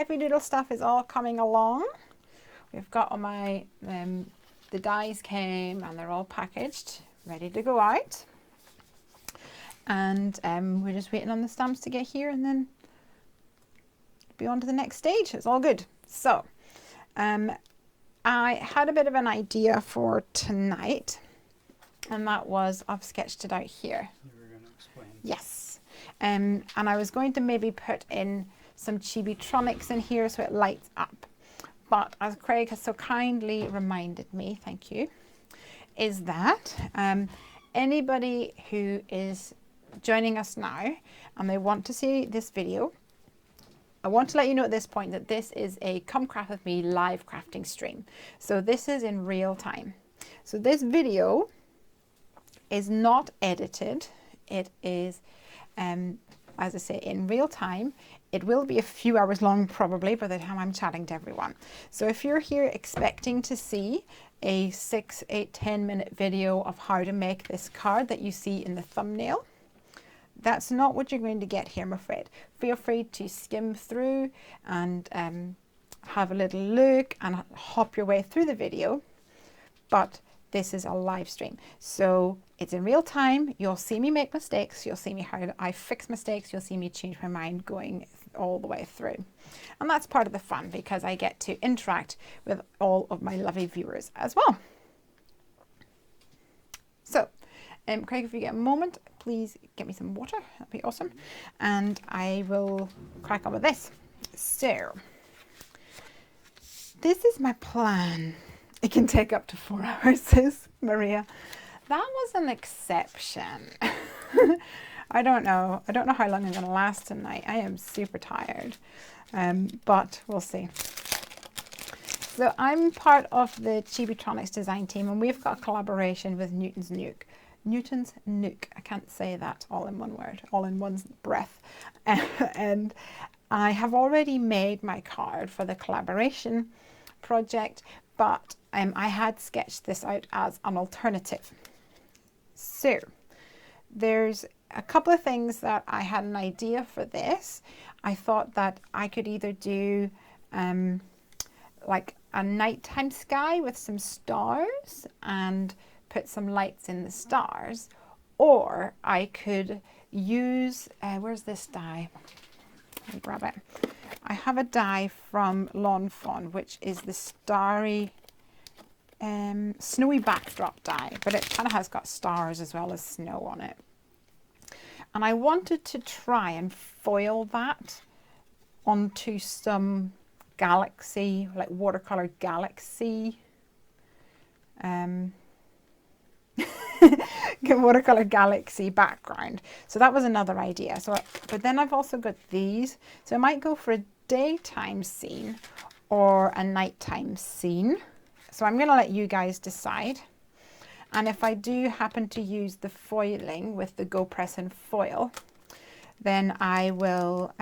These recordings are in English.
Heffy Doodle stuff is all coming along. We've got all my, the dies came and they're all packaged, ready to go out. And we're just waiting on the stamps to get here and then be on to the next stage. It's all good. So I had a bit of an idea for tonight, and that was, I've sketched it out here. You were going to explain. Yes. And I was going to maybe put in some Chibitronics in here so it lights up. But as Craig has so kindly reminded me, thank you, is that anybody who is joining us now and they want to see this video, I want to let you know at this point that this is a Come Craft With Me live crafting stream. So this is in real time. So this video is not edited. It is, as I say, in real time. It will be a few hours long probably by the time I'm chatting to everyone. So if you're here expecting to see a 6, 8, 10 minute video of how to make this card that you see in the thumbnail, that's not what you're going to get here, I'm afraid. Feel free to skim through and have a little look and hop your way through the video, but this is a live stream. So it's in real time. You'll see me make mistakes. You'll see me how I fix mistakes. You'll see me change my mind going all the way through. And that's part of the fun because I get to interact with all of my lovely viewers as well. So, Craig, if you get a moment, please get me some water. That'd be awesome. And I will crack on with this. So, this is my plan. It can take up to 4 hours, says Maria. That was an exception. I don't know. I don't know how long I'm going to last tonight. I am super tired, but we'll see. So I'm part of the Chibitronics design team, and we've got a collaboration with Newton's Nook. Newton's Nook. I can't say that all in one word, all in one breath. And I have already made my card for the collaboration project, but I had sketched this out as an alternative. So there's a couple of things that I had an idea for this. I thought that I could either do like a nighttime sky with some stars and put some lights in the stars, or I could use, where's this die? Let me grab it. I have a die from Fawn, which is the starry snowy backdrop die, but it kind of has got stars as well as snow on it. And I wanted to try and foil that onto some galaxy, like watercolor galaxy, watercolor galaxy background. So that was another idea. So, but then I've also got these. So I might go for a daytime scene or a nighttime scene. So I'm going to let you guys decide. And if I do happen to use the foiling with the Go Press and Foil, then I will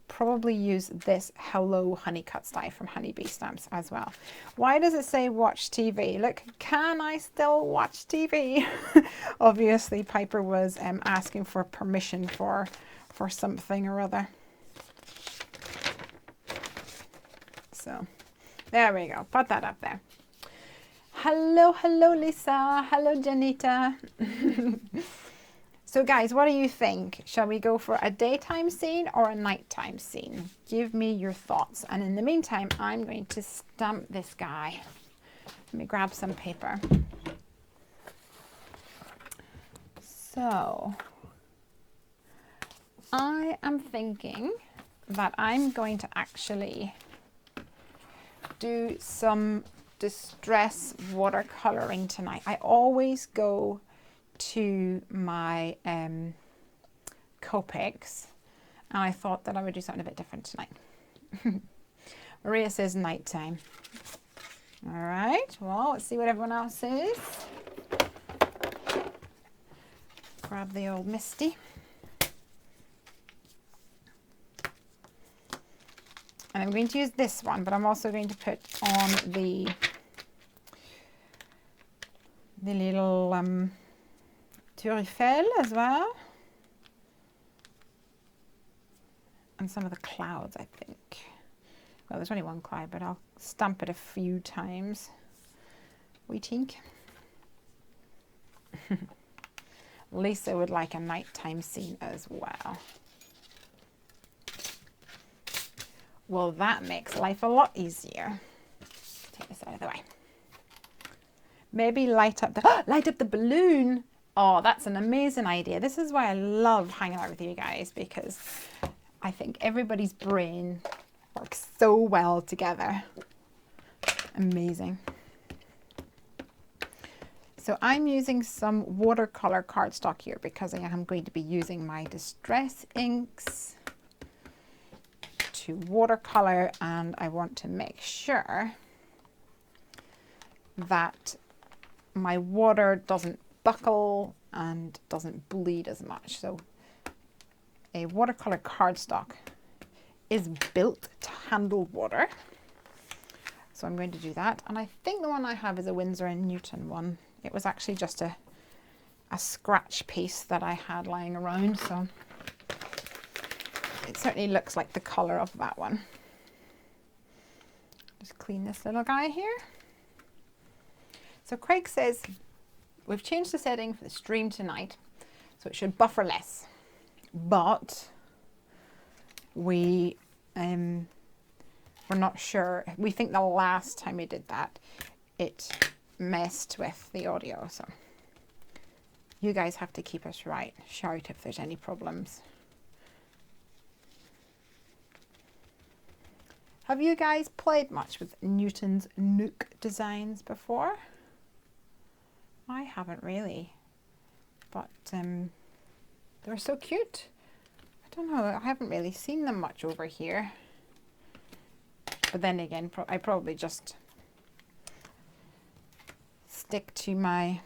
probably use this Hello Honeycuts die from Honeybee Stamps as well. Why does it say watch TV? Look, can I still watch TV? Obviously, Piper was asking for permission for something or other. So there we go. Put that up there. Hello, hello, Lisa. Hello, Janita. So guys, what do you think? Shall we go for a daytime scene or a nighttime scene? Give me your thoughts. And in the meantime, I'm going to stamp this guy. Let me grab some paper. So I am thinking that I'm going to actually do some distress watercoloring tonight. I always go to my Copics, and I thought that I would do something a bit different tonight. Maria says nighttime. All right, well, let's see what everyone else says. Grab the old Misty. And I'm going to use this one, but I'm also going to put on the little Tour Eiffel as well. and some of the clouds, I think. Well, there's only one cloud, but I'll stamp it a few times. We think. Lisa would like a nighttime scene as well. Well, that makes life a lot easier. Take this out of the way. Maybe light up the balloon. Oh, that's an amazing idea. This is why I love hanging out with you guys, because I think everybody's brain works so well together. Amazing. So I'm using some watercolor cardstock here because I am going to be using my distress inks to watercolor, and I want to make sure that my water doesn't buckle and doesn't bleed as much. So a watercolor cardstock is built to handle water. So I'm going to do that. And I think the one I have is a Winsor & Newton one. It was actually just a scratch piece that I had lying around. So it certainly looks like the colour of that one. Just clean this little guy here. So Craig says, we've changed the setting for the stream tonight, so it should buffer less. But we're not sure. We think the last time we did that, it messed with the audio. So you guys have to keep us right. Shout if there's any problems. Have you guys played much with Newton's Nook designs before? I haven't really, but they're so cute. I don't know, I haven't really seen them much over here. But then again, I probably just stick to my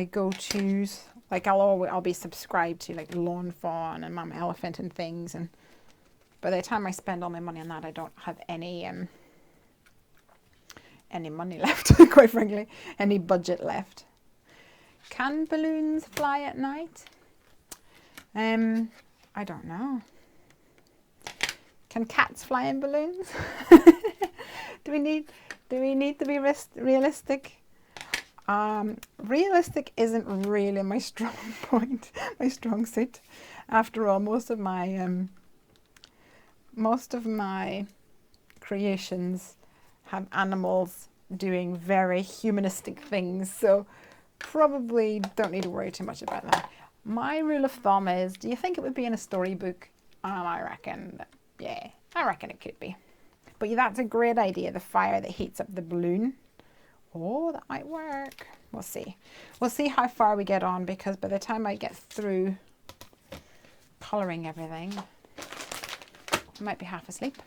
go-tos. Like I'll be subscribed to like Lawn Fawn and Mama Elephant and things, and by the time I spend all my money on that, I don't have any money left, quite frankly, any budget left. Can balloons fly at night? I don't know. Can cats fly in balloons? Do we need to be realistic? Realistic isn't really my strong point, my strong suit. After all, most of my creations have animals doing very humanistic things, so probably don't need to worry too much about that. My rule of thumb is, do you think it would be in a storybook? I reckon it could be. But yeah, that's a great idea, the fire that heats up the balloon. Oh, that might work. We'll see. We'll see how far we get on, because by the time I get through colouring everything, I might be half asleep.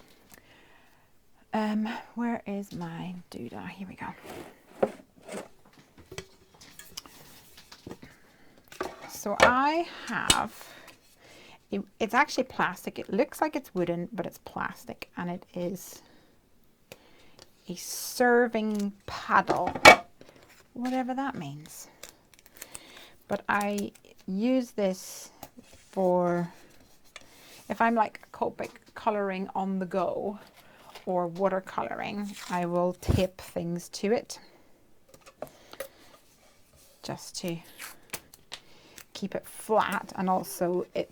Where is my doodah? Here we go. So I have, it's actually plastic. It looks like it's wooden, but it's plastic, and it is a serving paddle, whatever that means. But I use this for, if I'm like colouring on the go or watercolouring, I will tape things to it just to keep it flat, and also it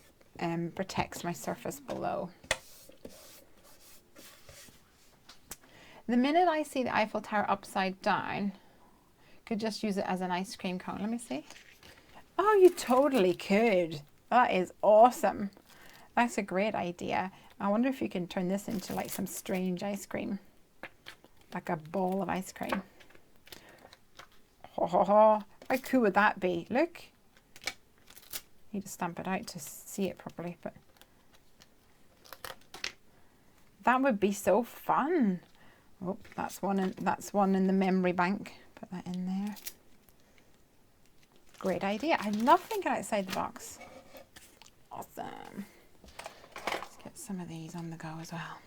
protects my surface below. The minute I see the Eiffel Tower upside down, could just use it as an ice cream cone. Let me see. Oh, you totally could. That is awesome. That's a great idea. I wonder if you can turn this into like some strange ice cream, like a ball of ice cream. How cool would that be? Look. Need to stamp it out to see it properly, but that would be so fun. Oh, that's one in the memory bank. Put that in there. Great idea. I love thinking outside the box. Awesome. Let's get some of these on the go as well.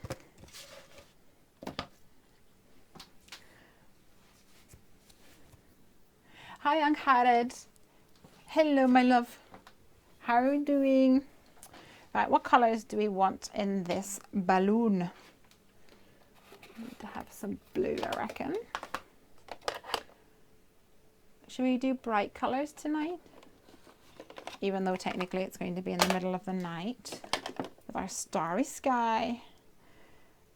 Hi, Angharad. Hello, my love. How are you doing? Right, what colours do we want in this balloon? We need to have some blue, I reckon. Should we do bright colours tonight? Even though technically it's going to be in the middle of the night with our starry sky.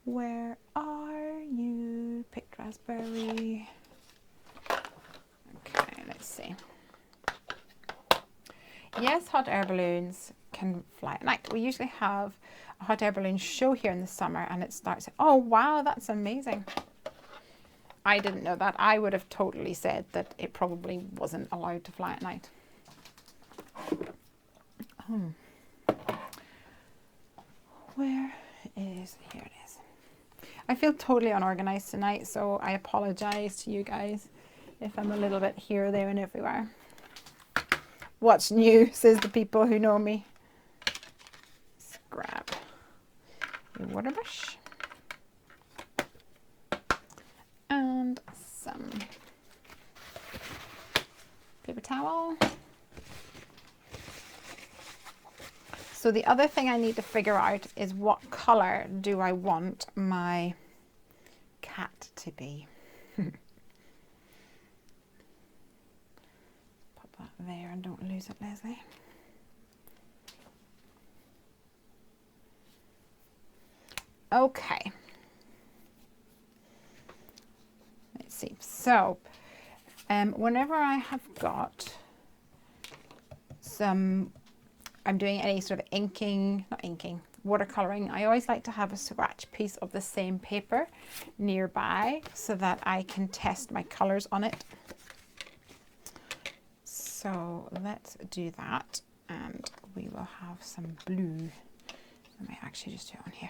Where are you? Picked raspberry. Okay, let's see. Yes, hot air balloons can fly at night. We usually have a hot air balloon show here in the summer and it starts at, oh wow, that's amazing. I didn't know that. I would have totally said that it probably wasn't allowed to fly at night. Where is, here it is. I feel totally unorganized tonight, so I apologize to you guys if I'm a little bit here, there and everywhere. What's new, says the people who know me. Let's grab a water brush and some paper towel. So the other thing I need to figure out is what color do I want my cat to be. Pop that there and don't lose it, Lesley. Okay. Let's see. So, whenever I have got some, I'm doing any sort of inking, not inking, watercoloring, I always like to have a scratch piece of the same paper nearby so that I can test my colors on it. So let's do that, and we will have some blue. I might actually just do it on here.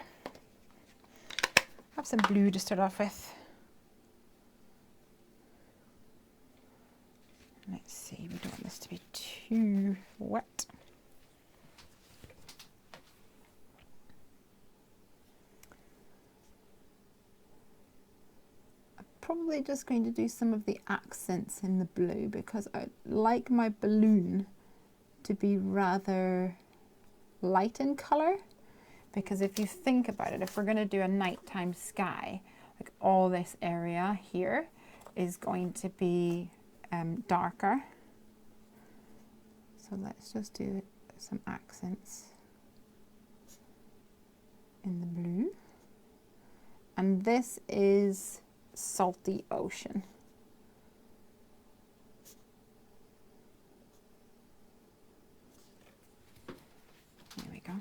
Have some blue to start off with. Let's see, we don't want this to be too wet. I'm probably just going to do some of the accents in the blue because I like my balloon to be rather light in colour. Because if you think about it, if we're going to do a nighttime sky, like all this area here is going to be darker. So let's just do some accents in the blue. And this is salty ocean. There we go.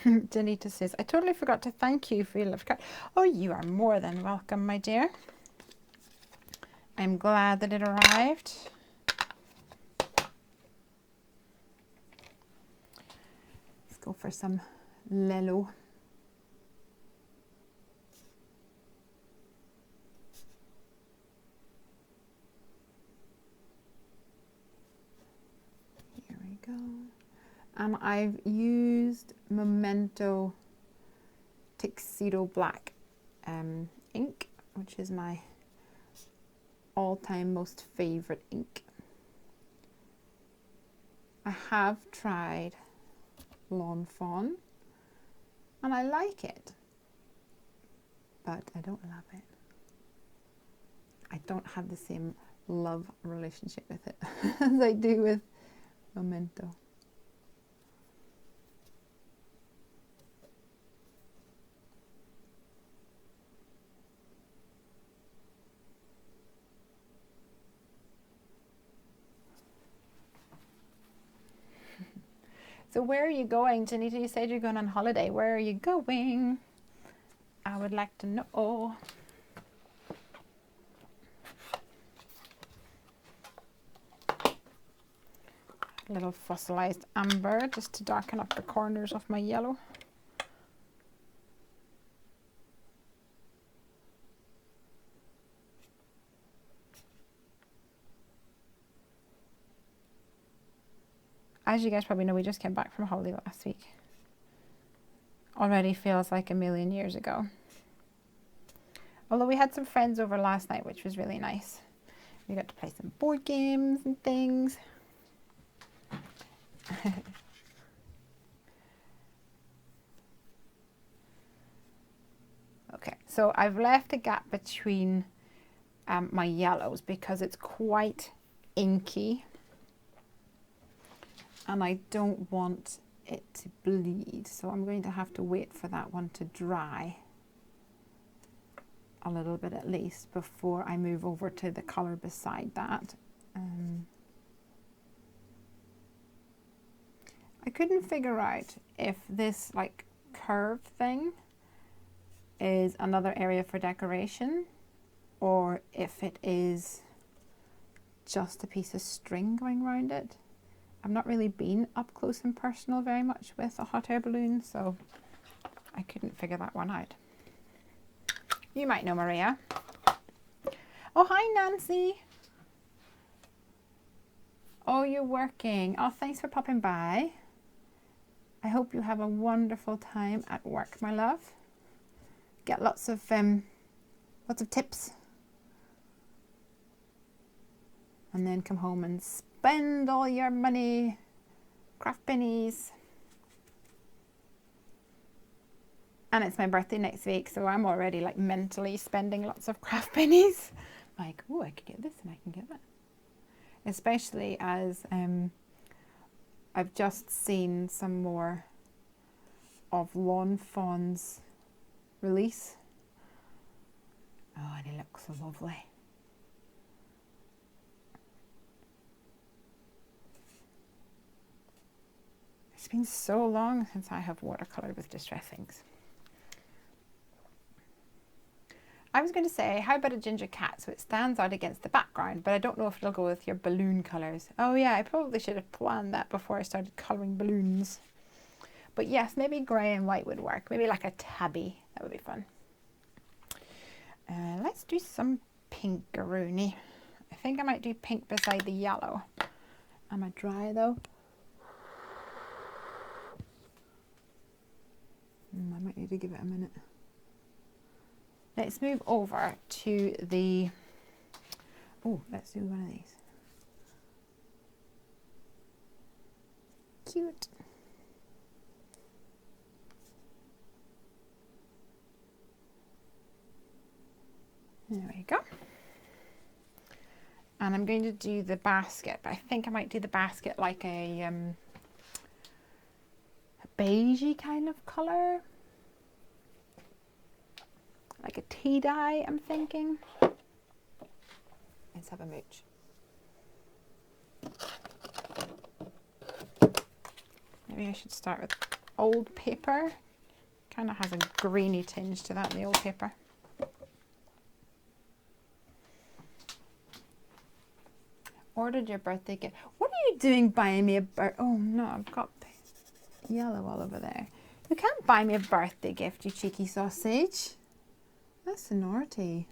Danita says, I totally forgot to thank you for your love card. Oh, you are more than welcome, my dear. I'm glad that it arrived. Let's go for some Lelo. Here we go. And I've used Memento Tuxedo Black ink, which is my all-time most favorite ink. I have tried Lawn Fawn and I like it, but I don't love it. I don't have the same love relationship with it as I do with Memento. So where are you going, Janita? You said you're going on holiday. Where are you going? I would like to know. A little fossilized amber just to darken up the corners of my yellow. As you guys probably know, we just came back from holiday last week. Already feels like a million years ago. Although we had some friends over last night, which was really nice. We got to play some board games and things. Okay, so I've left a gap between my yellows because it's quite inky and I don't want it to bleed, so I'm going to have to wait for that one to dry a little bit at least before I move over to the colour beside that. I couldn't figure out if this like curve thing is another area for decoration or if it is just a piece of string going around it. I've not really been up close and personal very much with a hot air balloon, so I couldn't figure that one out. You might know Maria. Oh, hi Nancy. Oh, you're working. Oh, thanks for popping by. I hope you have a wonderful time at work, my love. Get lots of tips. And then come home and spend all your money, craft pennies. And it's my birthday next week, so I'm already like mentally spending lots of craft pennies. Like, oh, I could get this and I can get that. Especially as I've just seen some more of Lawn Fawn's release. Oh, and it looks so lovely. It's been so long since I have watercolored with distress inks. I was going to say, how about a ginger cat so it stands out against the background, but I don't know if it'll go with your balloon colours. Oh yeah, I probably should have planned that before I started colouring balloons. But yes, maybe grey and white would work. Maybe like a tabby. That would be fun. Let's do some pinkaroony. I think I might do pink beside the yellow. Am I dry though? I might need to give it a minute. Let's move over to the, oh, let's do one of these. Cute. There we go. And I'm going to do the basket, but I think I might do the basket like a beigey kind of colour. Like a tea dye, I'm thinking. Let's have a mooch. Maybe I should start with old paper. Kind of has a greeny tinge to that in the old paper. Ordered your birthday gift. What are you doing buying me a oh no, I've got yellow all over there. You can't buy me a birthday gift, you cheeky sausage. That's naughty.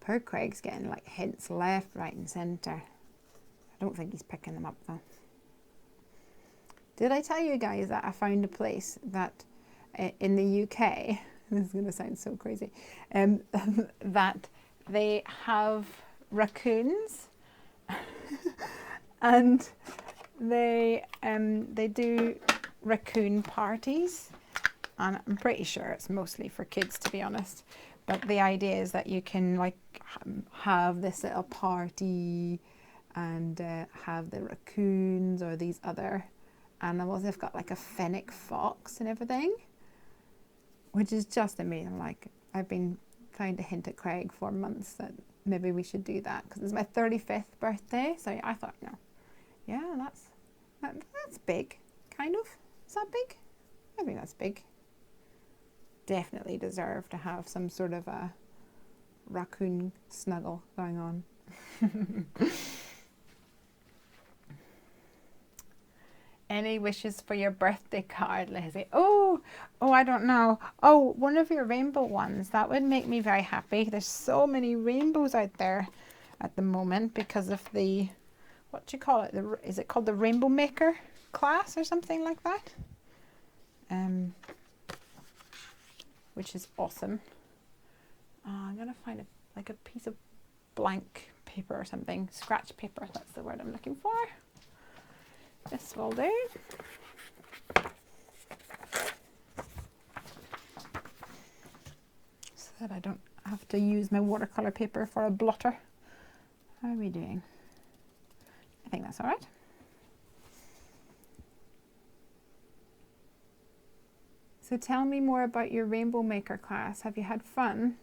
Poor Craig's getting like hints left, right and centre. I don't think he's picking them up though. Did I tell you guys that I found a place that in the UK, this is going to sound so crazy, that they have raccoons and they do raccoon parties, and I'm pretty sure it's mostly for kids, to be honest, but the idea is that you can like have this little party and have the raccoons or these other animals. They've got like a fennec fox and everything, which is just amazing. Like, I've been trying to hint at Craig for months that maybe we should do that because it's my 35th birthday, so I thought, no, yeah, that's big, kind of. Is that big? I think that's big. Definitely deserve to have some sort of a raccoon snuggle going on. Any wishes for your birthday card, Lesley? Oh, I don't know. Oh, one of your rainbow ones. That would make me very happy. There's so many rainbows out there at the moment because of the, what do you call it? Is it called the Rainbow Maker class or something like that? Which is awesome. I'm gonna find like a piece of blank paper or something. Scratch paper, that's the word I'm looking for. This will do. So that I don't have to use my watercolor paper for a blotter. How are we doing? I think that's all right. So tell me more about your Rainbow Maker class. Have you had fun?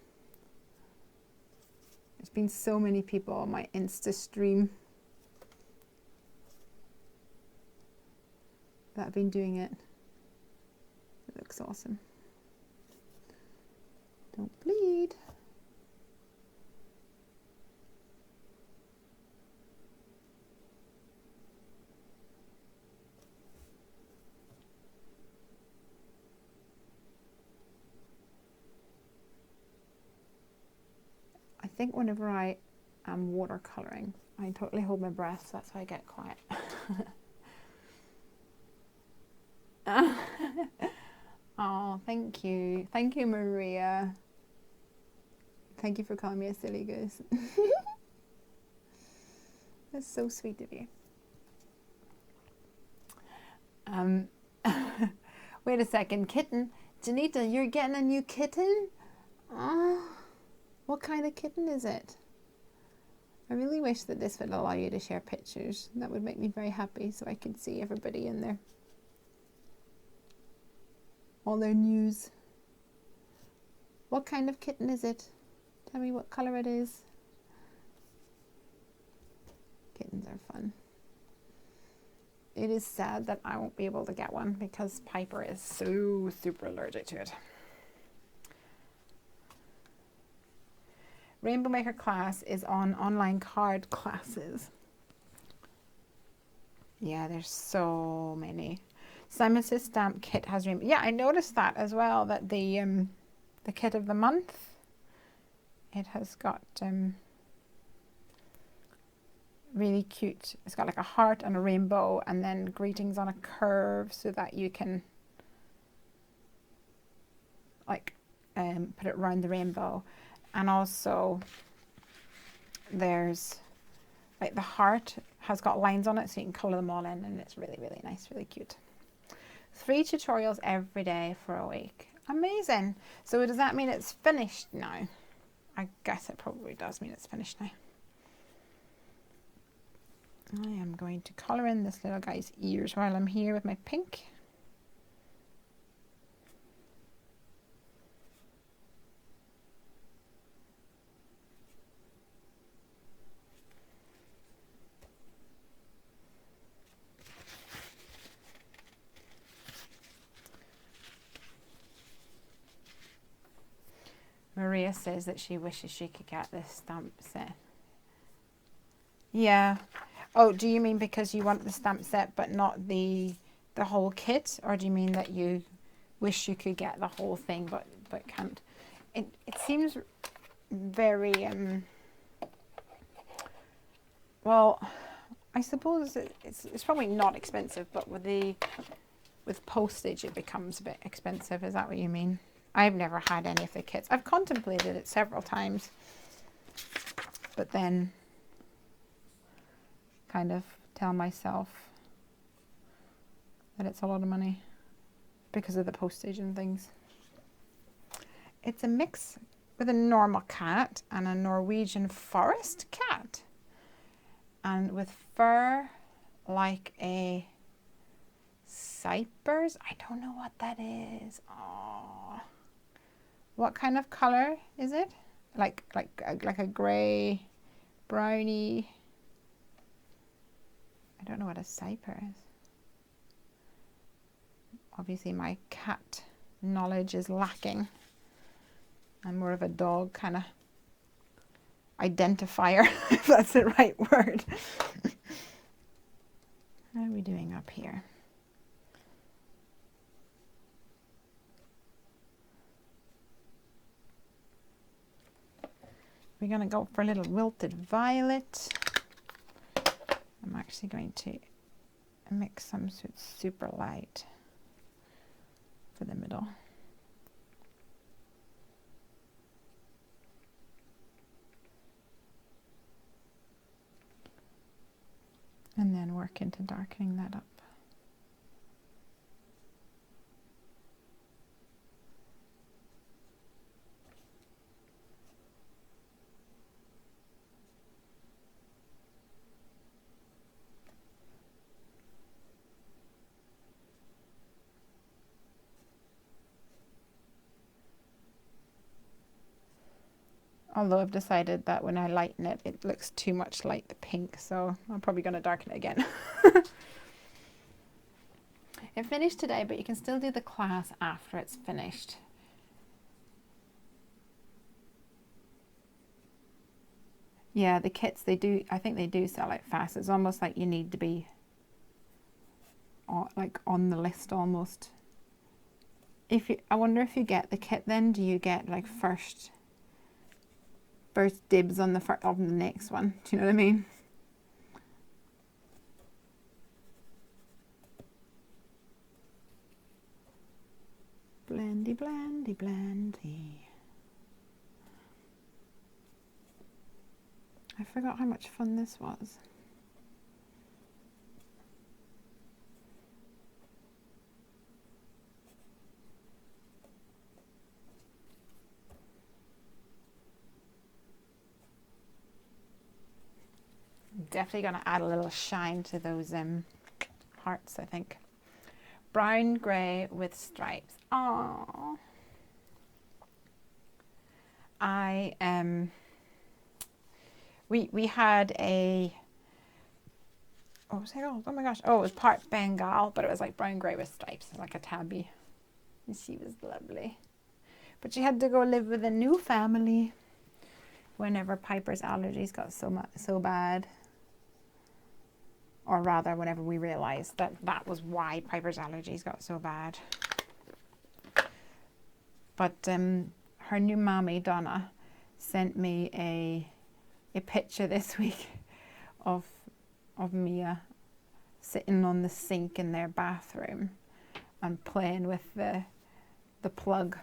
There's been so many people on my Insta stream that have been doing it. It looks awesome. Don't bleed. I think whenever I am watercoloring, I totally hold my breath, so that's why I get quiet. Oh, thank you. Thank you, Maria. Thank you for calling me a silly goose. That's so sweet of you. Wait a second, kitten. Janita, you're getting a new kitten? Oh, what kind of kitten is it? I really wish that this would allow you to share pictures. That would make me very happy so I could see everybody in there. All their news. What kind of kitten is it? Tell me what color it is. Kittens are fun. It is sad that I won't be able to get one because Piper is so super allergic to it. Rainbow Maker class is on online card classes. Yeah, there's so many. Simon says stamp kit has rainbow. Yeah, I noticed that as well, that the kit of the month, it has got really cute. It's got like a heart and a rainbow and then greetings on a curve so that you can like put it around the rainbow. And also there's like the heart has got lines on it so you can colour them all in, and it's really, really nice, really cute. 3 tutorials every day for a week. Amazing. So does that mean it's finished now? I guess it probably does mean it's finished now. I am going to colour in this little guy's ears while I'm here with my pink. Maria says that she wishes she could get this stamp set. Yeah. Oh, do you mean because you want the stamp set but not the whole kit? Or do you mean that you wish you could get the whole thing but can't? It seems very, well, I suppose it's probably not expensive, but with postage it becomes a bit expensive. Is that what you mean? I've never had any of the kits. I've contemplated it several times, but then kind of tell myself that it's a lot of money because of the postage and things. It's a mix with a normal cat and a Norwegian forest cat, and with fur like a cypress. I don't know what that is. Oh. What kind of color is it? Like a grey, browny. I don't know what a cyper is. Obviously my cat knowledge is lacking. I'm more of a dog kind of identifier, if that's the right word. How are we doing up here? We're going to go for a little wilted violet. I'm actually going to mix some so it's super light for the middle. work into darkening that up. Although I've decided that when I lighten it, it looks too much like the pink, so I'm probably going to darken it again. It finished today, but you can still do the class after it's finished. Yeah, the kits, they do, I think they do sell out fast. It's almost like you need to be like on the list almost. I wonder if you get the kit then, do you get like first dibs on the next one? Do you know what I mean? Blendy, blendy, blendy. I forgot how much fun this was. Definitely going to add a little shine to those hearts, I think. Brown grey with stripes. Aww. We had a, what was it called? Oh my gosh. Oh, it was part Bengal, but it was like brown grey with stripes, like a tabby. And she was lovely. But she had to go live with a new family whenever Piper's allergies got so bad. Or rather, whenever we realised that that was why Piper's allergies got so bad. But her new mommy, Donna, sent me a picture this week of Mia sitting on the sink in their bathroom and playing with the plug,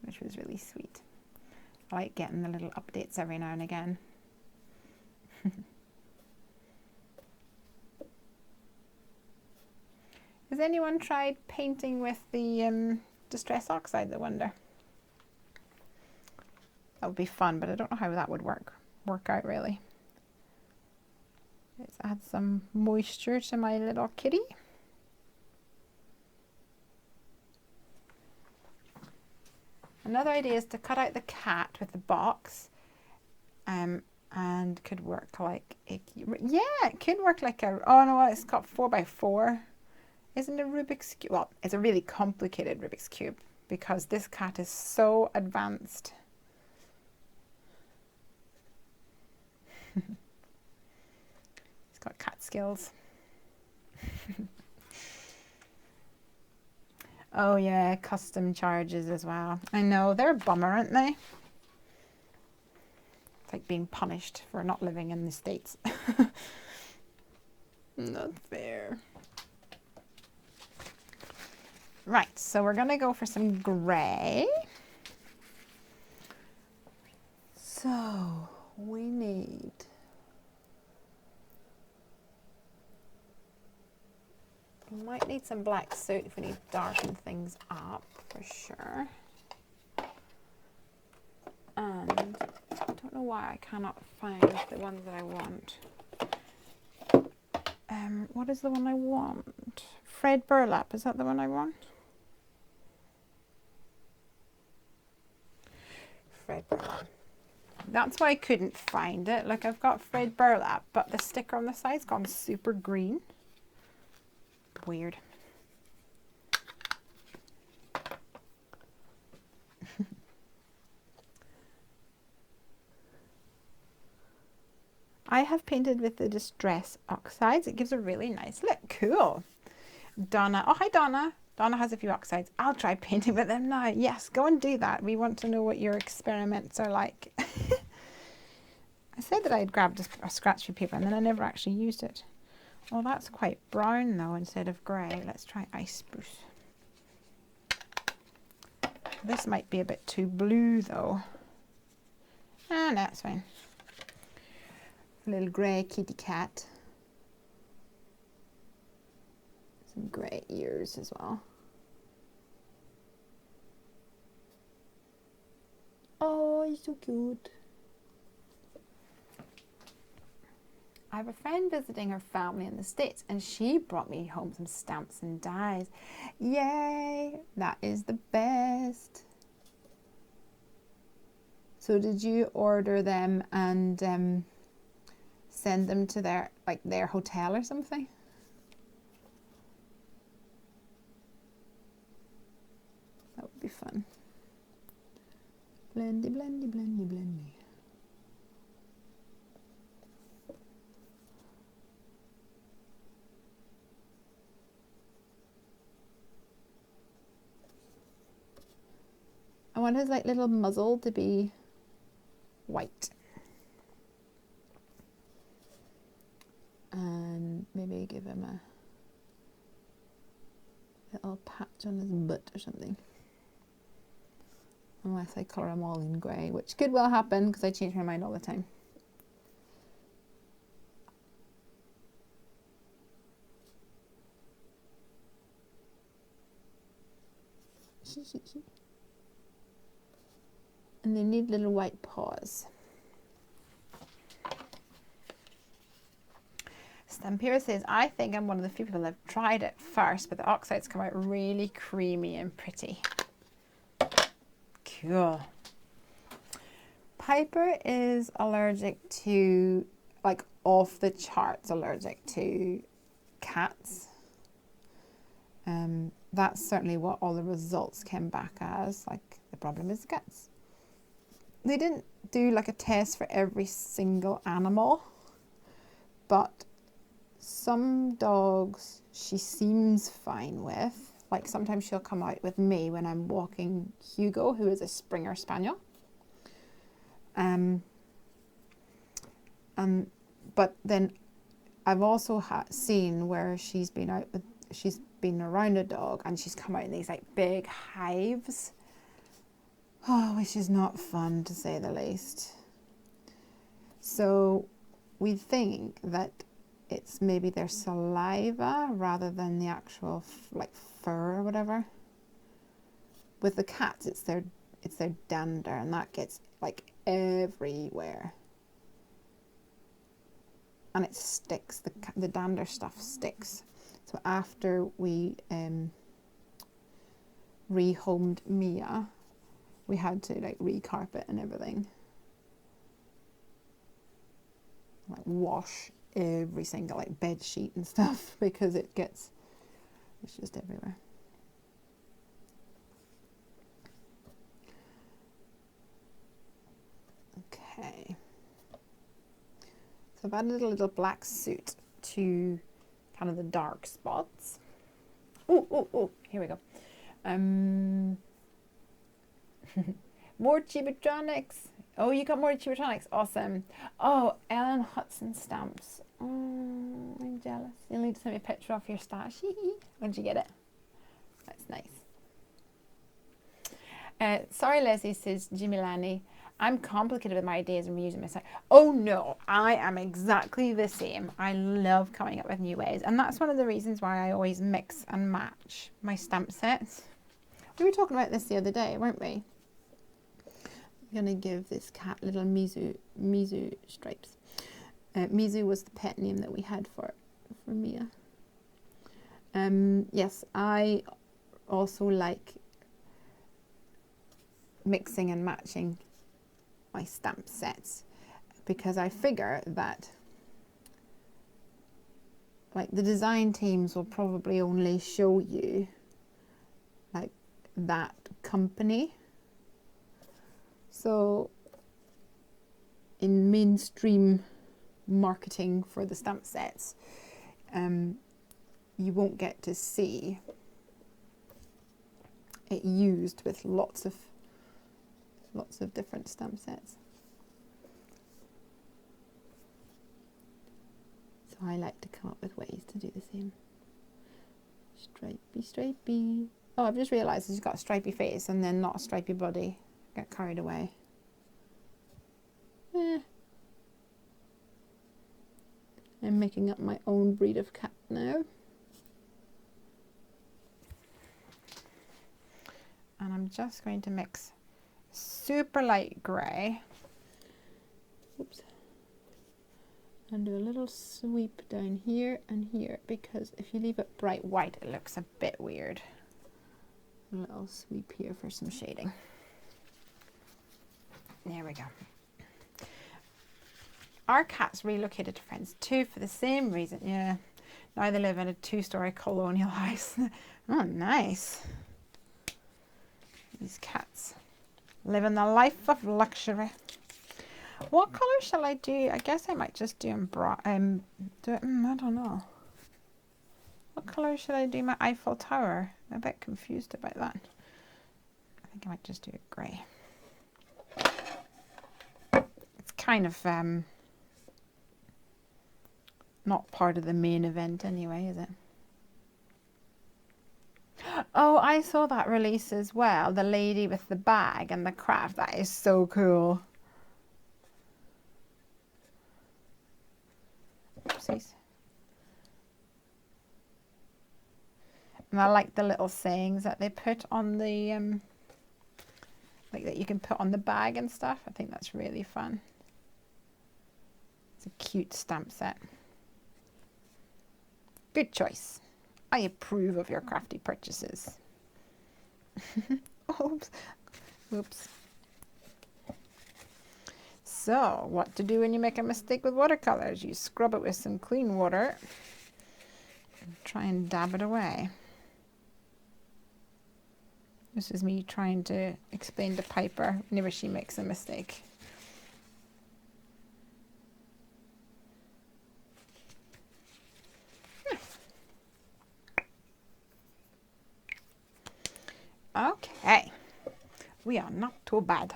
which was really sweet. I like getting the little updates every now and again. Has anyone tried painting with the Distress Oxide, I wonder? That would be fun, but I don't know how that would work out really. Let's add some moisture to my little kitty. Another idea is to cut out the cat with the box, and could work like it could work like a, oh no, it's got 4x4. Isn't a Rubik's Cube? Well, it's a really complicated Rubik's Cube because this cat is so advanced. He's got cat skills. Oh yeah, custom charges as well. I know, they're a bummer, aren't they? It's like being punished for not living in the States. Not fair. Right, so we're going to go for some grey. So we need we might need some black soot if we need to darken things up for sure. And I don't know why I cannot find the ones that I want. What is the one I want? Fred Burlap, is that the one I want? Fred Burlap. That's why I couldn't find it. Like, I've got Fred Burlap, but the sticker on the side's gone super green. Weird. I have painted with the Distress Oxides. It gives a really nice look. Cool. Donna. Oh, hi, Donna. Donna has a few oxides. I'll try painting with them now. Yes, go and do that. We want to know what your experiments are like. I said that I'd grabbed a scratch paper and then I never actually used it. Oh, that's quite brown though instead of grey. Let's try ice spruce. This might be a bit too blue though. Ah, no, it's fine. A little grey kitty cat. Some grey ears as well. Oh, he's so cute. I have a friend visiting her family in the States and she brought me home some stamps and dies. Yay! That is the best. So did you order them and send them to their hotel or something? That would be fun. Blendy, blendy, blendy, blendy. I want his like little muzzle to be white. And maybe give him a little patch on his butt or something. Unless I colour them all in grey, which could well happen because I change my mind all the time. And they need little white paws. Stampira says, I think I'm one of the few people that have tried it first, but the oxides come out really creamy and pretty. Cool. Piper is allergic to, like off the charts allergic to cats. That's certainly what all the results came back as. Like, the problem is the cats. They didn't do like a test for every single animal, but some dogs she seems fine with. Like sometimes she'll come out with me when I'm walking Hugo, who is a Springer Spaniel. But then I've also seen where she's been around a dog and she's come out in these like big hives. Oh, which is not fun to say the least. So we think that it's maybe their saliva rather than the actual like fur or whatever. With the cats, it's their dander, and that gets like everywhere, and it sticks. The dander stuff sticks. So after we rehomed Mia, we had to like recarpet and everything, like wash every single like bed sheet and stuff because it's just everywhere. Okay, so I've added a little black suit to kind of the dark spots. Oh, here we go. More Chibitronics. Oh, you got more Chibitronics. Awesome. Oh, Ellen Hudson stamps. Oh, I'm jealous. You'll need to send me a picture of your stash. When'd you get it? That's nice. Sorry, Lesley, says Jimmy Lanny. I'm complicated with my ideas and reusing my site. Oh no, I am exactly the same. I love coming up with new ways. And that's one of the reasons why I always mix and match my stamp sets. We were talking about this the other day, weren't we? I'm going to give this cat little Mizu stripes. Mizu was the pet name that we had for Mia. Yes, I also like mixing and matching my stamp sets because I figure that like the design teams will probably only show you like that company. So in mainstream marketing for the stamp sets, you won't get to see it used with lots of different stamp sets. So I like to come up with ways to do the same. Stripey, stripey. Oh, I've just realised he's got a stripy face and then not a stripy body. Get carried away. I'm making up my own breed of cat now. I'm just going to mix super light grey. Oops. And do a little sweep down here and here, because if you leave it bright white, it looks a bit weird. A little sweep here for some shading. There we go. Our cats relocated to Friends 2 for the same reason. Yeah, now they live in a 2-story colonial house. Oh, nice. These cats living the life of luxury. What colour shall I do? I guess I might just do them I don't know. What colour should I do my Eiffel Tower? I'm a bit confused about that. I think I might just do it grey. It's kind of not part of the main event anyway, is it? Oh, I saw that release as well. The lady with the bag and the craft. That is so cool. Oopsies. And I like the little sayings that they put on the, like that you can put on the bag and stuff. I think that's really fun. It's a cute stamp set. Good choice. I approve of your crafty purchases. Oops. Oops. So, what to do when you make a mistake with watercolors? You scrub it with some clean water and try and dab it away. This is me trying to explain to Piper whenever she makes a mistake. Okay, we are not too bad.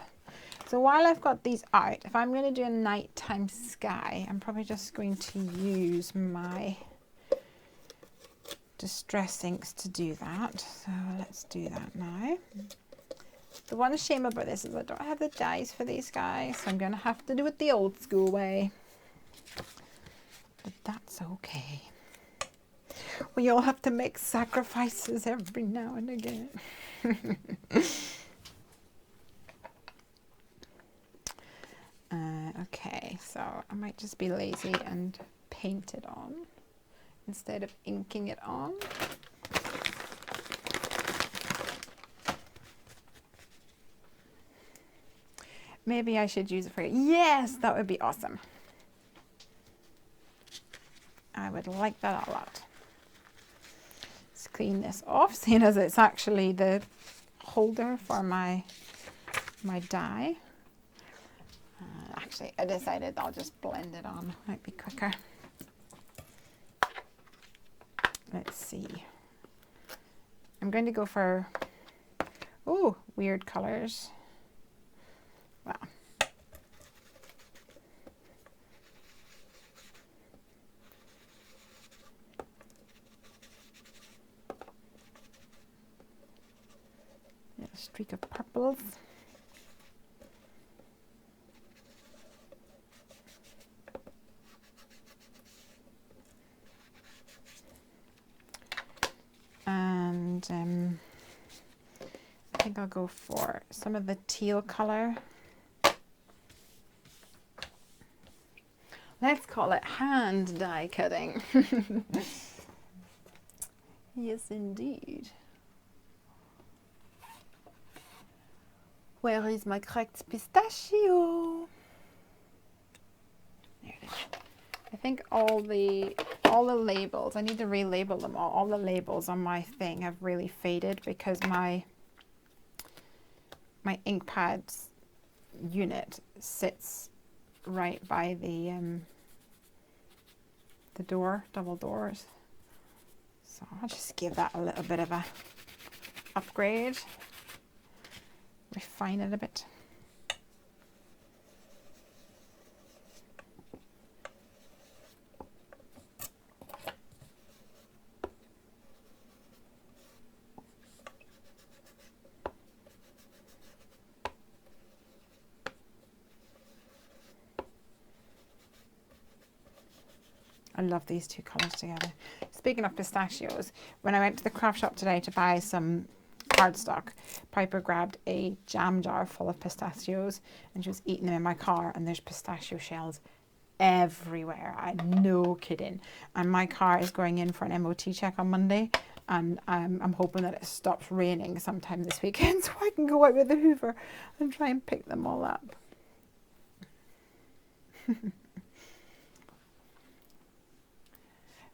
So while I've got these out, if I'm going to do a nighttime sky, I'm probably just going to use my Distress inks to do that. So let's do that now. The one shame about this is I don't have the dies for these guys, so I'm going to have to do it the old school way. But that's okay. We all have to make sacrifices every now and again. Okay, so I might just be lazy and paint it on instead of inking it on. Maybe I should use it for, yes, that would be awesome. I would like that a lot. Let's clean this off, seeing as it's actually the holder for my die. Actually, I decided I'll just blend it on. Might be quicker. Let's see. I'm going to go for, oh, weird colors. Wow. A streak of purples. And I think I'll go for some of the teal color. Let's call it hand die cutting. Yes, indeed. Where is my cracked pistachio? There it is. I think all the labels, I need to relabel them all. All the labels on my thing have really faded because my ink pads unit sits right by the door, double doors. So I'll just give that a little bit of a upgrade, refine it a bit. I love these two colours together. Speaking of pistachios, when I went to the craft shop today to buy some cardstock. Piper grabbed a jam jar full of pistachios and she was eating them in my car, and there's pistachio shells everywhere. I'm no kidding. And my car is going in for an MOT check on Monday, and I'm hoping that it stops raining sometime this weekend so I can go out with the hoover and try and pick them all up.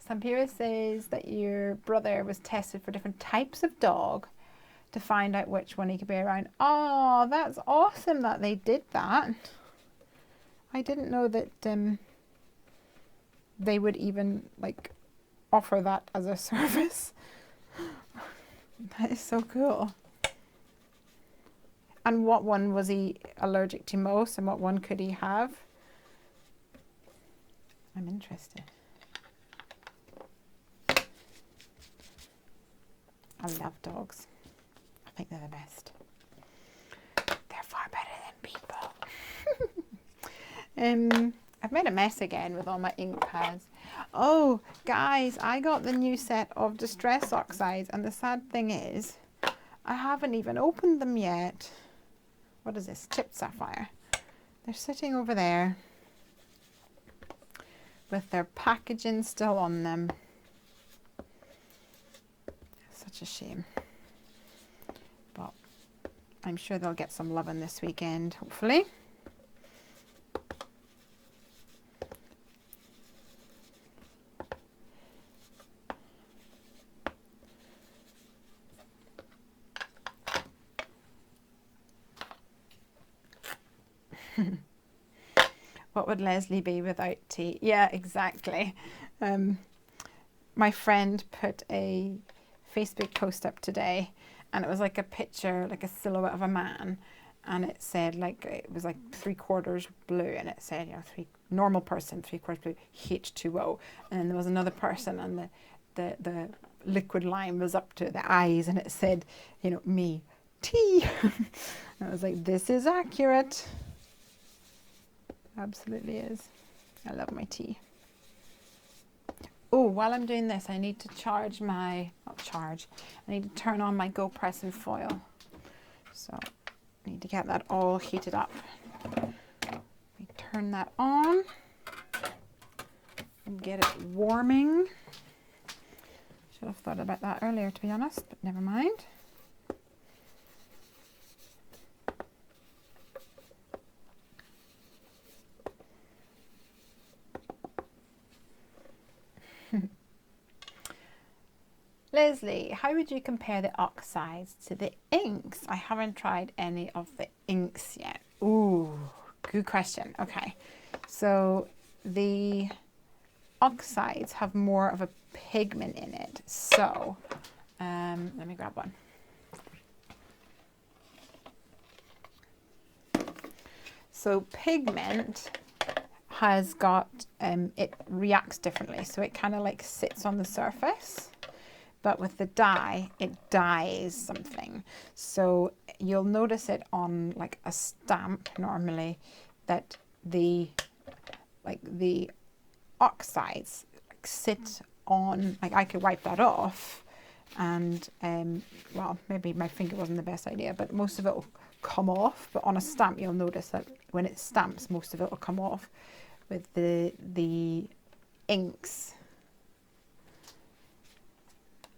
Sampira says that your brother was tested for different types of dog to find out which one he could be around. Oh, that's awesome that they did that. I didn't know that they would even like offer that as a service. That is so cool. And what one was he allergic to most, and what one could he have? I'm interested. I love dogs. I think they're the best. They're far better than people. I've made a mess again with all my ink pads. Oh, guys, I got the new set of Distress Oxides, and the sad thing is, I haven't even opened them yet. What is this? Chipped Sapphire. They're sitting over there with their packaging still on them. Such a shame. But I'm sure they'll get some loving this weekend, hopefully. What would Lesley be without tea? Yeah, exactly. My friend put a Facebook post up today, and it was like a picture, like a silhouette of a man, and it said like, it was like 3/4 blue, and it said, you know, normal person, 3/4 blue, H2O. And then there was another person, and the liquid line was up to the eyes, and it said, you know, me, tea. And I was like, this is accurate. Absolutely is. I love my tea. Oh, while I'm doing this, I need to charge my, I need to turn on my Go Press and Foil. So I need to get that all heated up. We turn that on and get it warming. Should have thought about that earlier, to be honest, but never mind. Lesley, how would you compare the oxides to the inks? I haven't tried any of the inks yet. Ooh, good question. Okay, so the oxides have more of a pigment in it. So let me grab one. So pigment has got, it reacts differently. So it kind of like sits on the surface. But with the dye, it dyes something. So you'll notice it on like a stamp normally, that the oxides sit on, like I could wipe that off, and well, maybe my finger wasn't the best idea, but most of it will come off. But on a stamp, you'll notice that when it stamps, most of it will come off. With the inks,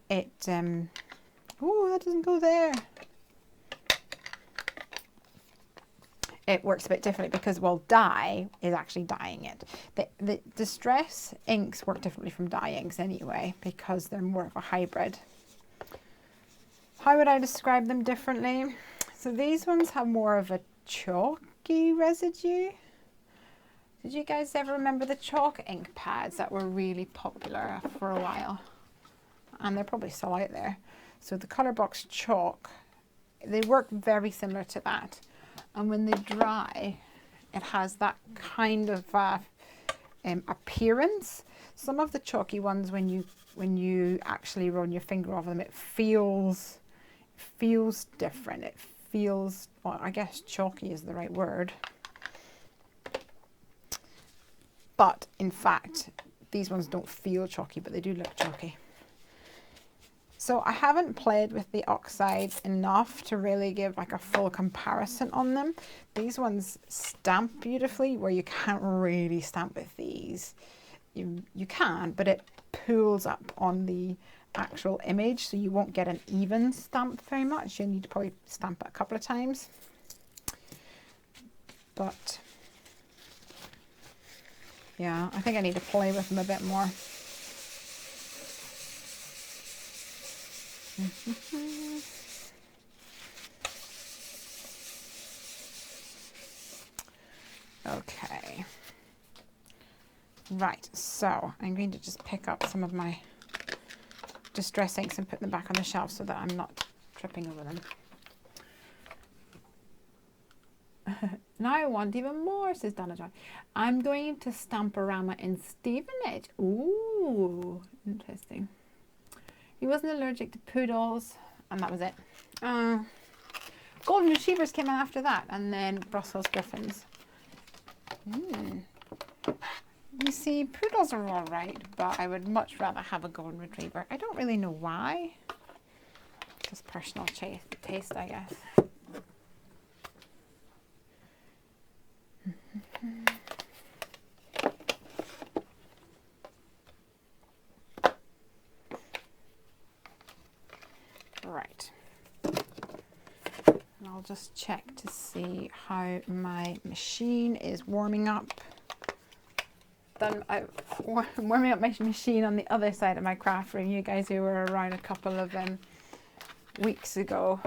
it oh, that doesn't go there. It works a bit differently because, well, dye is actually dyeing it. The Distress inks work differently from dye inks anyway, because they're more of a hybrid. How would I describe them differently? So these ones have more of a chalky residue. Did you guys ever remember the chalk ink pads that were really popular for a while? And they're probably still out there. So the Colorbox chalk, they work very similar to that. And when they dry, it has that kind of appearance. Some of the chalky ones, when you actually run your finger over them, it feels different. It feels, well, I guess chalky is the right word. But in fact, these ones don't feel chalky, but they do look chalky. So I haven't played with the oxides enough to really give like a full comparison on them. These ones stamp beautifully, where you can't really stamp with these. You can, but it pulls up on the actual image, so you won't get an even stamp very much. You need to probably stamp it a couple of times. But yeah, I think I need to play with them a bit more. Okay. Right, so I'm going to just pick up some of my distress inks and put them back on the shelf so that I'm not tripping over them. Now I want even more, says Donna Joy. I'm going to Stamporama in Stevenage. Ooh, interesting. He wasn't allergic to poodles, and that was it. Golden Retrievers came in after that, and then Brussels Griffins. You see, poodles are all right, but I would much rather have a Golden Retriever. I don't really know why. Just personal taste, I guess. Right. I'll just check to see how my machine is warming up. I'm warming up my machine on the other side of my craft room. You guys who were around a couple of weeks ago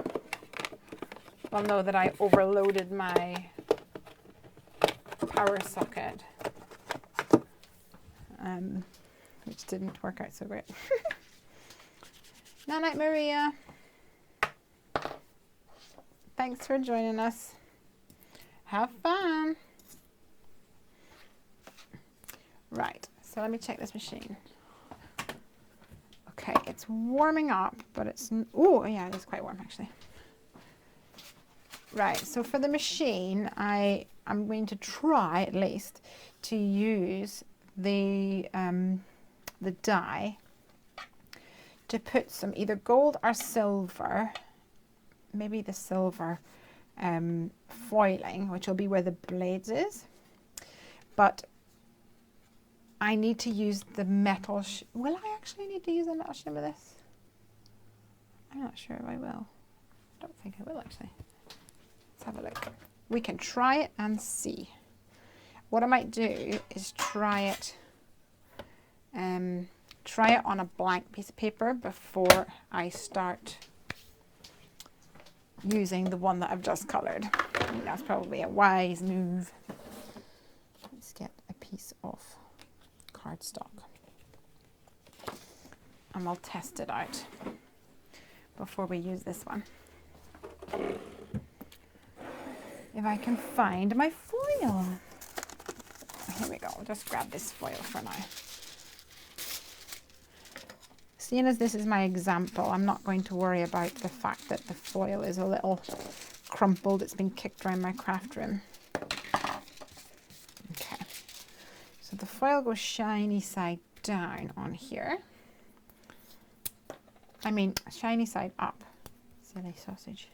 will know that I overloaded my power socket, which didn't work out so great. Night night, Maria. Thanks for joining us. Have fun. Right, so let me check this machine. Okay, it's warming up, but it's, oh yeah, it is quite warm actually. Right, so for the machine, I'm going to try at least to use the dye to put some either gold or silver, maybe the silver foiling, which will be where the blades is. But I need to use the metal. Will I actually need to use a metal shim with this? I'm not sure if I will. I don't think I will actually. Let's have a look. We can try it and see. What I might do is try it on a blank piece of paper before I start using the one that I've just coloured. I think that's probably a wise move. Let's get a piece of cardstock and we'll test it out before we use this one. If I can find my foil. Here we go. I'll just grab this foil for now. Seeing as this is my example, I'm not going to worry about the fact that the foil is a little crumpled. It's been kicked around my craft room. Okay. So the foil goes shiny side down on here. I mean, shiny side up. Silly sausage.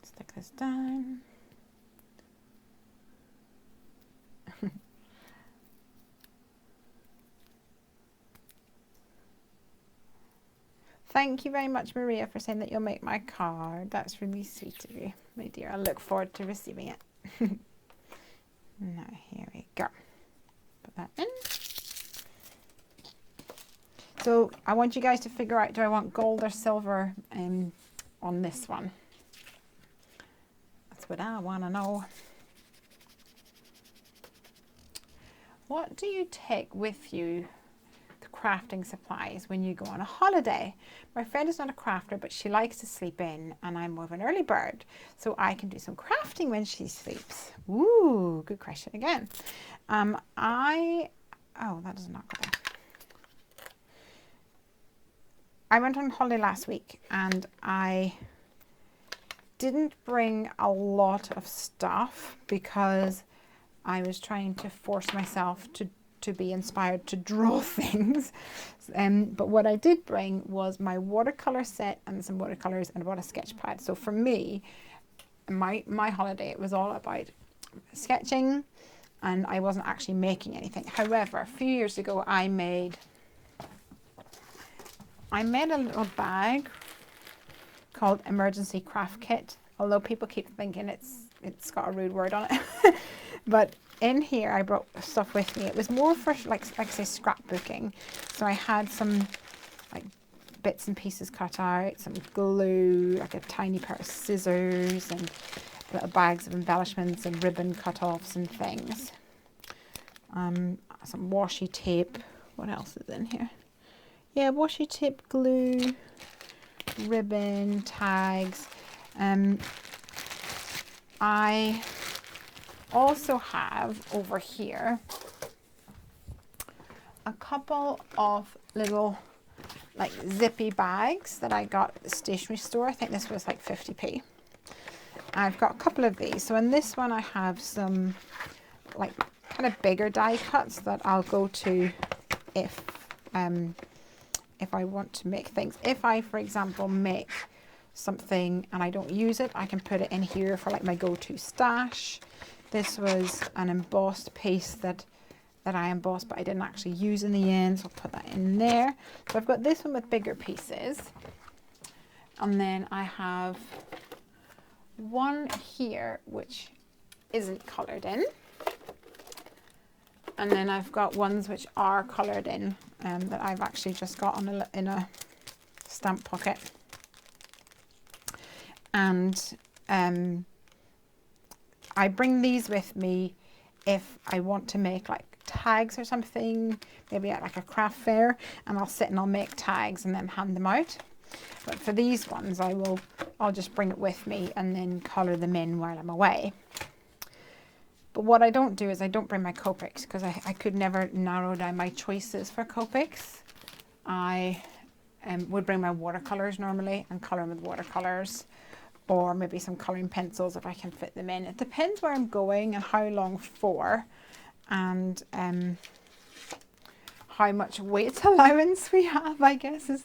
Stick this down. Thank you very much, Maria, for saying that you'll make my card. That's really sweet of you, my dear. I look forward to receiving it. Now, here we go. Put that in. So I want you guys to figure out, do I want gold or silver on this one? That's what I want to know. What do you take with you, the crafting supplies, when you go on a holiday? My friend is not a crafter, but she likes to sleep in, and I'm more of an early bird, so I can do some crafting when she sleeps. Ooh, good question again. Oh, that does not go there. I went on holiday last week, and I didn't bring a lot of stuff because I was trying to force myself to to be inspired to draw things. But what I did bring was my watercolor set and some watercolors, and I brought a sketch pad. So for me, my holiday, it was all about sketching, and I wasn't actually making anything. However, a few years ago, I made a little bag called Emergency Craft Kit, although people keep thinking it's got a rude word on it. But in here I brought stuff with me. It was more for like I say scrapbooking. So I had some like bits and pieces cut out, some glue, like a tiny pair of scissors, and little bags of embellishments and ribbon cut-offs and things. Some washi tape. What else is in here? Yeah, washi tape, glue, ribbon, tags. I also have over here a couple of little like zippy bags that I got at the stationery store. I think this was like 50p. I've got a couple of these. So in this one I have some like kind of bigger die cuts that I'll go to if I want to make things. If I, for example, make something and I don't use it, I can put it in here for like my go-to stash. This was an embossed piece that I embossed, but I didn't actually use in the end, so I'll put that in there. So I've got this one with bigger pieces, and then I have one here which isn't coloured in, and then I've got ones which are coloured in that I've actually just got on in a stamp pocket. And I bring these with me if I want to make like tags or something, maybe at like a craft fair, and I'll sit and I'll make tags and then hand them out. But for these ones I'll just bring it with me and then colour them in while I'm away. But what I don't do is I don't bring my Copics, because I could never narrow down my choices for Copics. I would bring my watercolours normally and colour with watercolours, or maybe some colouring pencils if I can fit them in. It depends where I'm going and how long for, and how much weight allowance we have, I guess is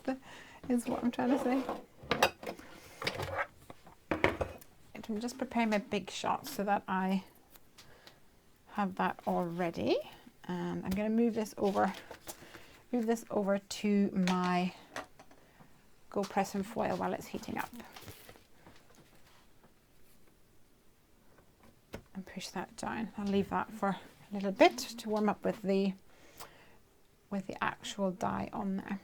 what I'm trying to say. I'm just preparing my big shot so that I have that all ready, and I'm going to move this over to my Go Press and Foil while it's heating up, and push that down. I'll leave that for a little bit to warm up with the actual dye on there.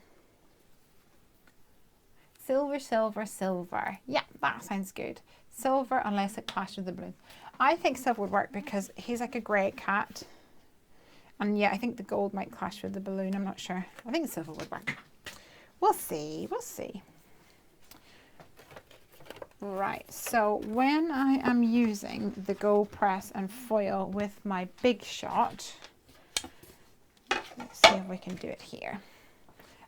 Silver, silver, silver. Yeah, that sounds good. Silver, unless it clashes with the blue. I think silver would work because he's like a grey cat. And yeah, I think the gold might clash with the balloon. I'm not sure. I think silver would work. We'll see. We'll see. Right. So when I am using the Go Press and Foil with my big shot, let's see if we can do it here.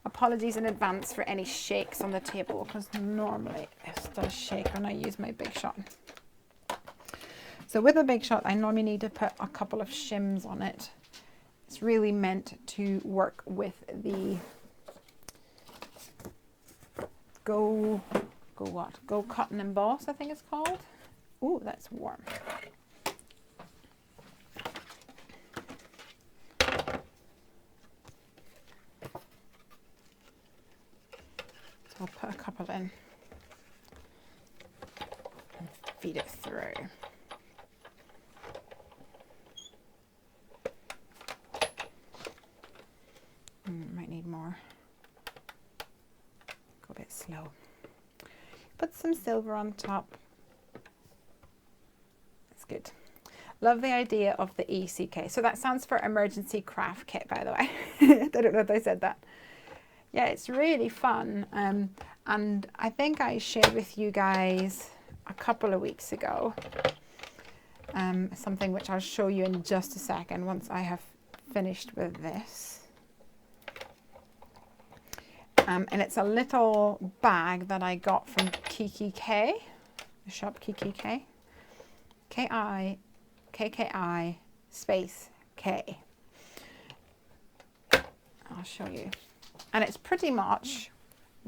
Apologies in advance for any shakes on the table, because normally it does shake when I use my big shot. So with a big shot, I normally need to put a couple of shims on it. It's really meant to work with the Go Cut and Emboss, I think it's called. Ooh, that's warm. So I'll put a couple in and feed it through. Might need more. Go a bit slow. Put some silver on top. That's good. Love the idea of the ECK. So that stands for Emergency Craft Kit, by the way. I don't know if I said that. Yeah, it's really fun. And I think I shared with you guys a couple of weeks ago something which I'll show you in just a second once I have finished with this. And it's a little bag that I got from Kiki K, the shop Kiki K, K-I-K-K-I space K. I'll show you. And it's pretty much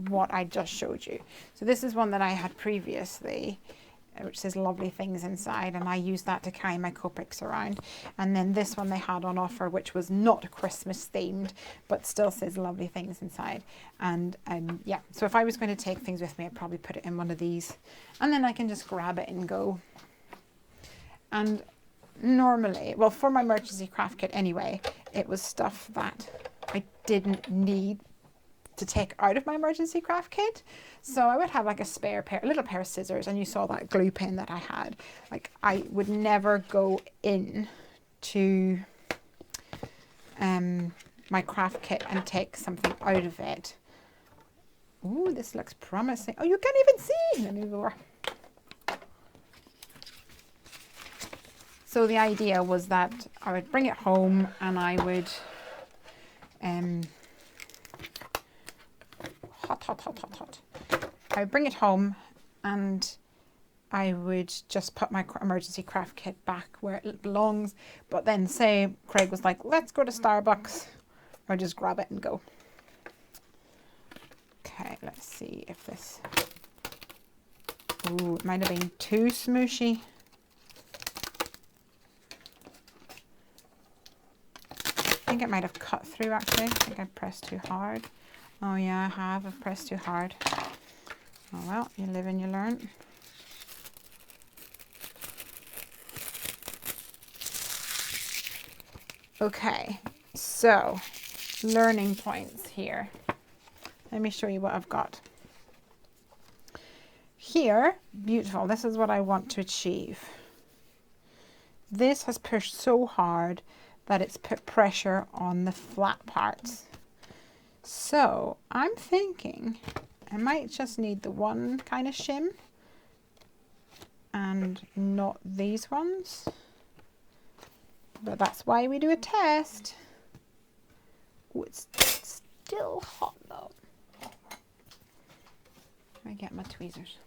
what I just showed you. So this is one that I had previously, which says lovely things inside, and I used that to carry my Copics around. And then this one they had on offer, which was not Christmas themed, but still says lovely things inside. And yeah, so if I was going to take things with me, I'd probably put it in one of these, and then I can just grab it and go. And normally, well, for my emergency craft kit anyway, it was stuff that I didn't need to take out of my emergency craft kit. So I would have like a spare pair, a little pair of scissors, and you saw that glue pen that I had. Like, I would never go in to my craft kit and take something out of it. Ooh, this looks promising. Oh, you can't even see. Let me move over. So the idea was that I would bring it home and I would hot. I would bring it home and I would just put my emergency craft kit back where it belongs. But then say Craig was like, let's go to Starbucks, or just grab it and go. Okay, let's see if this, ooh, it might have been too smooshy. I think it might have cut through actually. I think I pressed too hard. Oh yeah, I have. I've pressed too hard. Oh well, you live and you learn. Okay, so learning points here. Let me show you what I've got. Here, beautiful. This is what I want to achieve. This has pushed so hard that it's put pressure on the flat parts. So I'm thinking I might just need the one kind of shim and not these ones. But that's why we do a test. Oh, it's still hot though. Let me get my tweezers.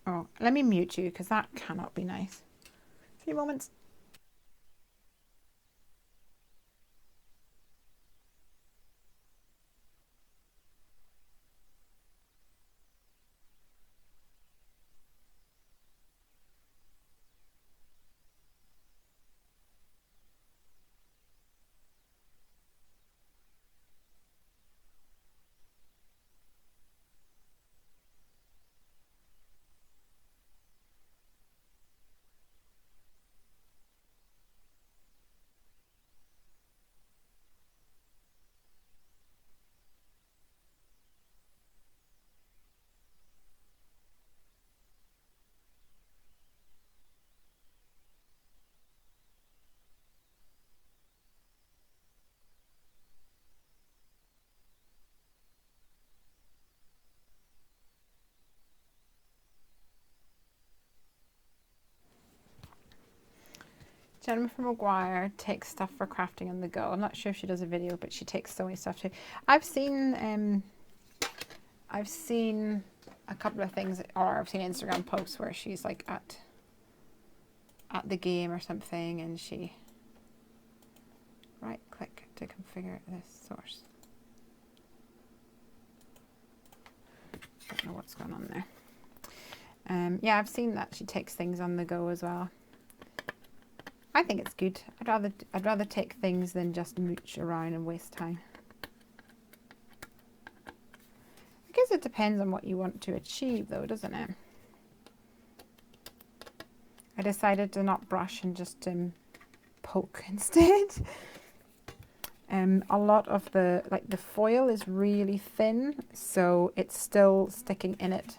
Oh, let me mute you because that cannot be nice. A few moments. Jennifer Maguire takes stuff for crafting on the go. I'm not sure if she does a video, but she takes sewing stuff too. I've seen a couple of things, or I've seen Instagram posts where she's like at the game or something, and she right click to configure this source. I don't know what's going on there. Yeah, I've seen that she takes things on the go as well. I think it's good. I'd rather take things than just mooch around and waste time. I guess it depends on what you want to achieve though, doesn't it? I decided to not brush and just poke instead. A lot of the foil is really thin, so it's still sticking in it,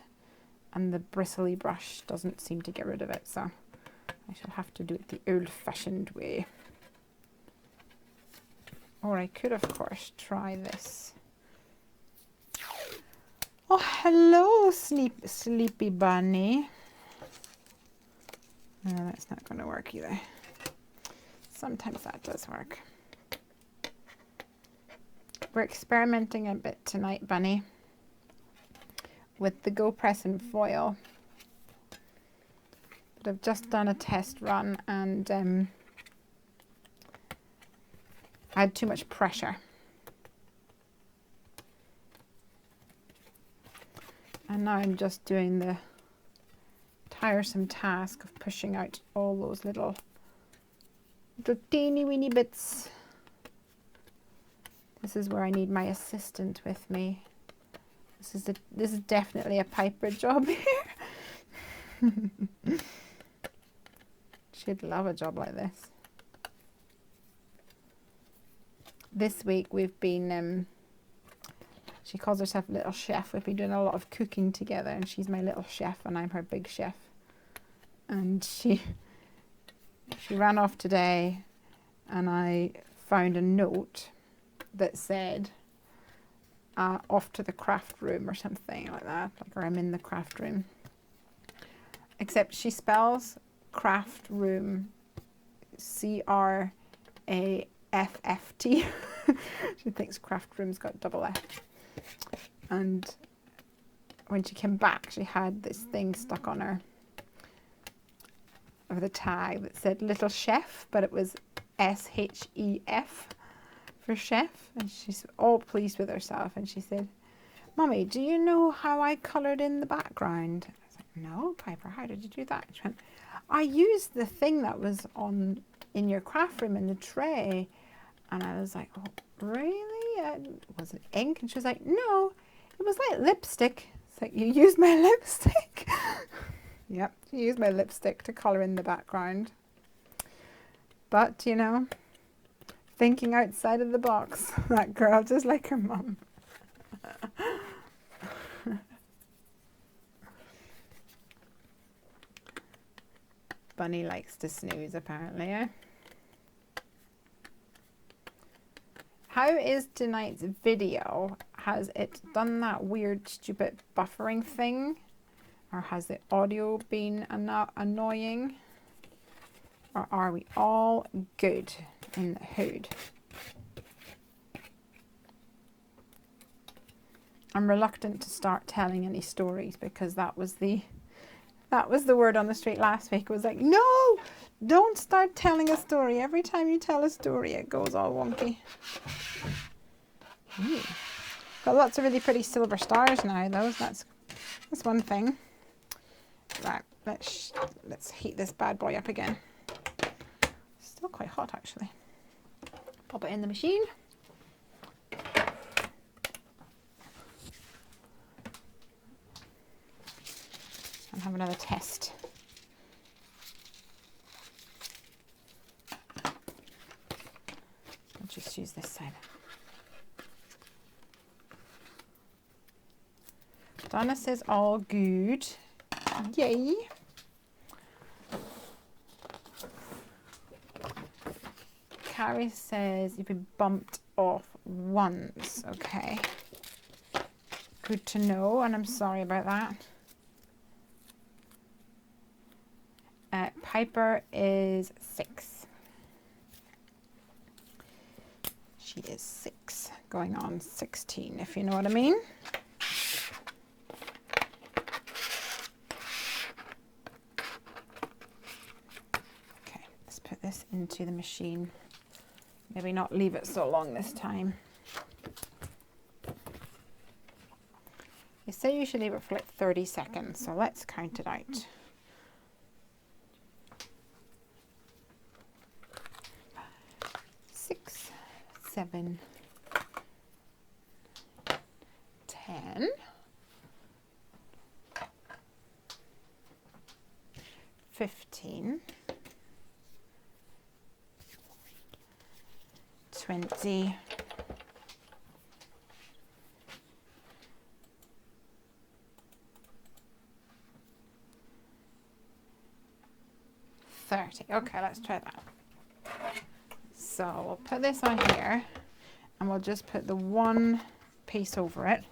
and the bristly brush doesn't seem to get rid of it, so I shall have to do it the old-fashioned way. Or I could, of course, try this. Oh, hello, sleepy bunny. No, that's not going to work either. Sometimes that does work. We're experimenting a bit tonight, Bunny, with the Go Press and foil. But I've just done a test run and I had too much pressure. And now I'm just doing the tiresome task of pushing out all those little teeny weeny bits. This is where I need my assistant with me. This is definitely a Piper job here. She'd love a job like this. This week we've been, she calls herself Little Chef. We've been doing a lot of cooking together and she's my little chef and I'm her big chef. And she ran off today and I found a note that said, off to the craft room or something like that, like, or I'm in the craft room. Except she spells craft room CRAFFT. She thinks craft room's got double F. And when she came back, she had this thing stuck on her of the tag that said Little Chef, but it was SHEF for chef. And she's all pleased with herself. And she said, "Mummy, do you know how I coloured in the background?" I was like, "No, Piper, how did you do that?" She went, "I used the thing that was on in your craft room in the tray." And I was like, "Oh, really? Was it ink?" And she was like, "No, it was like lipstick." It's like, "You used my lipstick?" Yep, she used my lipstick to colour in the background. But, you know, thinking outside of the box. That girl, just like her mum. Bunny likes to snooze, apparently, eh? How is tonight's video? Has it done that weird, stupid buffering thing? Or has the audio been annoying? Or are we all good in the hood? I'm reluctant to start telling any stories because that was the word on the street last week. It was like, no, don't start telling a story. Every time you tell a story, it goes all wonky. Got lots of really pretty silver stars now, though. That's one thing. Right, let's heat this bad boy up again. Still quite hot, actually. Pop it in the machine. And have another test. I'll just use this side. Donna says all good. Yay. Carrie says you've been bumped off once. Okay. Good to know, and I'm sorry about that. Piper is 6. She is 6, going on 16, if you know what I mean. Okay, let's put this into the machine. Maybe not leave it so long this time. They say you should leave it for like 30 seconds, so let's count it out. 6, 7, 10, 15, 20, 30. Okay, let's try that. So we'll put this on here and we'll just put the one piece over it.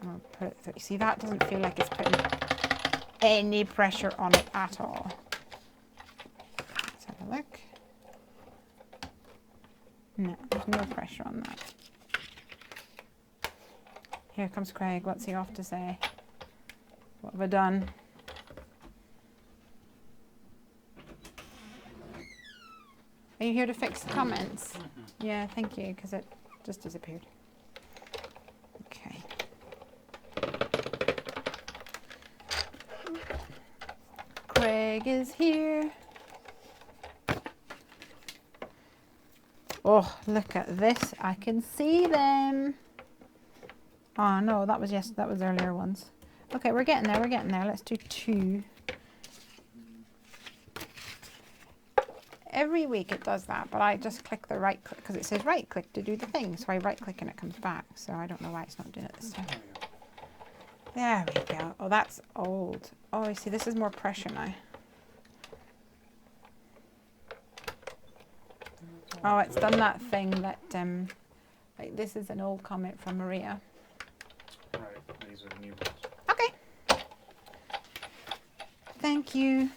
And we'll put it through. See, that doesn't feel like it's putting any pressure on it at all. Let's have a look. No, there's no pressure on that. Here comes Craig. What's he off to say? What have I done? Are you here to fix the comments? Yeah, thank you, because it just disappeared. Okay. Craig is here. Oh, look at this. I can see them. Oh no, that was earlier ones. Okay, we're getting there, we're getting there. Let's do 2. Every week it does that, but I just click the right click because it says right click to do the thing. So I right click and it comes back. So I don't know why it's not doing it this time. There we go. Oh, that's old. Oh, you see, this is more pressure now. Oh, it's done that thing that, like this is an old comment from Maria. Right, these are the new ones. Okay. Thank you.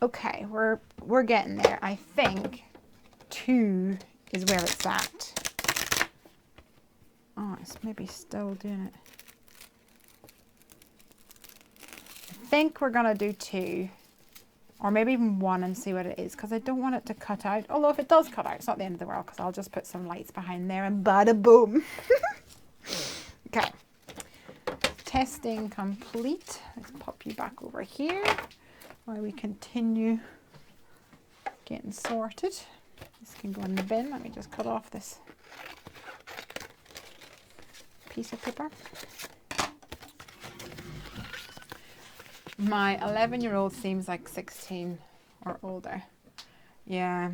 Okay, we're getting there. I think 2 is where it's at. Oh, it's maybe still doing it. I think we're gonna do 2, or maybe even 1 and see what it is, because I don't want it to cut out. Although if it does cut out, it's not the end of the world, because I'll just put some lights behind there and bada boom. Okay. Testing complete. Let's pop you back over here while we continue getting sorted. This can go in the bin. Let me just cut off this piece of paper. My 11-year-old seems like 16 or older. Yeah.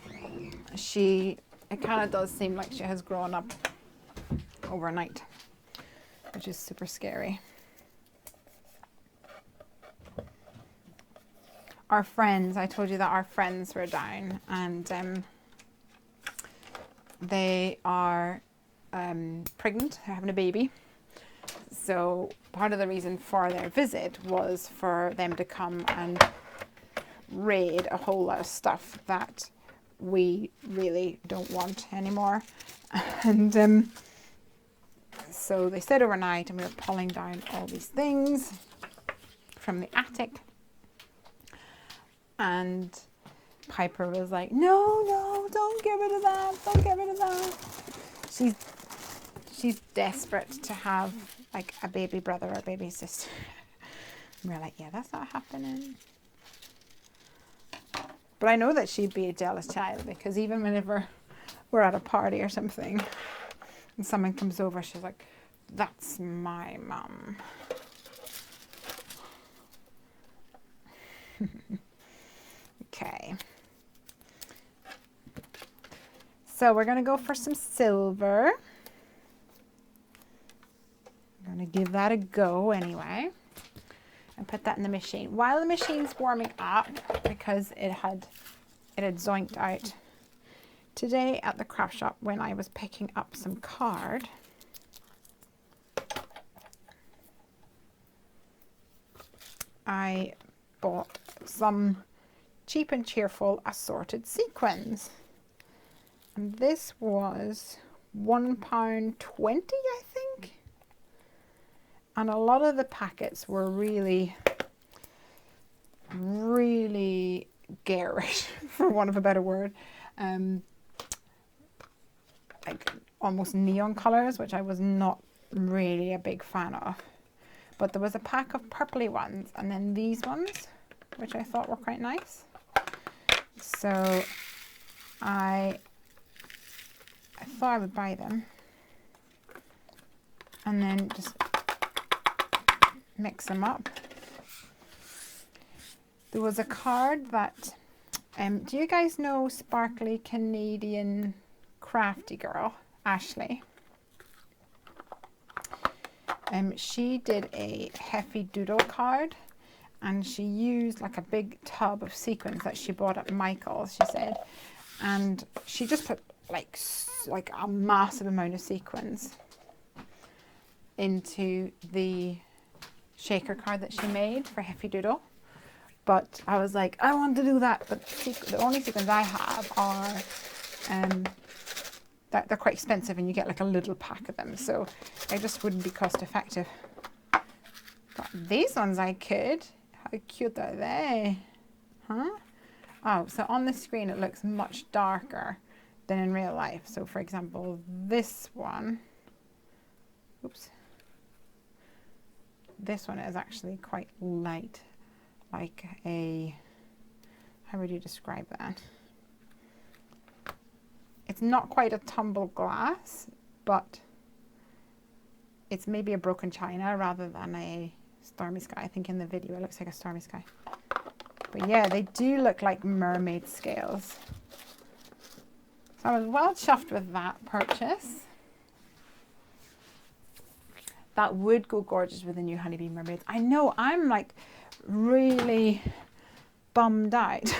It kind of does seem like she has grown up overnight, which is super scary. Our friends, I told you that our friends were down, and they are pregnant, they're having a baby. So part of the reason for their visit was for them to come and raid a whole lot of stuff that we really don't want anymore. And so they stayed overnight, and we were pulling down all these things from the attic. And Piper was like, no, don't get rid of that, don't get rid of that. She's desperate to have like a baby brother or a baby sister. And we're like, yeah, that's not happening. But I know that she'd be a jealous child, because even whenever we're at a party or something and someone comes over, she's like, that's my mum. Okay. So we're going to go for some silver. I'm going to give that a go anyway and put that in the machine. While the machine's warming up, because it had zoinked out today at the craft shop when I was picking up some card, I bought some Cheap and Cheerful assorted sequins. And this was £1.20, I think. And a lot of the packets were really, really garish, for want of a better word. Like almost neon colours, which I was not really a big fan of. But there was a pack of purpley ones, and then these ones, which I thought were quite nice. So I thought I would buy them and then just mix them up. There was a card that, do you guys know sparkly Canadian crafty girl, Ashley? She did a Heffy Doodle card, and she used like a big tub of sequins that she bought at Michael's, she said, and she just put like a massive amount of sequins into the shaker card that she made for Heffy Doodle. But I was like, I want to do that, but the only sequins I have are that they're quite expensive, and you get like a little pack of them, so it just wouldn't be cost effective. But These ones I could. How cute are they? Huh? Oh, so on the screen it looks much darker than in real life. So for example, this one, oops, this one is actually quite light, like a, how would you describe that? It's not quite a tumble glass, but it's maybe a broken china rather than a stormy sky. I think in the video it looks like a stormy sky. But yeah, they do look like mermaid scales. So I was well chuffed with that purchase. That would go gorgeous with the new honeybee mermaids. I know, I'm like really bummed out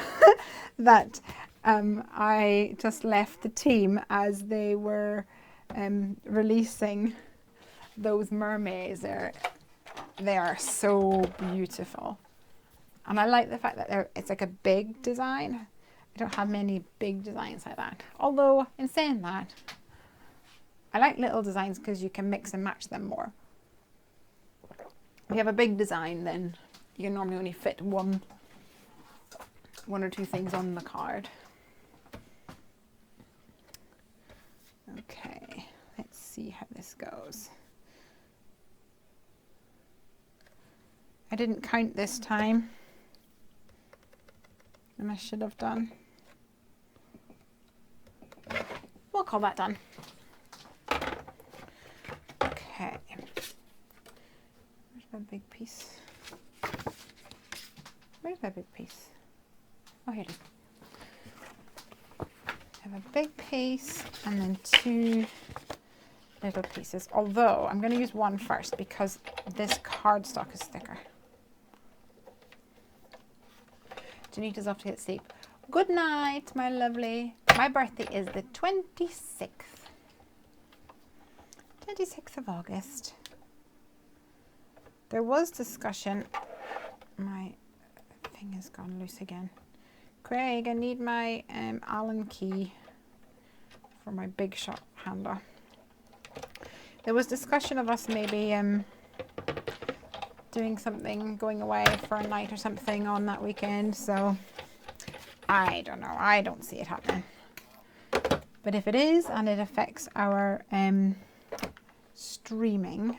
that I just left the team as they were releasing those mermaids. They are so beautiful. And I like the fact that it's like a big design. I don't have many big designs like that. Although, in saying that, I like little designs because you can mix and match them more. If you have a big design, then you can normally only fit one or two things on the card. Okay, let's see how this goes. I didn't count this time, and I should have done. We'll call that done. Okay. Where's my big piece? Where's my big piece? Oh, here it is. I have a big piece and then two little pieces. Although I'm going to use one first because this cardstock is thicker. Janita's off to get sleep. Good night, my lovely. My birthday is the 26th. 26th of August. There was discussion. My thing has gone loose again. Craig, I need my Allen key for my big shot handle. There was discussion of us maybe doing something, going away for a night or something on that weekend, so I don't know. I don't see it happening. But if it is and it affects our streaming,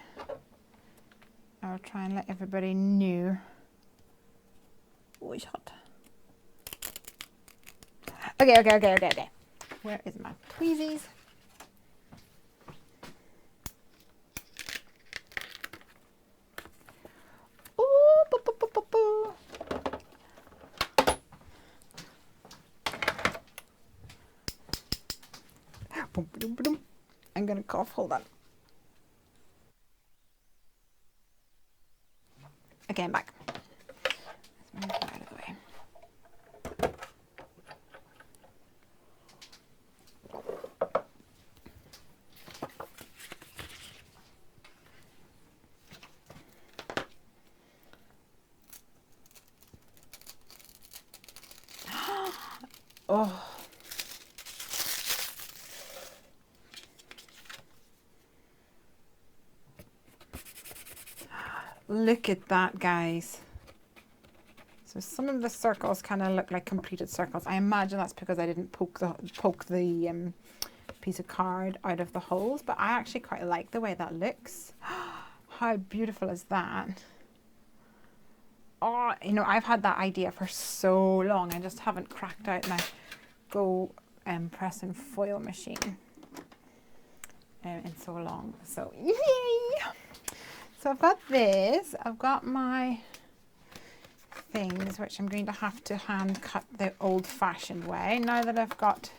I'll try and let everybody know. Oh, it's hot. Okay. Where is my tweezies? Ooh, boo, boo, boo, boo, boo. Boom, boom, boom. I'm gonna cough. Hold on. Okay, I'm back. Let's move that out of the way. Oh. Look at that, guys. So some of the circles kind of look like completed circles. I imagine that's because I didn't poke the piece of card out of the holes, but I actually quite like the way that looks. How beautiful is that? Oh, you know, I've had that idea for so long. I just haven't cracked out my Go press and foil machine in so long. So yay! So I've got this. I've got my things, which I'm going to have to hand cut the old-fashioned way. Now that I've got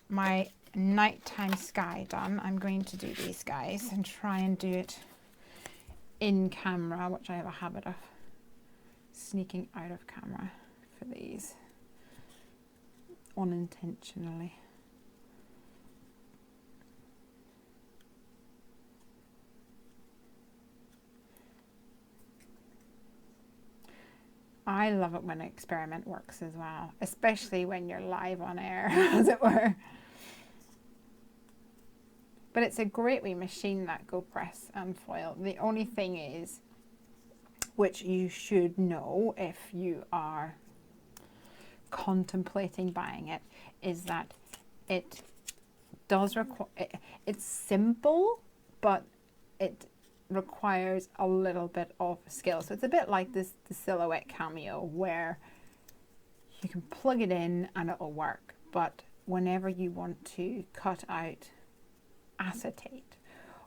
my nighttime sky done, I'm going to do these guys and try and do it in camera, which I have a habit of sneaking out of camera for these unintentionally. I love it when an experiment works as well, especially when you're live on air, as it were. But it's a great wee machine, that Go Press and Foil. The only thing is, which you should know if you are contemplating buying it, is that it does require, it's simple, but it requires a little bit of skill. So it's a bit like the Silhouette Cameo, where you can plug it in and it'll work, but whenever you want to cut out acetate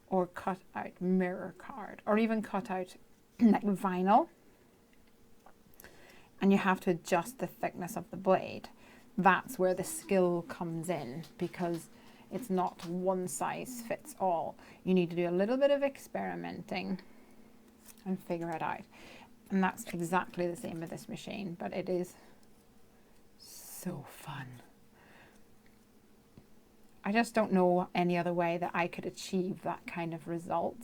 or cut out mirror card or even cut out like vinyl, and you have to adjust the thickness of the blade, that's where the skill comes in, because it's not one size fits all. You need to do a little bit of experimenting and figure it out. And that's exactly the same with this machine, but it is so fun. I just don't know any other way that I could achieve that kind of result.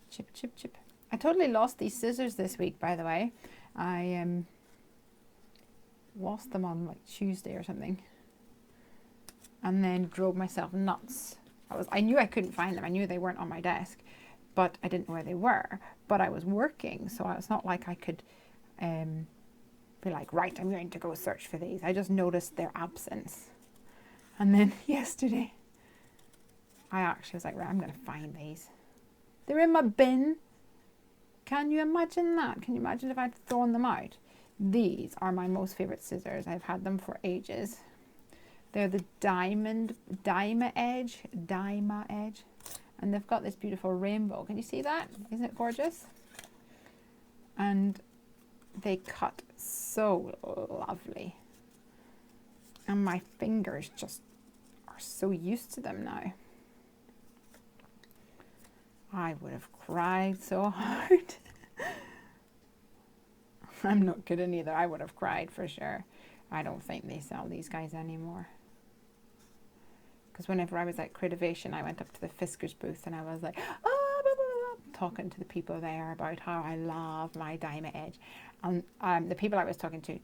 Chip, chip, chip. I totally lost these scissors this week, by the way. I lost them on like Tuesday or something, and then drove myself nuts. I knew I couldn't find them. I knew they weren't on my desk, but I didn't know where they were. But I was working, so it's not like I could be like, right, I'm going to go search for these. I just noticed their absence. And then yesterday, I actually was like, right, I'm going to find these. They're in my bin. Can you imagine that? Can you imagine if I'd thrown them out? These are my most favorite scissors. I've had them for ages. They're the Dyma Edge, and they've got this beautiful rainbow. Can you see that? Isn't it gorgeous? And they cut so lovely. And my fingers just are so used to them now. I would have cried so hard. I'm not kidding either. I would have cried for sure. I don't think they sell these guys anymore. Because whenever I was at Critivation, I went up to the Fiskars booth and I was like, oh, blah, blah, blah, talking to the people there about how I love my Dyma Edge. And the people I was talking to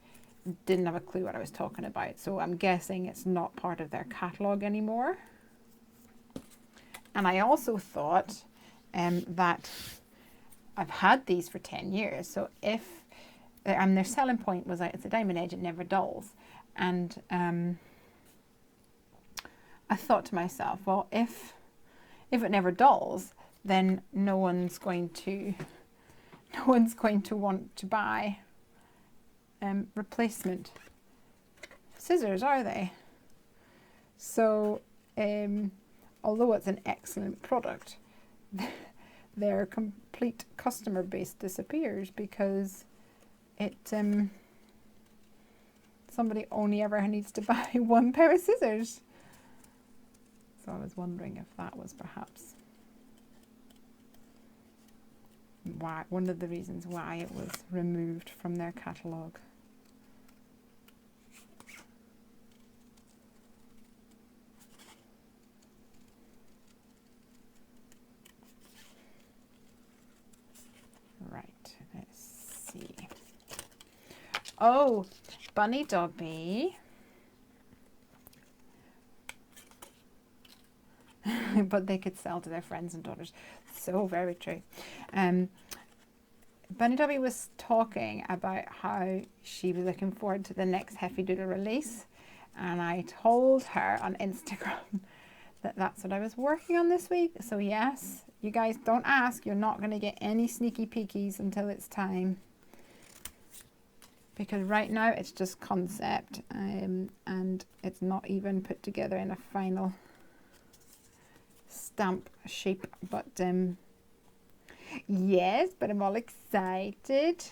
didn't have a clue what I was talking about. So I'm guessing it's not part of their catalogue anymore. And I also thought that I've had these for 10 years. So if, and their selling point was like, it's a diamond edge, it never dulls. And I thought to myself, well, if it never dulls, then no one's going to want to buy replacement scissors, are they? So although it's an excellent product, their complete customer base disappears because it somebody only ever needs to buy one pair of scissors. So I was wondering if that was perhaps why, one of the reasons why it was removed from their catalogue. Right, let's see. Oh, Bunny Dobby. But they could sell to their friends and daughters. So very true. Bunny Dobby was talking about how she was looking forward to the next Heffy Doodle release, and I told her on Instagram that that's what I was working on this week. So yes, you guys don't ask. You're not going to get any sneaky peekies until it's time, because right now it's just concept, and it's not even put together in a final stamp shape. But yes, but I'm all excited.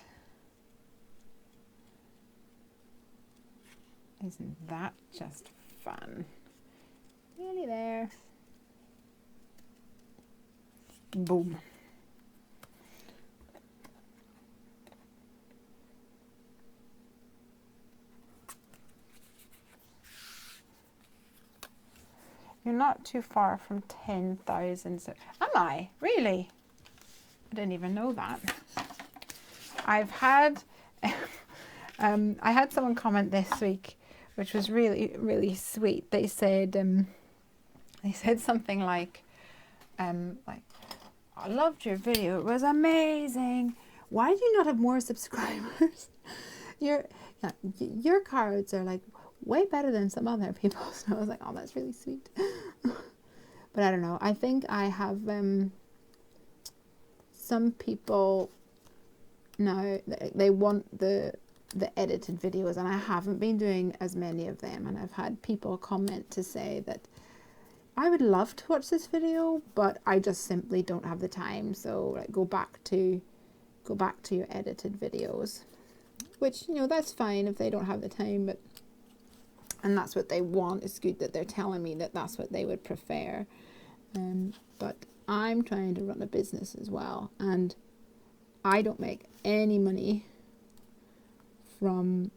Isn't that just fun? Nearly there. Boom. You're not too far from 10,000. So, am I? Really? I didn't even know that. I've had, I had someone comment this week, which was really, really sweet. They said, They said something like, I loved your video. It was amazing. Why do you not have more subscribers? Your cards are like way better than some other people's. So I was like, oh, that's really sweet. But I don't know. I think I have some people now, they want the edited videos, and I haven't been doing as many of them. And I've had people comment to say that I would love to watch this video, but I just simply don't have the time. So like, go back to your edited videos, which, you know, that's fine if they don't have the time, but and that's what they want. It's good that they're telling me that that's what they would prefer. But I'm trying to run a business as well, and I don't make any money from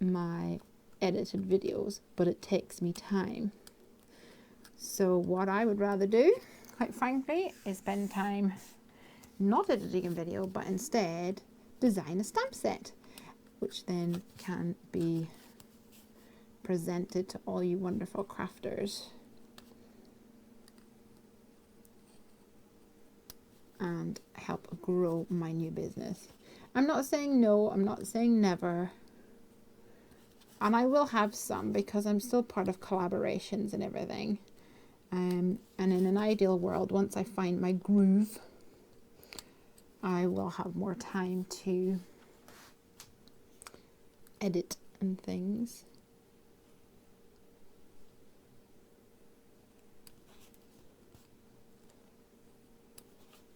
my edited videos, but it takes me time. So what I would rather do, quite frankly, is spend time not editing a video, but instead design a stamp set, which then can be presented to all you wonderful crafters and help grow my new business. I'm not saying no, I'm not saying never, and I will have some because I'm still part of collaborations and everything. And in an ideal world, once I find my groove, I will have more time to edit and things.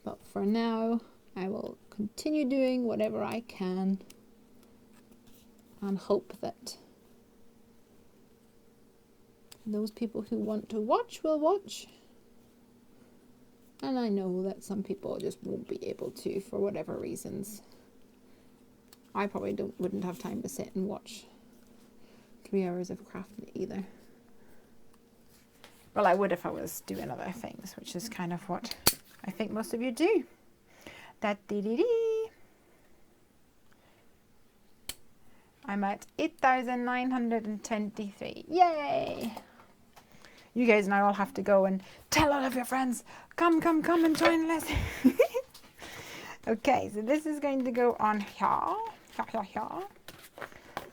But for now, I will continue doing whatever I can and hope that those people who want to watch will watch. And I know that some people just won't be able to for whatever reasons. I probably wouldn't have time to sit and watch 3 hours of crafting either. Well, I would if I was doing other things, which is kind of what I think most of you do. I'm at 8,923. Yay! You guys now all have to go and tell all of your friends, come and join Lesley. Okay, so this is going to go on here,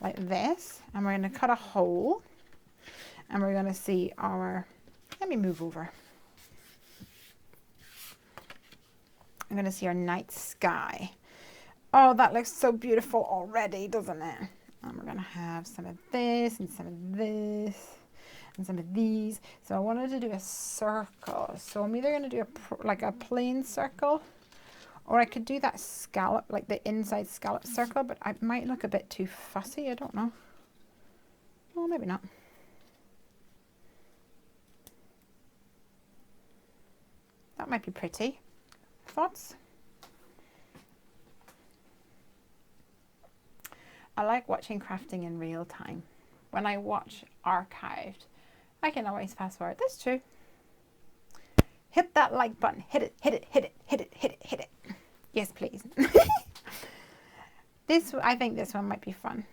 like this, and we're going to cut a hole, and we're going to see our, let me move over. I'm going to see our night sky. Oh, that looks so beautiful already, doesn't it? And we're going to have some of this and some of this and some of these. So I wanted to do a circle. So I'm either going to do a plain circle, or I could do that scallop, like the inside scallop circle, but it might look a bit too fussy. I don't know. Well, maybe not. That might be pretty. Thoughts? I like watching crafting in real time. When I watch archived, I can always fast forward. That's true. Hit that like button. Hit it, hit it, hit it, hit it, hit it, hit it. Yes, please. I think this one might be fun.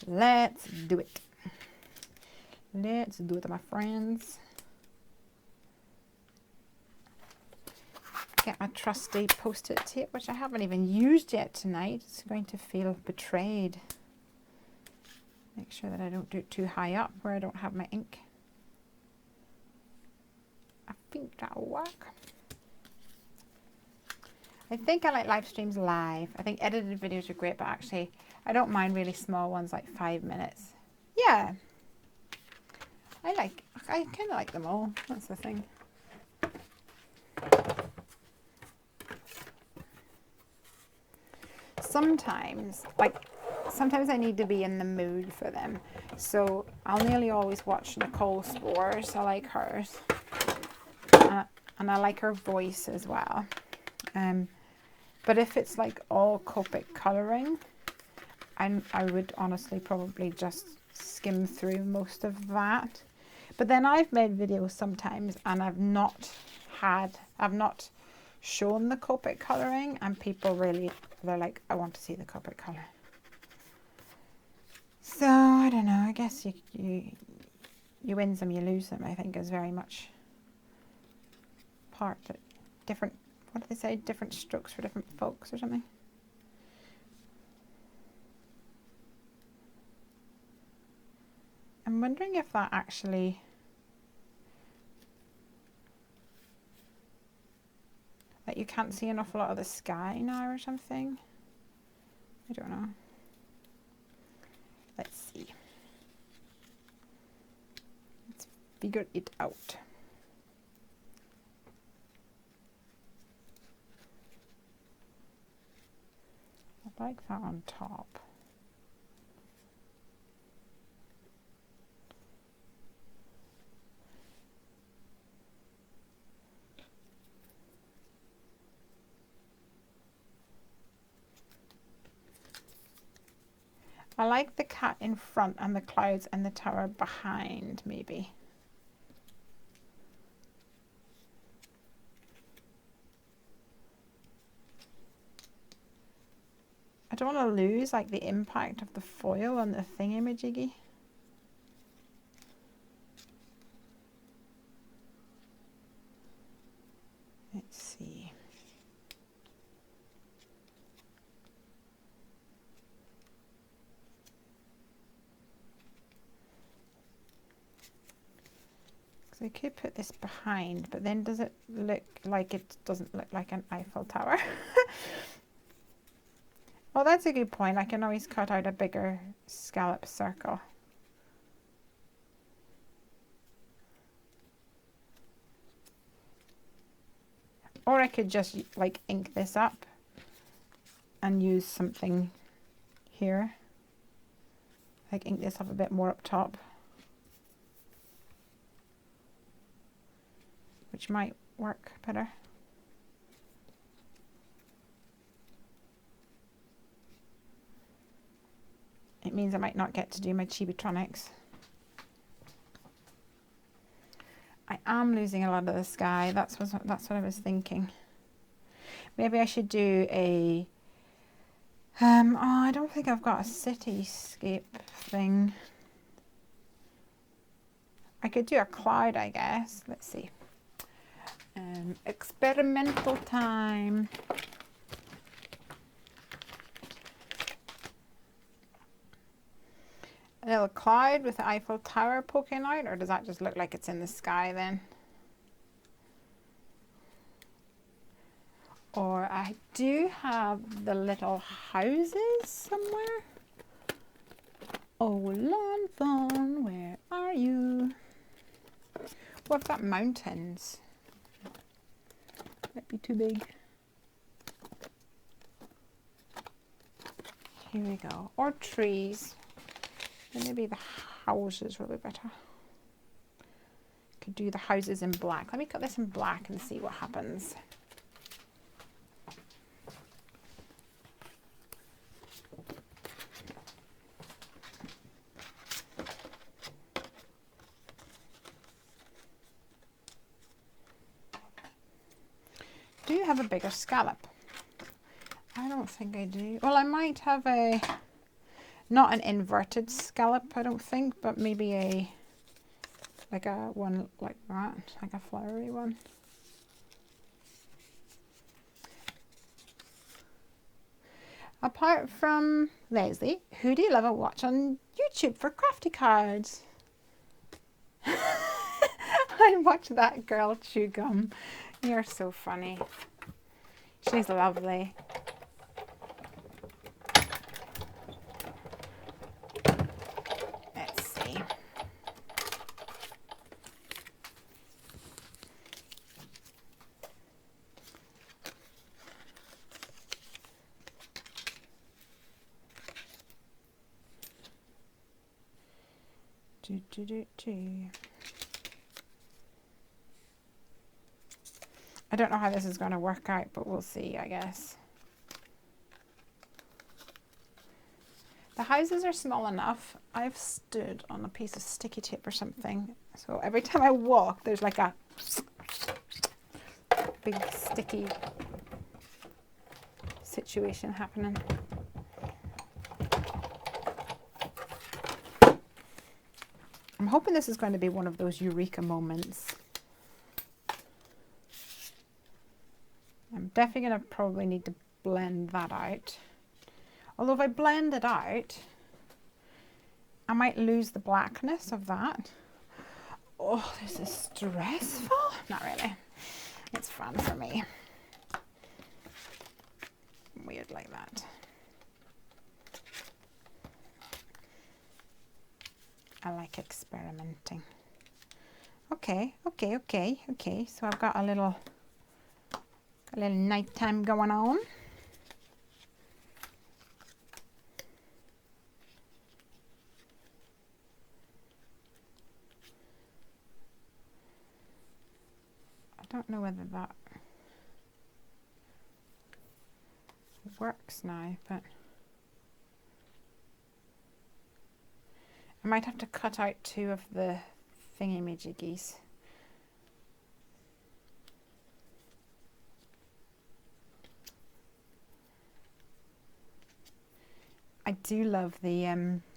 Let's do it. Let's do it, my friends. Get my trusty post-it tape, which I haven't even used yet tonight. It's going to feel betrayed. Make sure that I don't do it too high up where I don't have my ink. I think that'll work. I think I like live streams live. I think edited videos are great, but actually I don't mind really small ones like 5 minutes. Yeah. I kind of like them all. That's the thing. Sometimes I need to be in the mood for them. So I'll nearly always watch Nicole's Spores. I like hers. And I like her voice as well. But if it's like all Copic colouring, I would honestly probably just skim through most of that. But then I've made videos sometimes and I've not shown the Copic colouring, and people really, they're like, I want to see the Copic colour. So I don't know, I guess you win some, you lose some, I think is very much part that different, what do they say, different strokes for different folks or something. I'm wondering if that actually, like you can't see an awful lot of the sky now or something. I don't know. Let's see. Let's figure it out. I like that on top. I like the cat in front and the clouds and the tower behind, maybe. I don't want to lose like the impact of the foil on the thingamajiggy. Let's see. So I could put this behind, but then does it look like it doesn't look like an Eiffel Tower? Well, that's a good point. I can always cut out a bigger scallop circle. Or I could just like ink this up and use something here. Like ink this up a bit more up top, which might work better. It means I might not get to do my Chibitronics. I am losing a lot of the sky. That's what I was thinking. Maybe I should do a oh, I don't think I've got a cityscape thing. I could do a cloud, I guess. Let's see. Experimental time. A little cloud with the Eiffel Tower poking out, or does that just look like it's in the sky then? Or I do have the little houses somewhere. Oh, Lan Fawn, where are you? What I've got mountains. Might be too big. Here we go. Or trees. And maybe the houses will be better. Could do the houses in black. Let me cut this in black and see what happens. Do you have a bigger scallop? I don't think I do. Well, I might have a, not an inverted scallop, I don't think, but maybe a, like a one like that, like a flowery one. Apart from Lesley, who do you love to watch on YouTube for crafty cards? I watch that girl chew gum. You're so funny. She's lovely. Let's see. I don't know how this is going to work out, but we'll see, I guess. The houses are small enough. I've stood on a piece of sticky tape or something. So every time I walk, there's like a big sticky situation happening. hoping this is going to be one of those eureka moments. I'm definitely going to probably need to blend that out. Although if I blend it out, I might lose the blackness of that. Oh, this is stressful. Not really. It's fun for me. Weird like that. I like experimenting. Okay. So I've got a little nighttime going on. I don't know whether that works now, but I might have to cut out 2 of the thingy-majiggies. I do love the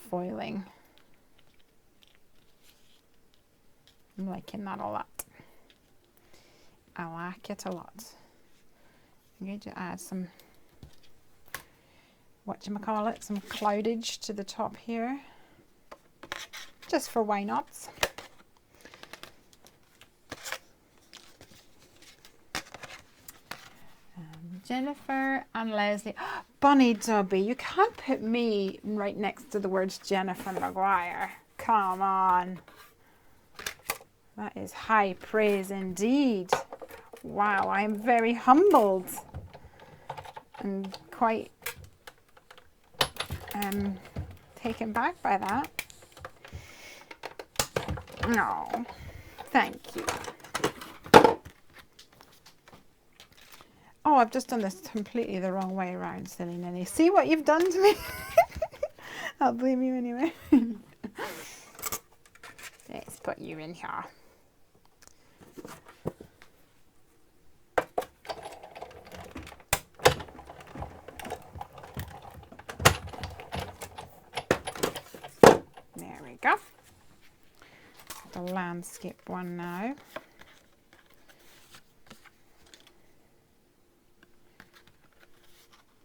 foiling. I'm liking that a lot. I like it a lot. I'm going to add some, whatchamacallit, some cloudage to the top here. Just for why not? Jennifer and Lesley. Bunny Dubby, you can't put me right next to the words Jennifer Maguire. Come on. That is high praise indeed. Wow, I am very humbled and quite taken back by that. No, thank you. Oh, I've just done this completely the wrong way around, silly ninny. See what you've done to me? I'll blame you anyway. Let's put you in here. There we go. The landscape one now.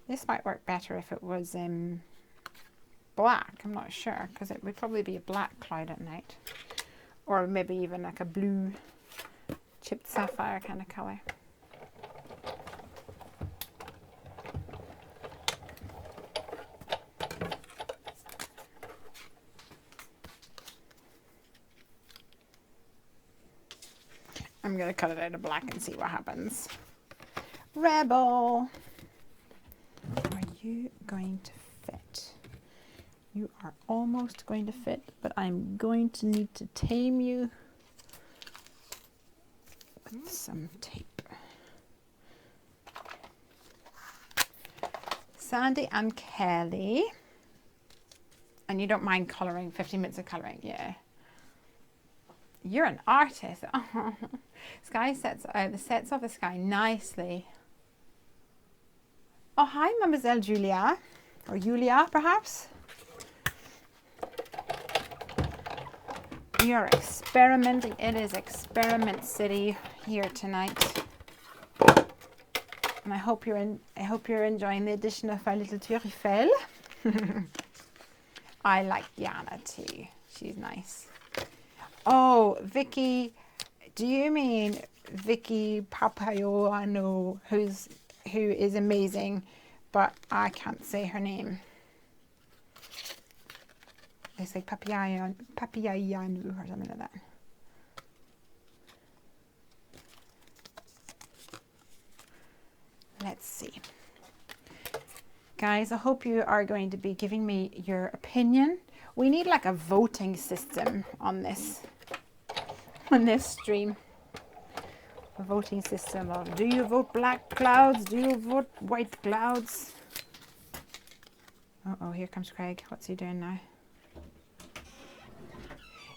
This might work better if it was black. I'm not sure, because it would probably be a black cloud at night, or maybe even like a blue chipped sapphire kind of color. I'm going to cut it out of black and see what happens. Rebel! Are you going to fit? You are almost going to fit, but I'm going to need to tame you with some tape. Sandy and Kelly. And you don't mind colouring, 15 minutes of colouring, yeah. You're an artist. Sky sets the sets of the sky nicely. Oh, hi, Mademoiselle Julia, or Julia, perhaps. You're experimenting. It is Experiment City here tonight, and I hope you're enjoying the addition of our little Tour Eiffel. I like Diana too. She's nice. Oh, Vicky, do you mean Vicky Papayoano, who is amazing, but I can't say her name. They say Papayanu or something like that. Let's see. Guys, I hope you are going to be giving me your opinion. We need like a voting system on this stream. A voting system of, do you vote black clouds? Do you vote white clouds? Uh-oh, here comes Craig. What's he doing now?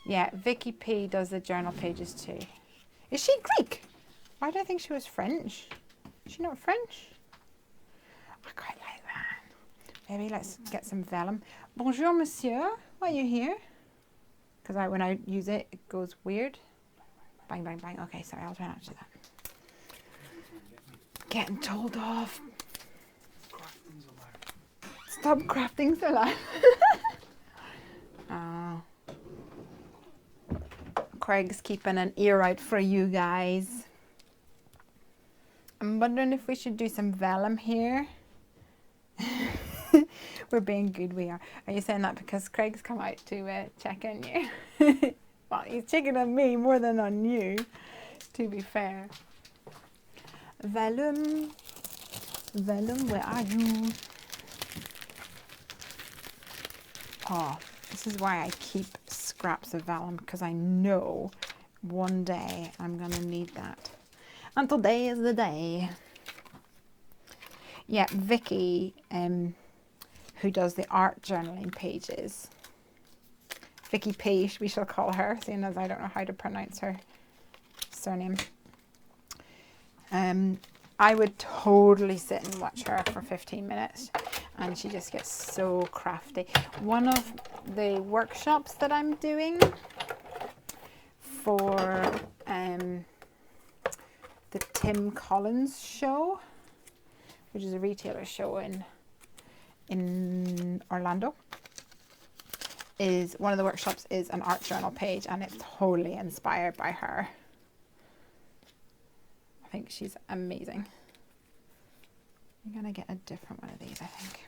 Yeah, Vicky P does the journal pages too. Is she Greek? Why do I think she was French? Is she not French? I quite like that. Maybe let's get some vellum. Bonjour, monsieur. Why are you here? Because when I use it, it goes weird. Bang, bang, bang. Okay, sorry, I'll try not to do that. Getting told off. Stop crafting so loud. Oh. Craig's keeping an ear out for you guys. I'm wondering if we should do some vellum here. We're being good, we are. Are you saying that because Craig's come out to check on you? Well, he's checking on me more than on you, to be fair. Vellum. Vellum, where are you? Oh, this is why I keep scraps of vellum, because I know one day I'm going to need that. And today is the day. Yeah, Vicky, who does the art journaling pages. Vicky P, we shall call her, seeing as I don't know how to pronounce her surname. I would totally sit and watch her for 15 minutes, and she just gets so crafty. One of the workshops that I'm doing for the Tim Collins show, which is a retailer show in Orlando, is one of the workshops is an art journal page, and it's totally inspired by her. I think she's amazing. I'm gonna get a different one of these, I think.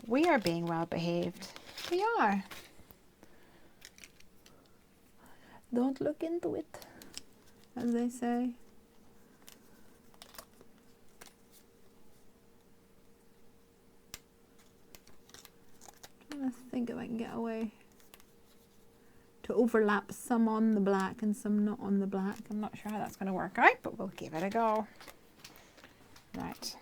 We are being well behaved. We are. Don't look into it, as they say. I think if I can get away to overlap some on the black and some not on the black. I'm not sure how that's going to work out, but we'll give it a go. Right.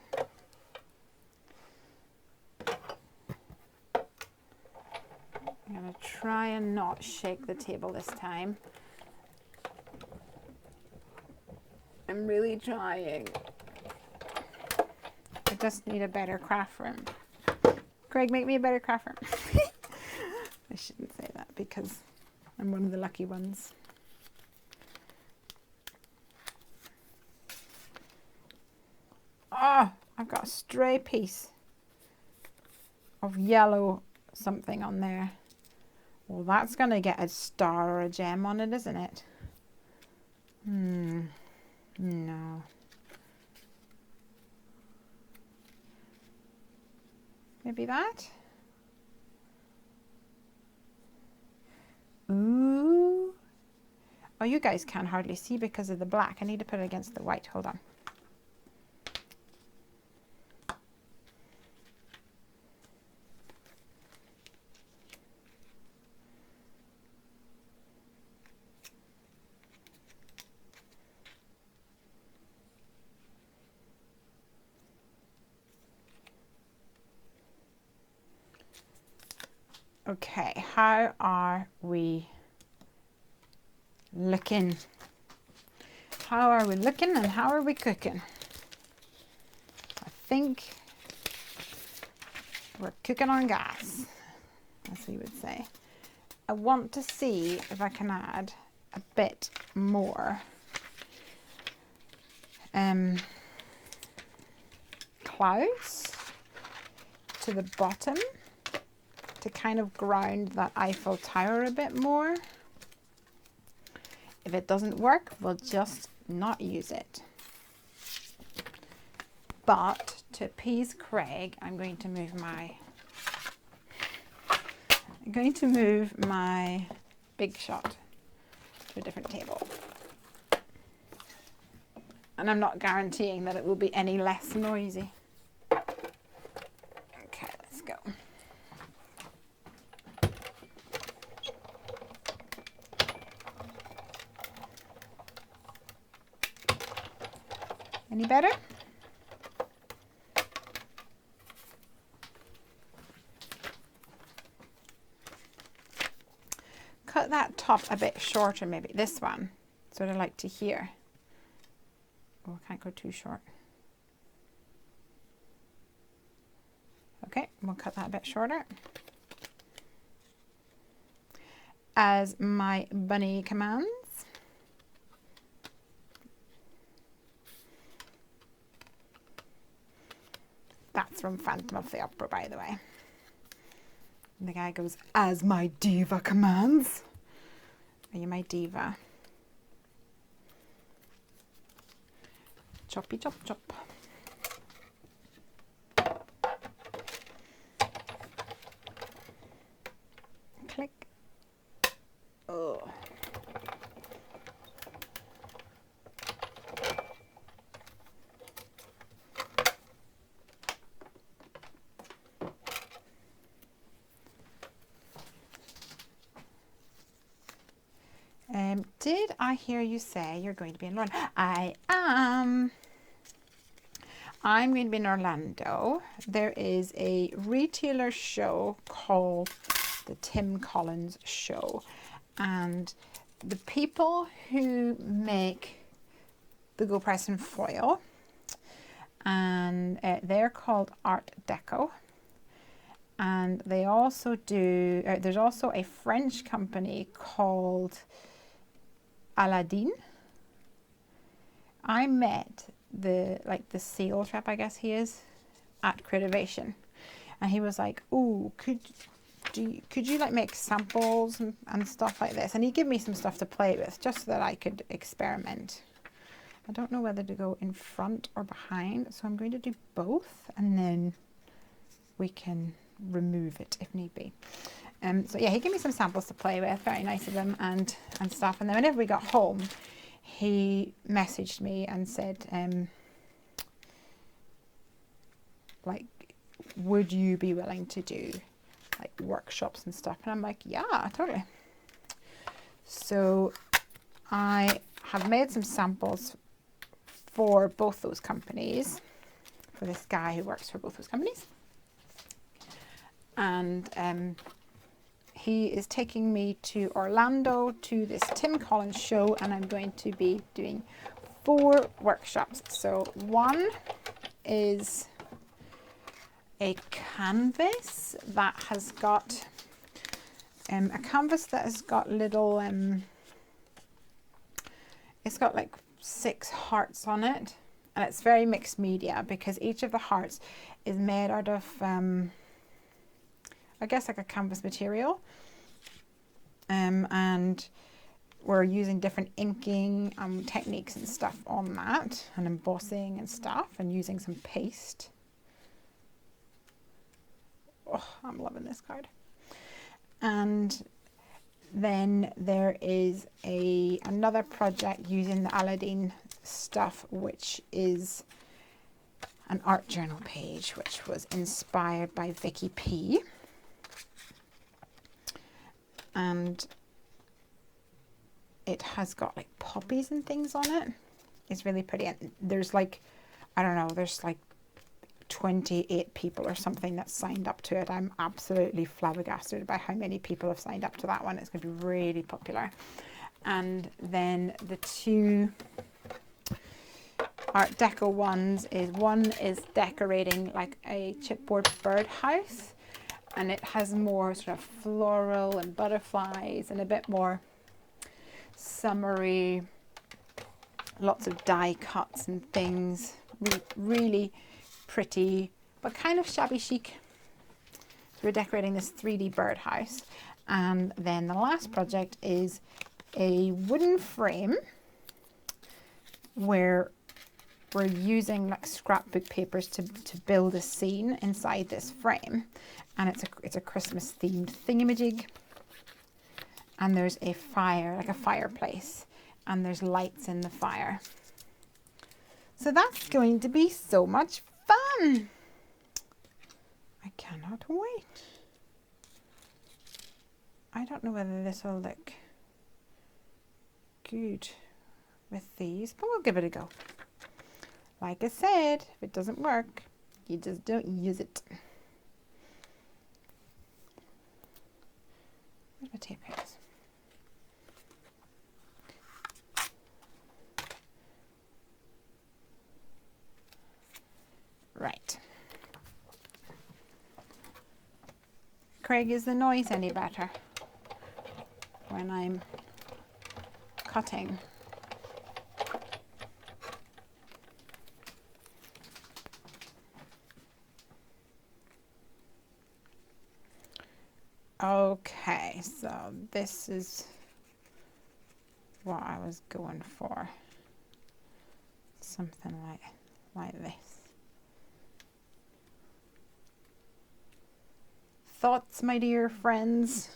I'm going to try and not shake the table this time. I'm really trying. I just need a better craft room. Craig, make me a better craft room. I shouldn't say that because I'm one of the lucky ones. Oh, I've got a stray piece of yellow something on there. Well, that's going to get a star or a gem on it, isn't it? No. Maybe that? Ooh. Oh, you guys can hardly see because of the black. I need to put it against the white. Hold on. Okay, how are we looking? How are we looking and how are we cooking? I think we're cooking on gas, as we would say. I want to see if I can add a bit more clouds to the bottom, to kind of ground that Eiffel Tower a bit more. If it doesn't work, we'll just not use it. But to appease Craig, I'm going to move my big shot to a different table. And I'm not guaranteeing that it will be any less noisy. Okay, let's go. Any better? Cut that top a bit shorter, maybe this one, sort of like to here. Oh, I can't go too short. Okay, we'll cut that a bit shorter. As my bunny commands. That's from Phantom of the Opera, by the way. And the guy goes, as my diva commands. Are you my diva? Choppy chop chop. Click. Oh. Did I hear you say you're going to be in Orlando? I am. I'm going to be in Orlando. There is a retailer show called the Tim Collins Show. And the people who make the Go Press and Foil, and they're called Art Deco. And they also do, there's also a French company called Aladdin. I met the sales rep, I guess he is, at Creativation, and he was like, "Oh, could you like make samples and stuff like this?" And he gave me some stuff to play with just so that I could experiment. I don't know whether to go in front or behind, so I'm going to do both, and then we can remove it if need be. So yeah, he gave me some samples to play with, very nice of him, and stuff. And then whenever we got home, he messaged me and said, like, would you be willing to do like workshops and stuff? And I'm like, yeah, totally. So I have made some samples for both those companies, for this guy who works for both those companies. And he is taking me to Orlando to this Tim Collins show, and I'm going to be doing 4 workshops. So one is a canvas that has got little it's got like 6 hearts on it, and it's very mixed media because each of the hearts is made out of I guess like a canvas material, and we're using different inking techniques and stuff on that, and embossing and stuff, and using some paste. Oh, I'm loving this card. And then there is another project using the Aladdin stuff, which is an art journal page, which was inspired by Vicky P. And it has got like poppies and things on it. It's really pretty. And there's like, I don't know, there's like 28 people or something that signed up to it. I'm absolutely flabbergasted by how many people have signed up to that one. It's going to be really popular. And then the 2 Art Deco ones is, one is decorating like a chipboard birdhouse, and it has more sort of floral and butterflies and a bit more summery, lots of die cuts and things, really pretty, but kind of shabby chic. So we're decorating this 3D birdhouse. And then the last project is a wooden frame where we're using like scrapbook papers to build a scene inside this frame, and it's a Christmas themed thingamajig, and there's a fire, like a fireplace, and there's lights in the fire. So that's going to be so much fun. I cannot wait. I don't know whether this will look good with these, but we'll give it a go. Like I said, if it doesn't work, you just don't use it. Where's my tape heads? Right. Craig, is the noise any better when I'm cutting? Okay, so this is what I was going for. Something like this. Thoughts, my dear friends?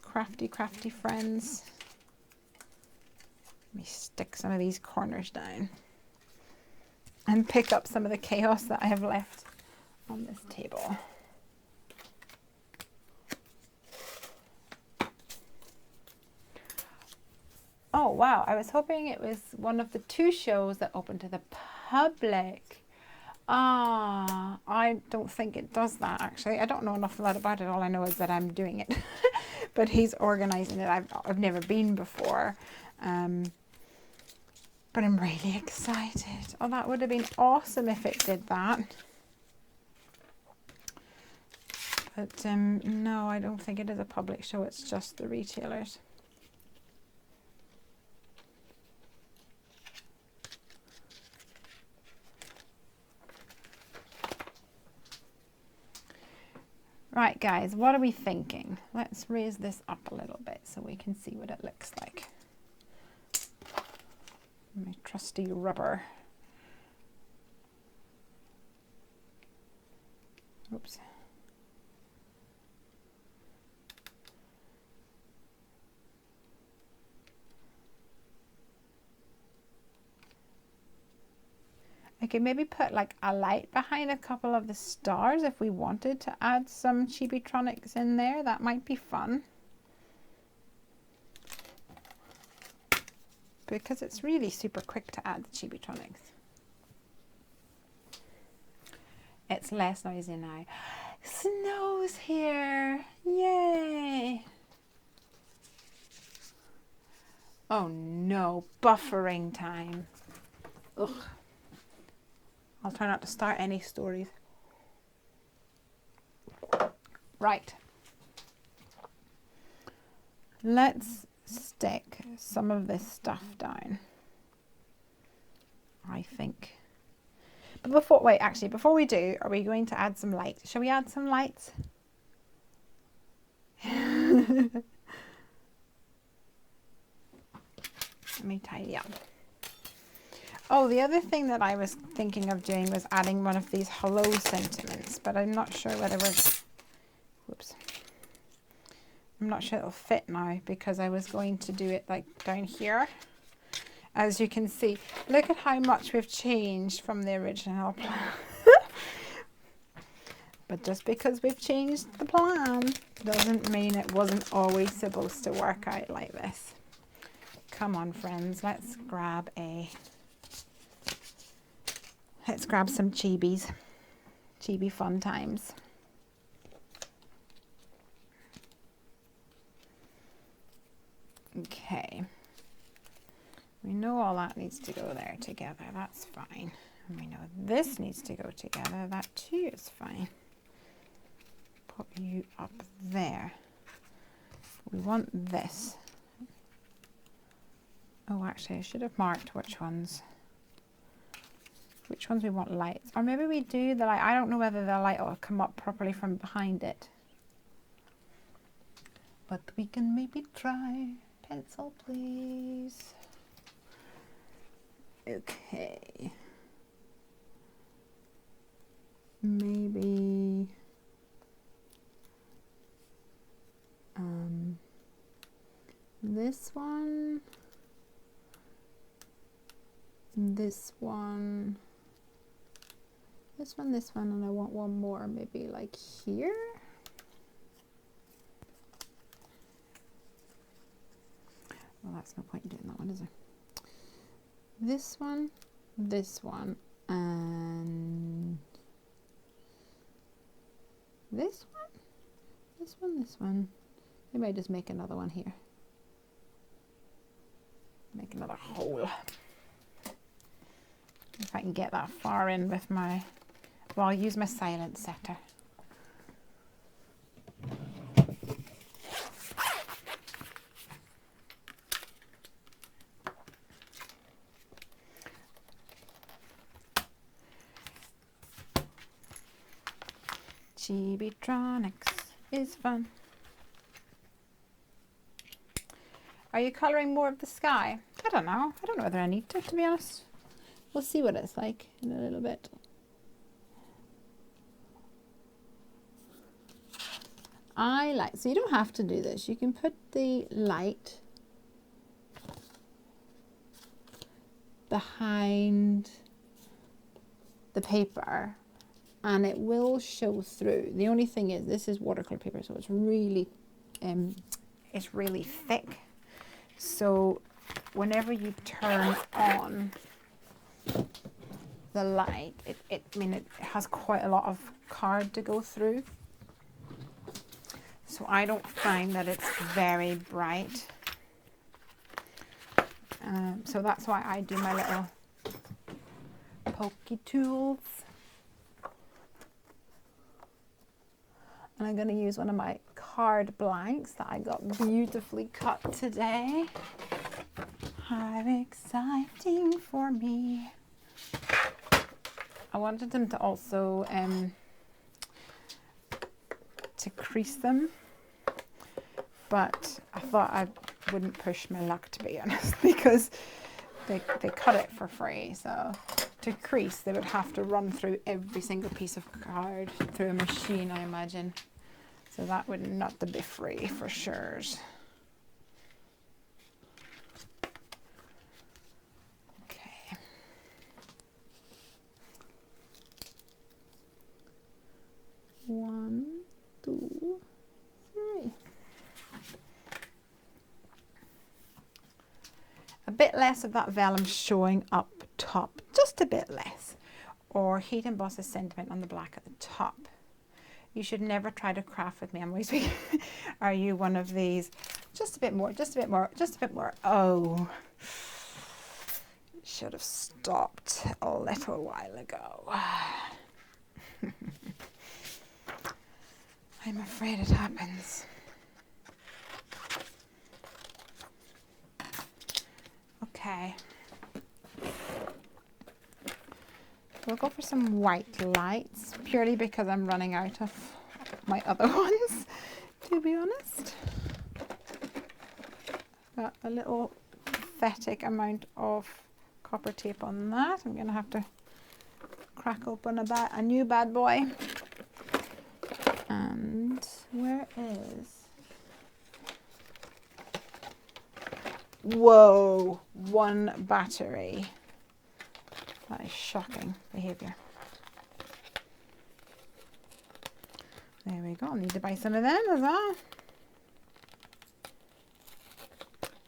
Crafty friends. Let me stick some of these corners down and pick up some of the chaos that I have left on this table. Oh wow, I was hoping it was one of the 2 shows that open to the public. Ah, I don't think it does that actually. I don't know enough about it. All I know is that I'm doing it. But he's organising it. I've never been before. But I'm really excited. Oh, that would have been awesome if it did that. But no, I don't think it is a public show. It's just the retailers. Right, guys, what are we thinking? Let's raise this up a little bit so we can see what it looks like. My trusty rubber. Oops. I could maybe put like a light behind a couple of the stars if we wanted to add some Chibitronics in there. That might be fun. Because it's really super quick to add the Chibitronics. It's less noisy now. Snow's here! Yay! Oh no, buffering time. Ugh. I'll try not to start any stories. Right. Let's stick some of this stuff down, I think. But before we do, are we going to add some light? Shall we add some lights? Let me tidy up. Oh, the other thing that I was thinking of doing was adding one of these hello sentiments, but I'm not sure whether whoops. I'm not sure it'll fit now because I was going to do it like down here. As you can see, look at how much we've changed from the original plan. But just because we've changed the plan doesn't mean it wasn't always supposed to work out like this. Come on, friends, let's grab some chibis. Chibi fun times. Okay. We know all that needs to go there together. That's fine. And we know this needs to go together. That too is fine. Put you up there. We want this. Oh, actually, I should have marked which ones we want lights. Or maybe we do the light. I don't know whether the light will come up properly from behind it. But we can maybe try. Pencil, please. Okay. Maybe this one, this one, this one, and I want one more maybe like here. Well, that's no point in doing that one, is there? This one, and this one. Maybe I just make another one here. Make another hole. If I can get that far in with my, well, I'll use my silent setter. Chibitronics is fun. Are you colouring more of the sky? I don't know. I don't know whether I need to be honest. We'll see what it's like in a little bit. So you don't have to do this. You can put the light behind the paper and it will show through. The only thing is this is watercolor paper, so it's really thick. So whenever you turn on the light, it has quite a lot of card to go through. So I don't find that it's very bright. So that's why I do my little pokey tools. And I'm going to use one of my card blanks that I got beautifully cut today. How exciting for me. I wanted them to also to crease them, but I thought I wouldn't push my luck, to be honest, because they cut it for free. So to crease, they would have to run through every single piece of card through a machine, I imagine. So that would not be free for sure. Okay. One, two, three. A bit less of that vellum showing up top, just a bit less. Or heat emboss a sentiment on the black at the top. You should never try to craft with me. I'm always speaking. Are you one of these? Just a bit more, just a bit more, just a bit more. Oh, should have stopped a little while ago. I'm afraid it happens. Okay. We'll go for some white lights, purely because I'm running out of my other ones, to be honest. Got a little pathetic amount of copper tape on that. I'm going to have to crack open a new bad boy. And where is... Whoa, one battery. That is shocking behaviour. There we go. I'll need to buy some of them as well.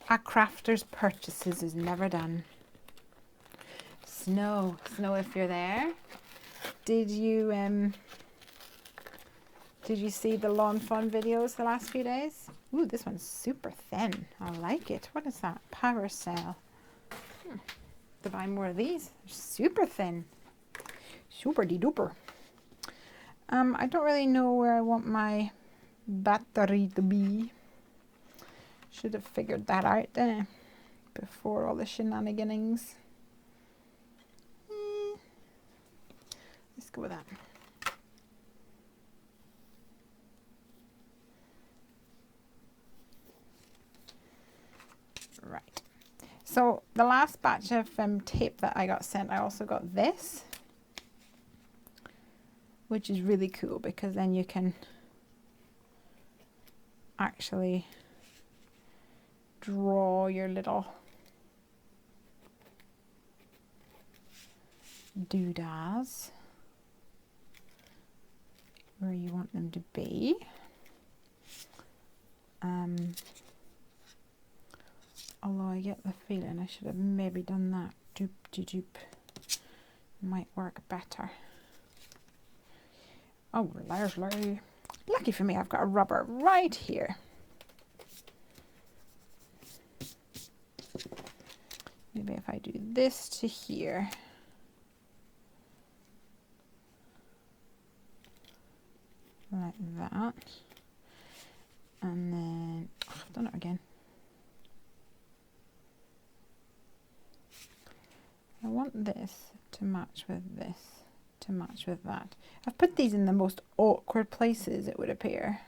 A crafter's purchases is never done. Snow, if you're there. Did you see the lawn fun videos the last few days? Ooh, this one's super thin. I like it. What is that? Power cell. To buy more of these. They're super thin. Super de duper. I don't really know where I want my battery to be. Should have figured that out before all the shenanigans. Let's go with that. Right. So the last batch of tape that I got sent, I also got this, which is really cool because then you can actually draw your little doodads where you want them to be. Although I get the feeling I should have maybe done that. Doop de doop. Might work better. Oh, Lesley. Lucky for me, I've got a rubber right here. Maybe if I do this to here. Like that. And then, oh, I've done it again. I want this to match with this to match with that. I've put these in the most awkward places, it would appear.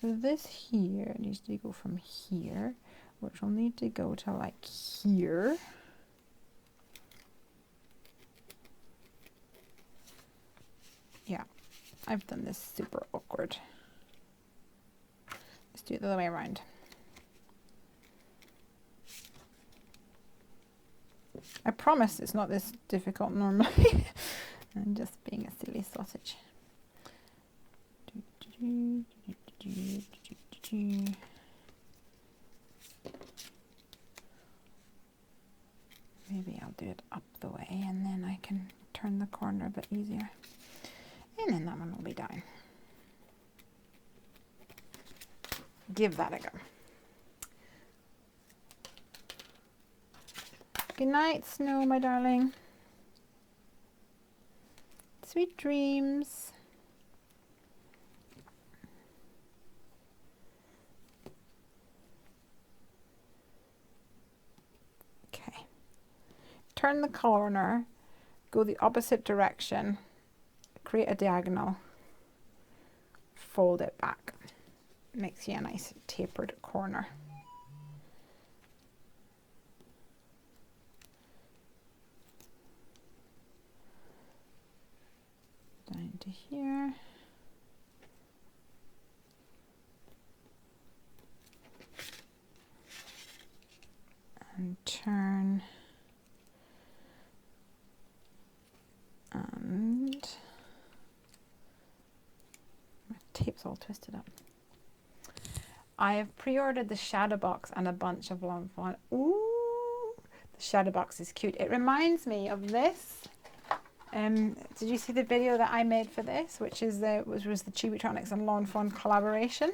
So this here needs to go from here, which will need to go to like here. Yeah, I've done this super awkward. Let's do it the other way around. I promise it's not this difficult normally. I'm just being a silly sausage. Maybe I'll do it up the way and then I can turn the corner a bit easier. And then that one will be down. Give that a go. Good night, Snow, my darling. Sweet dreams. Okay. Turn the corner, go the opposite direction, create a diagonal, fold it back. Makes you a nice tapered corner. Down to here. And turn. And my tape's all twisted up. I have pre-ordered the shadow box and a bunch of long fawn. Ooh, the shadow box is cute. It reminds me of this. Did you see the video that I made for this, which is was the Chibitronics and Lawn Fawn collaboration?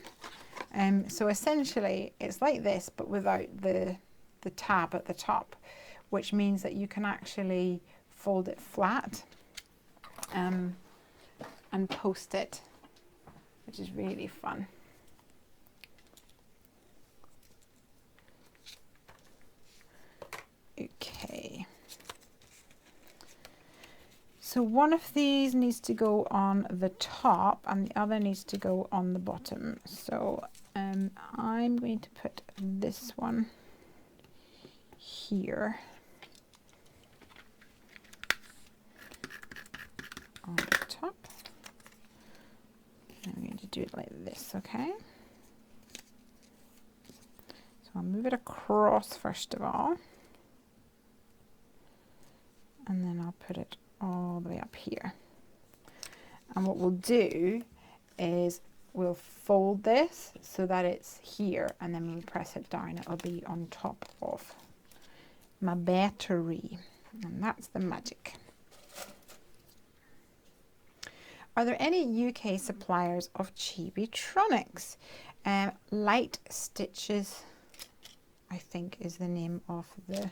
So essentially, it's like this, but without the tab at the top, which means that you can actually fold it flat and post it, which is really fun. Okay. So one of these needs to go on the top and the other needs to go on the bottom. So I'm going to put this one here on the top. I'm going to do it like this, okay? So I'll move it across first of all. And then I'll put it all the way up here. And what we'll do is we'll fold this so that it's here, and then when we press it down, it'll be on top of my battery. And that's the magic. Are there any UK suppliers of Chibitronics? Light Stitches, I think, is the name of the...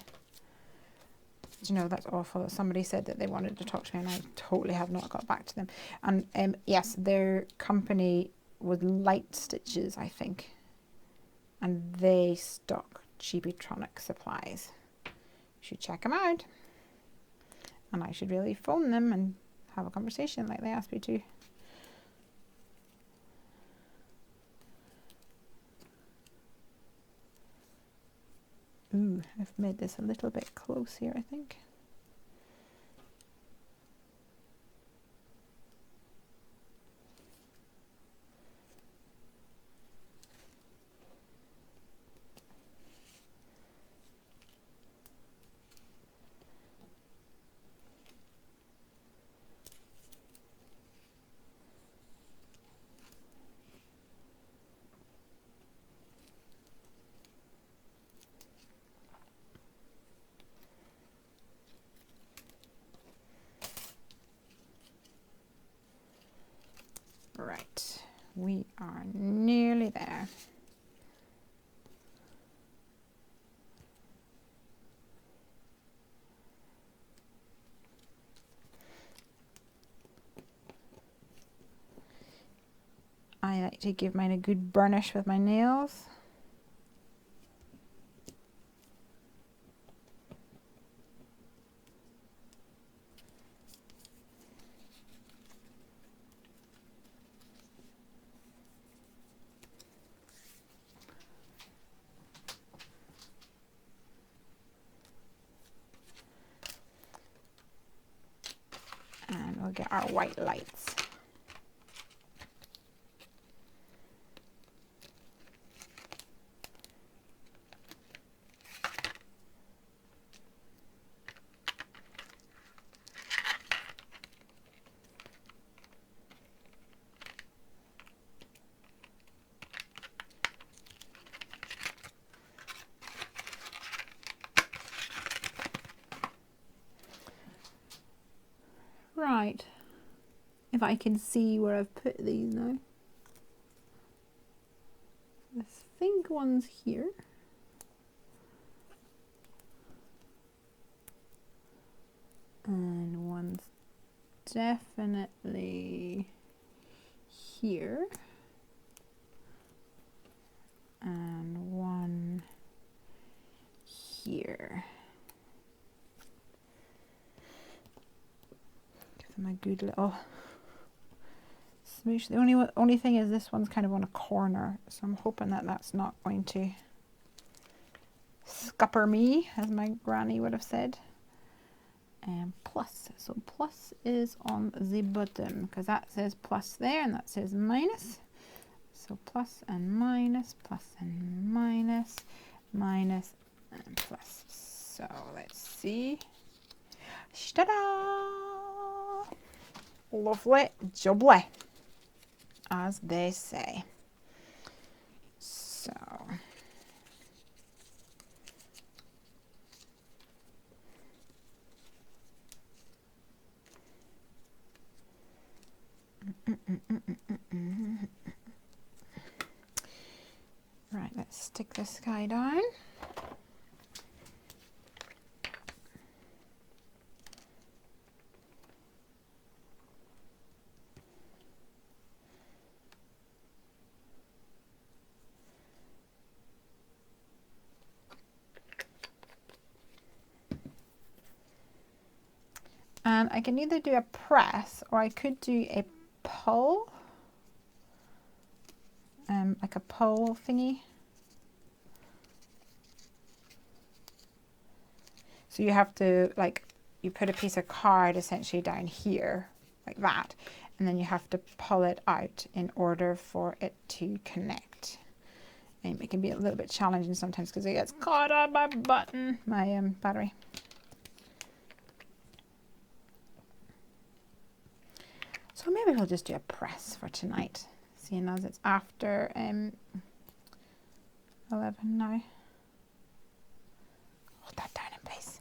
You know, that's awful. Somebody said that they wanted to talk to me and I totally have not got back to them. And yes, their company was Light Stitches, I think. And they stock Chibitronic supplies. You should check them out. And I should really phone them and have a conversation like they asked me to. Ooh, I've made this a little bit close here, I think. Right, we are nearly there. I like to give mine a good burnish with my nails. get our white lights. Right, if I can see where I've put these now. I think one's here. And one's definitely here. And one here. Give them a good little smoosh. The only thing is this one's kind of on a corner, so I'm hoping that that's not going to scupper me, as my granny would have said. And plus, so plus is on the bottom because that says plus there and that says minus. So plus and minus, minus and plus. So let's see. Ta-da! Lovely jubbly, as they say. So right, let's stick this guy down. And I can either do a press or I could do a pull, like a pull thingy. So you have to, like, you put a piece of card essentially down here, like that, and then you have to pull it out in order for it to connect. And it can be a little bit challenging sometimes because it gets caught on my button, my battery. So maybe we'll just do a press for tonight, seeing as it's after 11 now. Hold that down in place.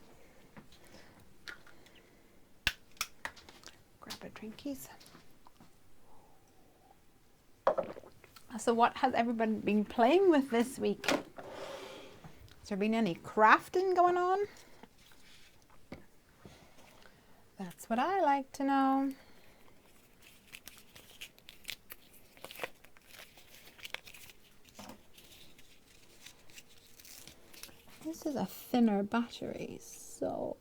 Grab a drinkies. So what has everyone been playing with this week? Has there been any crafting going on? That's what I like to know. This is a thinner battery, so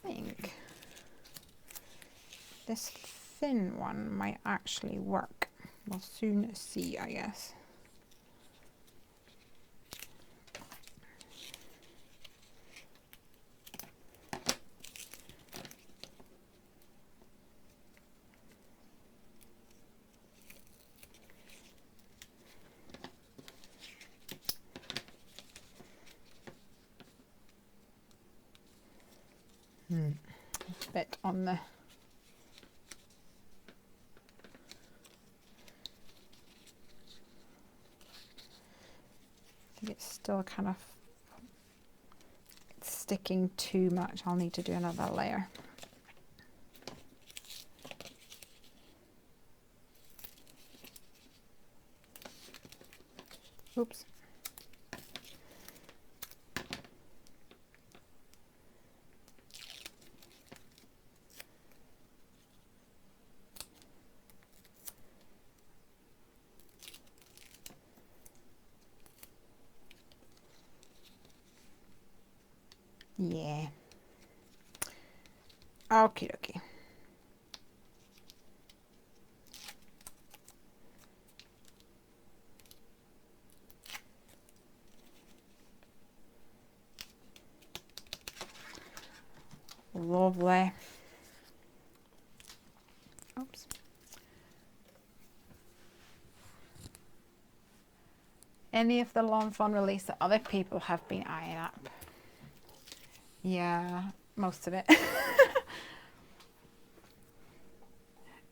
I think this thin one might actually work. We'll soon see, I guess. A bit on the I think it's still kind of sticking too much. I'll need to do another layer. Oops. Yeah. Okie dokie. Lovely. any of the Lawn Fawn release that other people have been eyeing up? Yeah, most of it.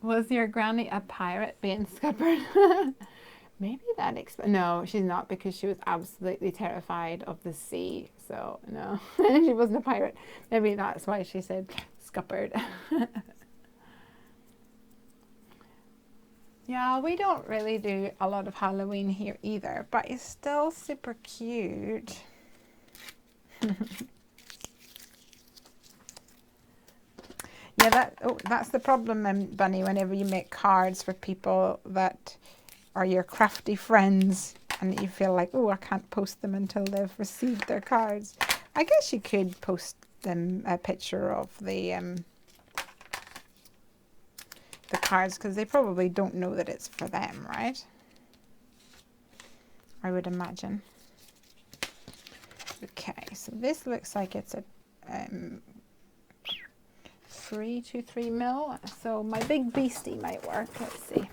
Was your granny a pirate being scuppered? Maybe that no, she's not, because she was absolutely terrified of the sea. So no, she wasn't a pirate. Maybe that's why she said scuppered. Yeah, we don't really do a lot of Halloween here either, but it's still super cute. Yeah, that's the problem, Bunny, whenever you make cards for people that are your crafty friends and you feel like, oh, I can't post them until they've received their cards. I guess you could post them a picture of the cards, because they probably don't know that it's for them, right? I would imagine. Okay, so this looks like it's a 323 mil, so my big beastie might work. Let's see,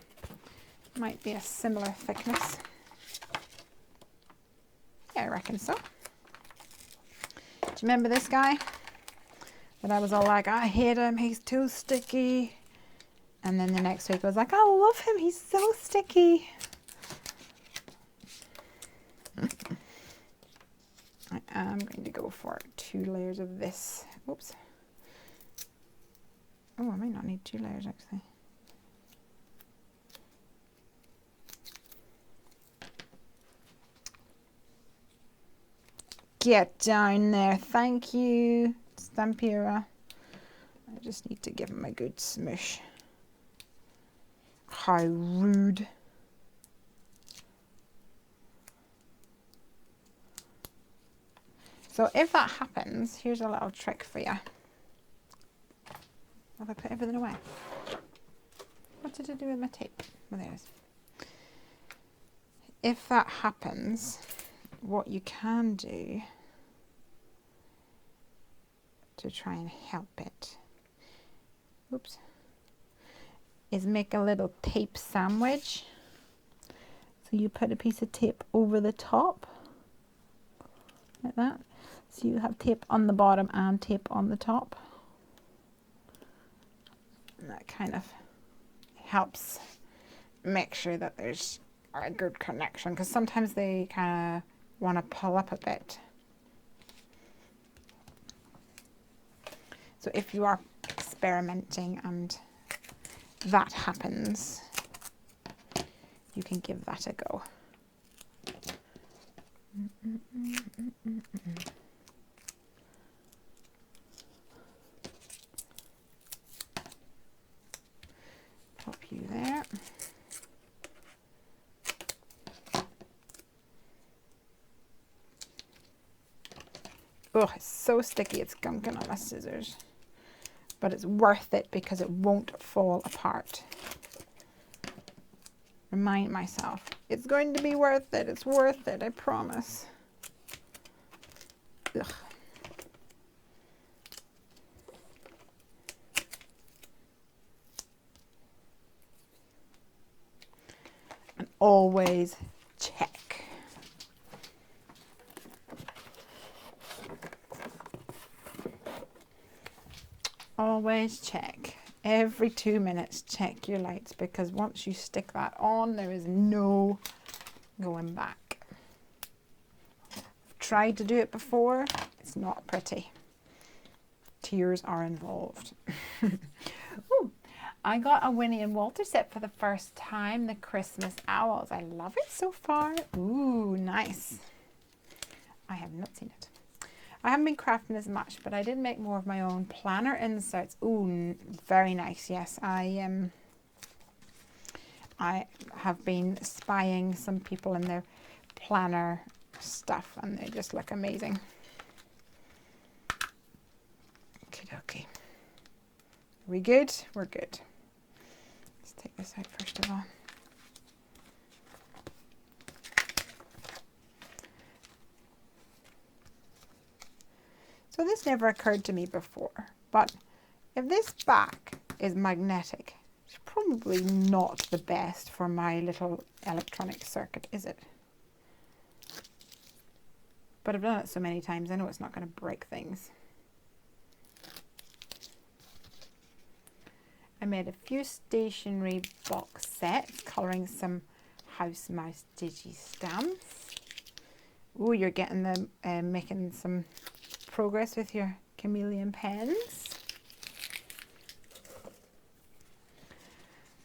might be a similar thickness. Yeah, I reckon so. Do you remember this guy that I was all like, I hate him, he's too sticky, and then the next week I was like, I love him, he's so sticky. I am going to go for 2 layers of this. Oops. Oh, I might not need 2 layers actually. Get down there. Thank you, Stampira. I just need to give him a good smush. How rude. So if that happens, here's a little trick for you. Have I put everything away? What did I do with my tape? Well, there it is. If that happens, what you can do to try and help it, oops, is make a little tape sandwich. So you put a piece of tape over the top, like that. So you have tape on the bottom and tape on the top. And that kind of helps make sure that there's a good connection, because sometimes they kind of want to pull up a bit. So if you are experimenting and that happens, you can give that a go. Pop you there. Oh, it's so sticky, it's gunking on my scissors. But it's worth it because it won't fall apart. Remind myself, it's going to be worth it. It's worth it, I promise. Ugh. And always check. Always check. Every 2 minutes, check your lights, because once you stick that on, there is no going back. I've tried to do it before. It's not pretty. Tears are involved. Ooh, I got a Winnie and Walter set for the first time, the Christmas Owls. I love it so far. Ooh, nice. I have not seen it. I haven't been crafting as much, but I did make more of my own planner inserts. Ooh, very nice. Yes, I have been spying some people in their planner stuff, and they just look amazing. Okie dokie. Are we good? We're good. Let's take this out first of all. So this never occurred to me before, but if this back is magnetic, it's probably not the best for my little electronic circuit, is it? but I've done it so many times, I know it's not going to break things. I made a few stationery box sets, colouring some House Mouse Digi stamps. Oh, you're getting the making some progress with your chameleon pens.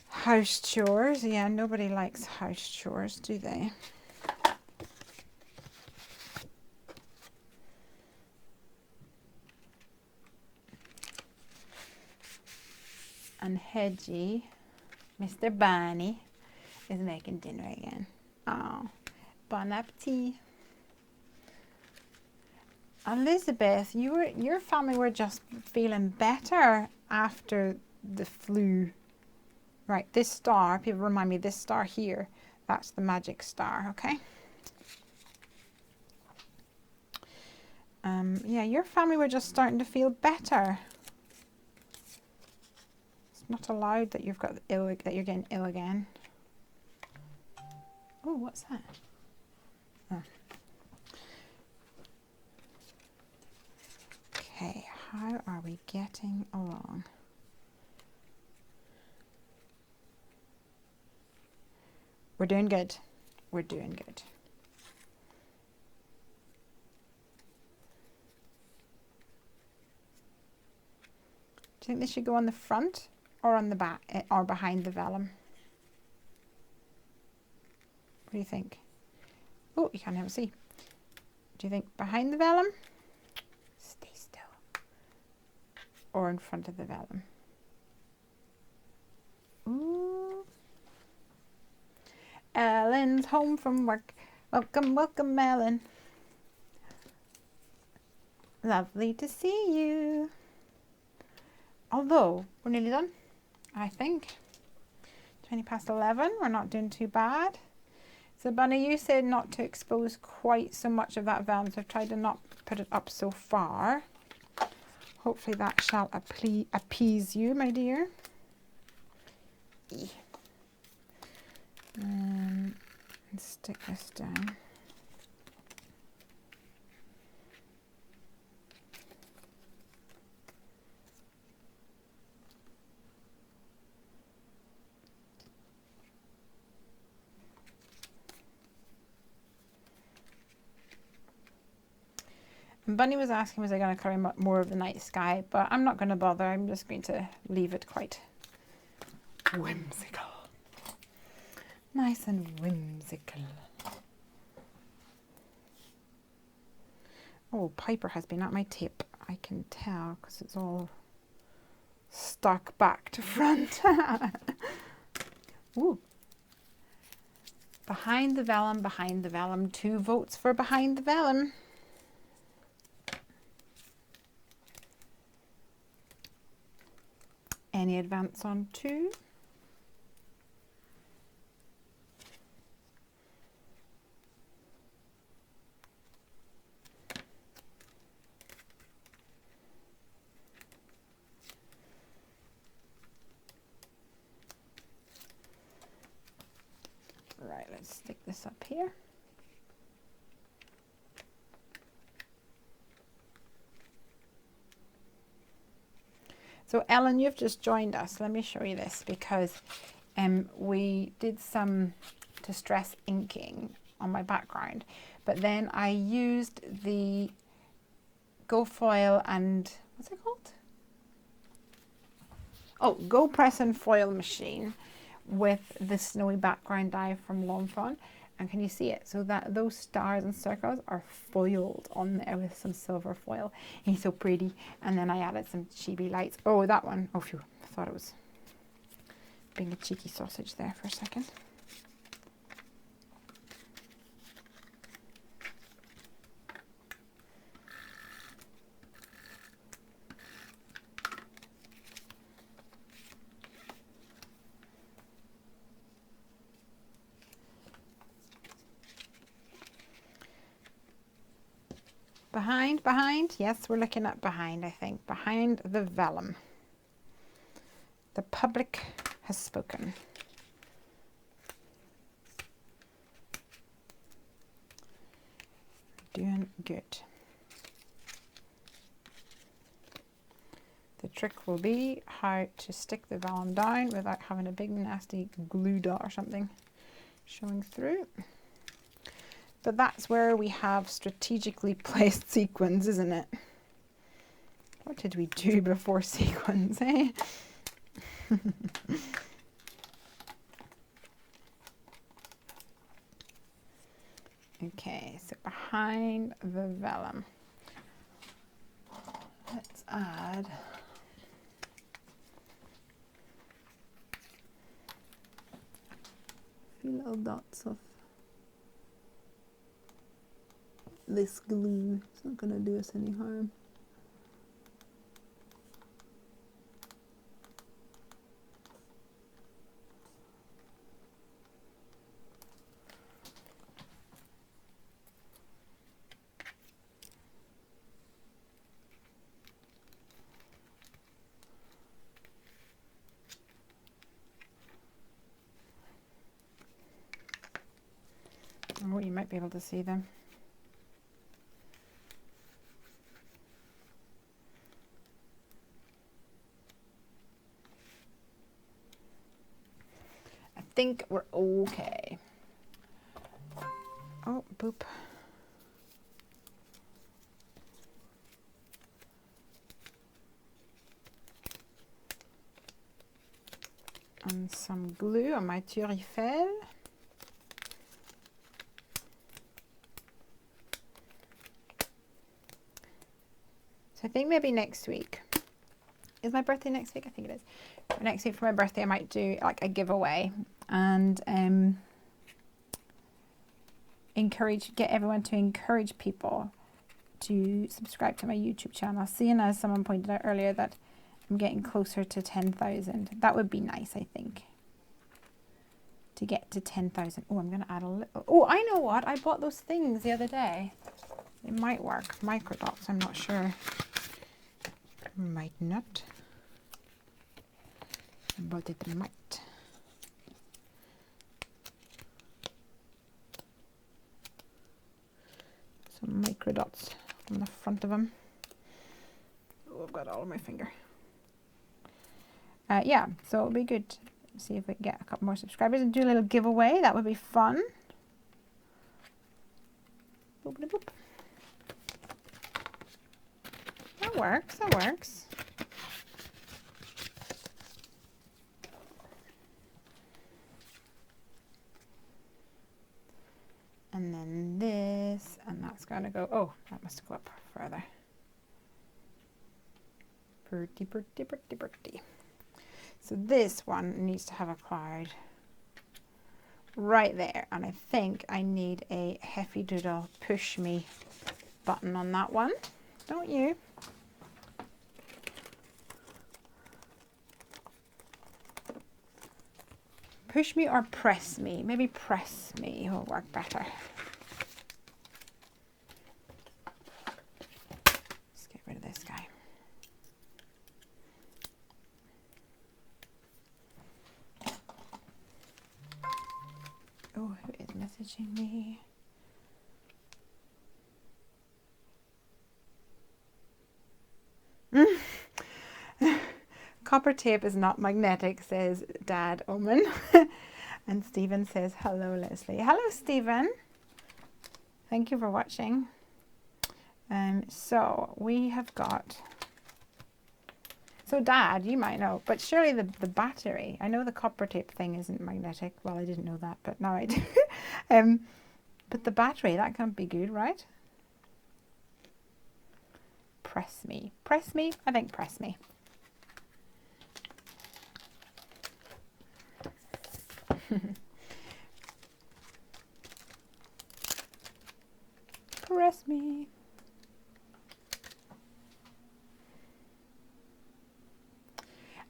House chores, yeah, nobody likes house chores, do they? And Hedgie, Mr. Barney, is making dinner again. Oh, bon appetit. Elizabeth, your family were just feeling better after the flu. Right, this star, people remind me, this star here, that's the magic star, okay? Yeah, your family were just starting to feel better. It's not allowed that you've got ill, that you're getting ill again. Oh, what's that? Oh. Okay, how are we getting along? We're doing good. We're doing good. Do you think they should go on the front or on the back or behind the vellum? What do you think? Oh, you can't even see. Do you think behind the vellum? Stay still. Or in front of the vellum? Ooh. Ellen's home from work. Welcome, welcome, Ellen. Lovely to see you. Although, we're nearly done, I think. 20 past 11, we're not doing too bad. So Bunny, you said not to expose quite so much of that vellum, so I've tried to not put it up so far. Hopefully that shall appease you, my dear. Let's stick this down. And Bunny was asking, was I going to colour more of the night sky? But I'm not going to bother. I'm just going to leave it quite whimsical. Nice and whimsical. Oh, Piper has been at my tip. I can tell because it's all stuck back to front. Ooh. Behind the vellum, behind the vellum. 2 votes for behind the vellum. Any advance on 2? Right, let's stick this up here. So Ellen, you've just joined us. Let me show you this because we did some distress inking on my background, but then I used the Go Foil and, what's it called? Oh, Go Press and Foil machine with the snowy background die from Lawn Fawn. And can you see it? So that those stars and circles are foiled on there with some silver foil. And he's so pretty. And then I added some chibi lights. Oh, that one. Oh, phew. I thought it was being a cheeky sausage there for a second. Behind, yes, we're looking at behind, I think. Behind the vellum. The public has spoken. doing good. The trick will be how to stick the vellum down without having a big nasty glue dot or something showing through. But that's where we have strategically placed sequins, isn't it? What did we do before sequins, eh? Okay, so behind the vellum, let's add a few little dots of this glue. It's not going to do us any harm. Oh, you might be able to see them. I think we're okay. Oh, boop. And some glue on my Tour Eiffel. So I think maybe next week. Is my birthday next week? I think it is. Next week for my birthday I might do like a giveaway and get everyone to encourage people to subscribe to my YouTube channel. Seeing as someone pointed out earlier that I'm getting closer to 10,000. That would be nice, I think. To get to 10,000. Oh, I'm going to add a little. Oh, I know what. I bought those things the other day. It might work. Micro dots, I'm not sure. Might not. But it might. Some micro dots on the front of them. Oh, I've got it all on my finger. Yeah, so it'll be good. See if we can get a couple more subscribers and do a little giveaway. That would be fun. Boop, boop, boop. That works, that works. And then this, and that's going to go, oh, that must go up further. Pretty, pretty, pretty, pretty. So this one needs to have a cloud right there. And I think I need a Heffy Doodle push me button on that one. Don't you? Push me or press me? Maybe press me will work better. Let's get rid of this guy. Oh, who is messaging me? Copper tape is not magnetic, says Dad Oman. And Stephen says, hello, Lesley. Hello, Stephen. Thank you for watching. So we have got... So Dad, you might know, but surely the battery, I know the copper tape thing isn't magnetic. Well, I didn't know that, but now I do. But the battery, that can't be good, right? Press me. Press me? I think press me. Press me.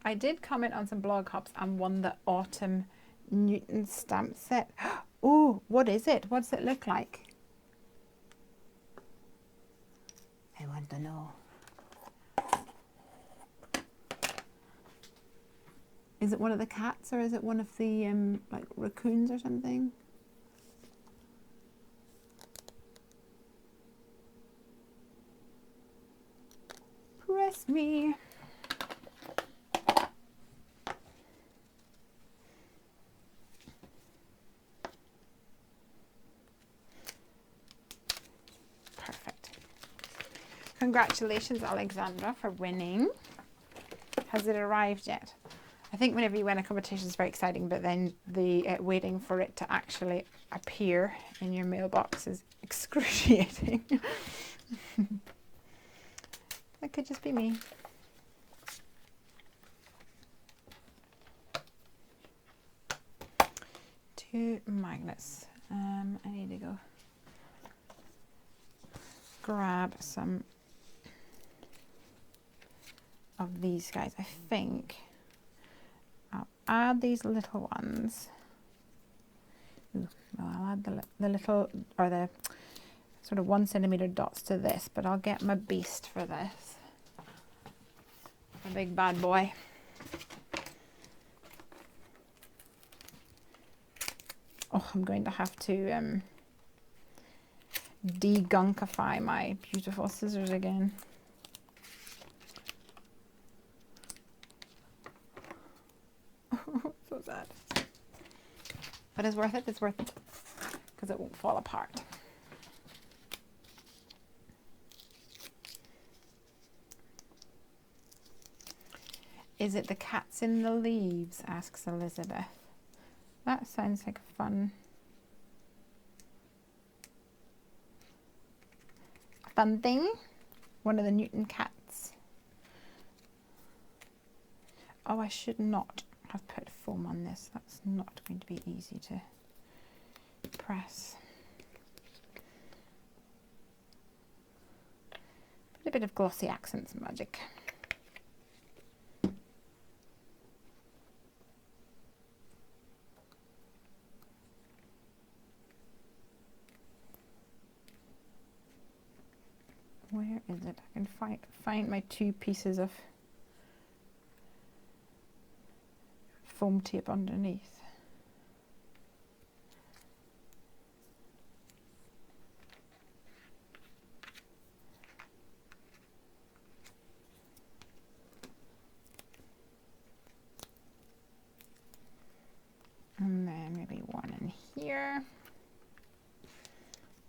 I did comment on some blog hops and won the autumn Newton stamp set. Oh, what is it? What's it look like? I want to know. Is it one of the cats or is it one of the like raccoons or something? Bless me. Perfect. Congratulations, Alexandra, for winning. Has it arrived yet? I think whenever you win a competition it's very exciting, but then the waiting for it to actually appear in your mailbox is excruciating. That could just be me. Two magnets. I need to go grab some of these guys. I think I'll add these little ones. Ooh, well, I'll add the little, or the sort of 1 centimeter dots to this, but I'll get my beast for this. A big bad boy. Oh, I'm going to have to degunkify my beautiful scissors again. So sad. But it's worth it, because it won't fall apart. Is it the cats in the leaves? Asks Elizabeth. That sounds like a fun thing. One of the Newton cats. Oh, I should not have put foam on this. That's not going to be easy to press. Put a bit of glossy accents magic. Where is it? I can find my 2 pieces of foam tape underneath. And then maybe one in here.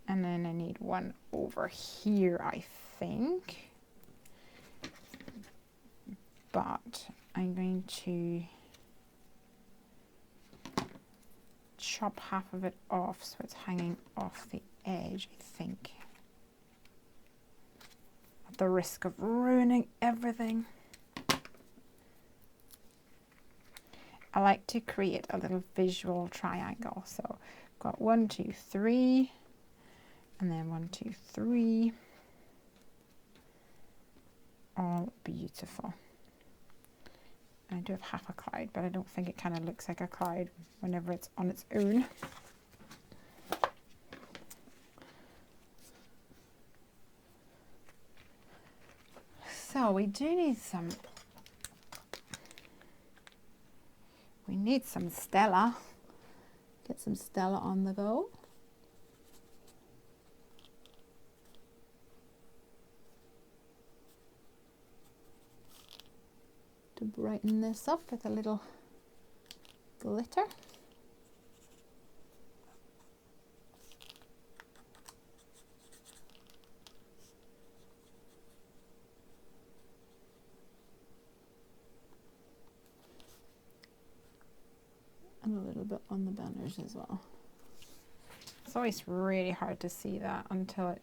And then I need one over here, I think. But I'm going to chop half of it off so it's hanging off the edge, I think. At the risk of ruining everything. I like to create a little visual triangle. So I've got 1, 2, 3. And then 1, 2, 3. All beautiful. And I do have half a cloud, but I don't think it kind of looks like a cloud whenever it's on its own. So we do need some, we need some Stella. Get some Stella on the go. To brighten this up with a little glitter. And a little bit on the banners as well. It's always really hard to see that until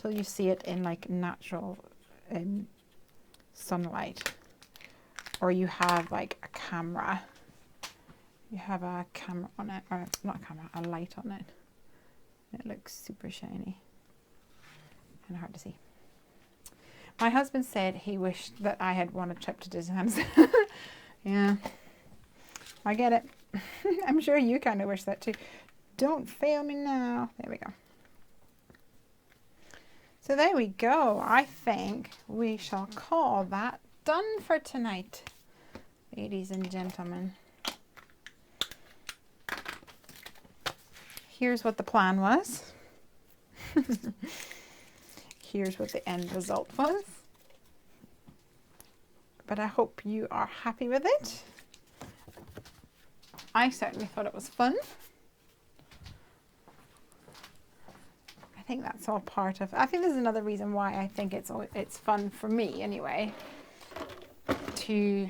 you see it in like natural sunlight. Or you have like a camera. You have a camera on it, or not a camera, a light on it. It looks super shiny and hard to see. My husband said he wished that I had won a trip to Disneyland. Yeah, I get it. I'm sure you kind of wish that too. Don't fail me now. There we go. So there we go. I think we shall call that done for tonight, ladies and gentlemen. Here's what the plan was. Here's what the end result was. but I hope you are happy with it. I certainly thought it was fun. I think that's all part of, I think this is another reason why I think it's fun for me anyway. I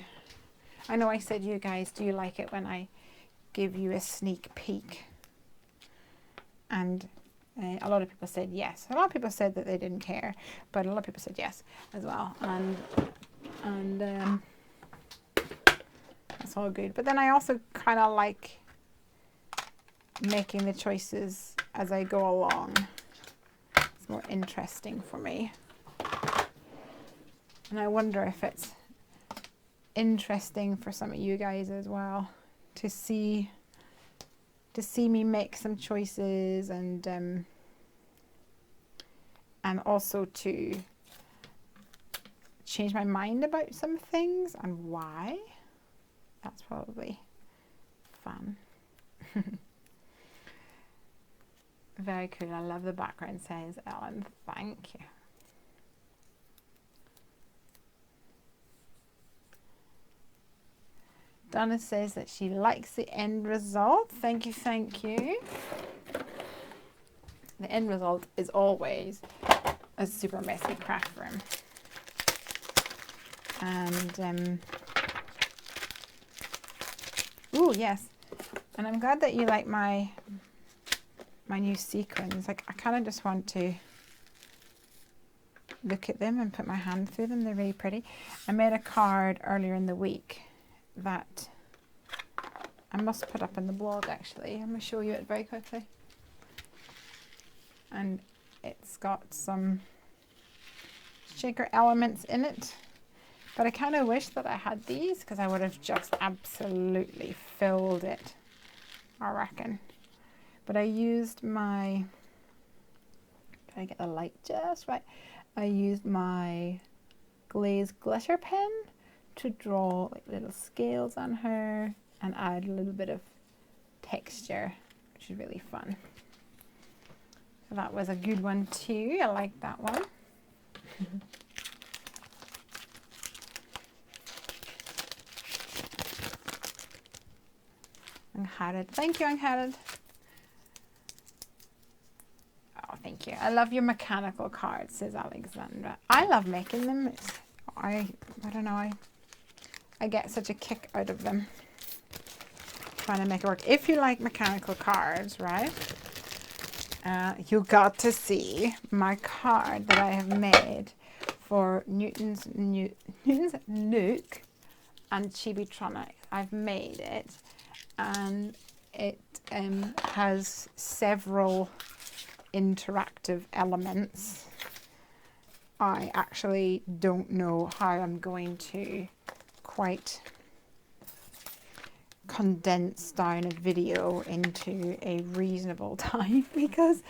know I said, you guys, do you like it when I give you a sneak peek? And a lot of people said yes. A lot of people said that they didn't care, but a lot of people said yes as well. And that's all good. But then I also kind of like making the choices as I go along. It's more interesting for me. And I wonder if it's interesting for some of you guys as well to see me make some choices, and also to change my mind about some things and why. That's probably fun. Very cool. I love the background, says Ellen. Thank you. Donna says that she likes the end result. Thank you, thank you. The end result is always a super messy craft room. And, ooh, yes. And I'm glad that you like my new sequins. Like, I kind of just want to look at them and put my hand through them. They're really pretty. I made a card earlier in the week that I must put up in the blog, actually. I'm going to show you it very quickly. And it's got some shaker elements in it. But I kind of wish that I had these, because I would have just absolutely filled it, I reckon. But I used my, try to get the light just right. I used my glazed glitter pen to draw like little scales on her and add a little bit of texture, which is really fun. So that was a good one too. I like that one. Unhatted. Thank you, Unhatted. Oh, thank you. I love your mechanical cards, says Alexandra. I love making them. I don't know. I get such a kick out of them. Trying to make it work. If you like mechanical cards, right? You got to see my card that I have made for Newton's Nook and Chibitronics. I've made it, and it has several interactive elements. I actually don't know how I'm going to quite condense down a video into a reasonable time, because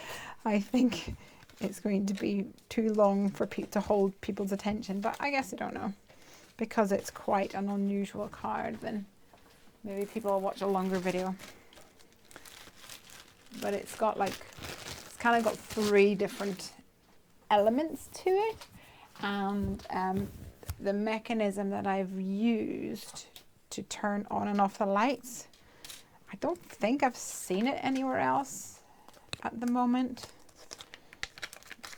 I think it's going to be too long for to hold people's attention. But I guess I don't know, because it's quite an unusual card, then maybe people will watch a longer video. But it's got like, it's kind of got 3 different elements to it, and the mechanism that I've used to turn on and off the lights, I don't think I've seen it anywhere else at the moment,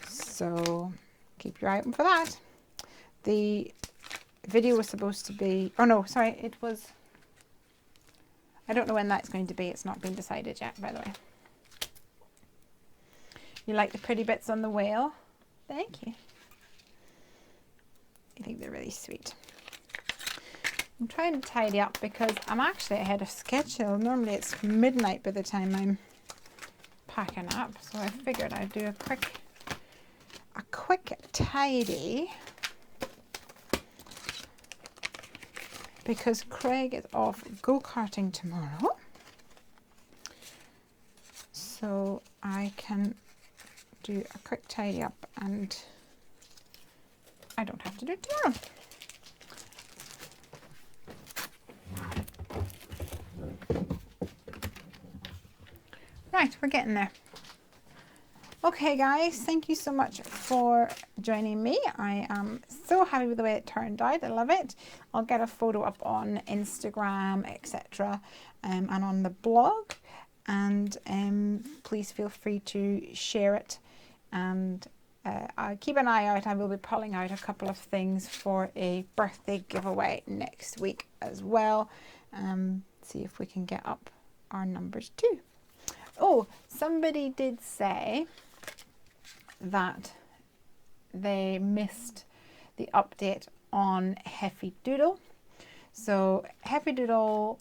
so keep your eye open for that. The video was supposed to be, oh no, sorry, it was, I don't know when that's going to be. It's not been decided yet, by the way. You like the pretty bits on the whale? Thank you. I think they're really sweet. I'm trying to tidy up because I'm actually ahead of schedule. Normally it's midnight by the time I'm packing up, so I figured I'd do a quick tidy, because Craig is off go-karting tomorrow, so I can do a quick tidy up and I don't have to do it tomorrow. Right, we're getting there. Okay guys, thank you so much for joining me. I am so happy with the way it turned out. I love it. I'll get a photo up on Instagram, etc. And on the blog. And please feel free to share it. And I'll keep an eye out. I will be pulling out a couple of things for a birthday giveaway next week as well. See if we can get up our numbers too. Oh, somebody did say that they missed the update on Heffy Doodle. So Heffy Doodle,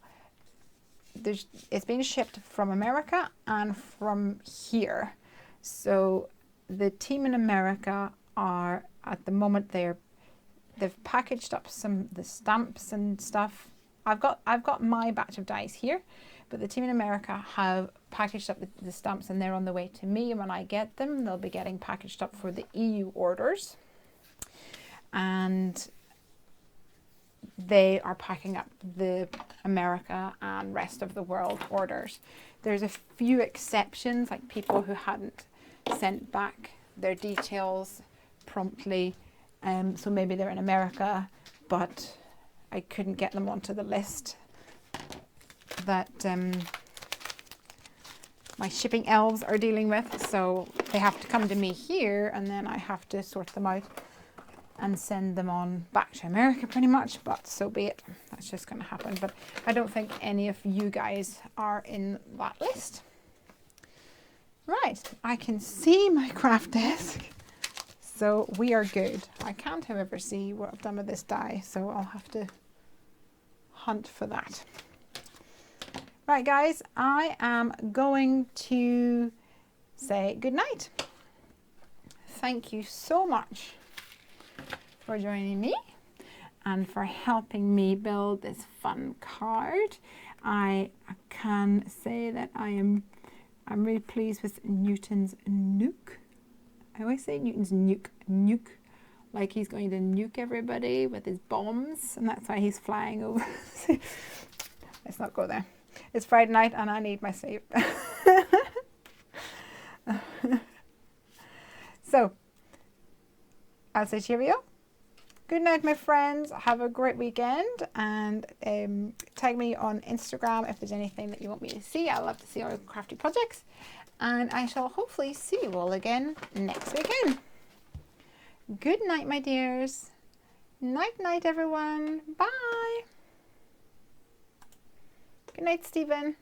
it's being shipped from America and from here. So the team in America are at the moment they've packaged up the stamps and stuff. I've got my batch of dies here, but the team in America have packaged up the stamps and they're on the way to me, and when I get them they'll be getting packaged up for the EU orders, and they are packing up the America and rest of the world orders. There's a few exceptions, like people who hadn't sent back their details promptly, so maybe they're in America but I couldn't get them onto the list that my shipping elves are dealing with, so they have to come to me here and then I have to sort them out and send them on back to America pretty much, but so be it. That's just going to happen, but I don't think any of you guys are in that list. Right, I can see my craft desk, so we are good. I can't however see what I've done with this die, so I'll have to hunt for that. Right guys, I am going to say good night. Thank you so much for joining me and for helping me build this fun card. I can say that I'm really pleased with Newton's Nook. I always say Newton's nuke, like he's going to nuke everybody with his bombs, and that's why he's flying over. Let's not go there. It's Friday night and I need my sleep. So, I'll say cheerio. Good night, my friends. Have a great weekend, and tag me on Instagram if there's anything that you want me to see. I love to see all your crafty projects, and I shall hopefully see you all again next weekend. Good night, my dears. Night, night, everyone. Bye. Good night, Stephen.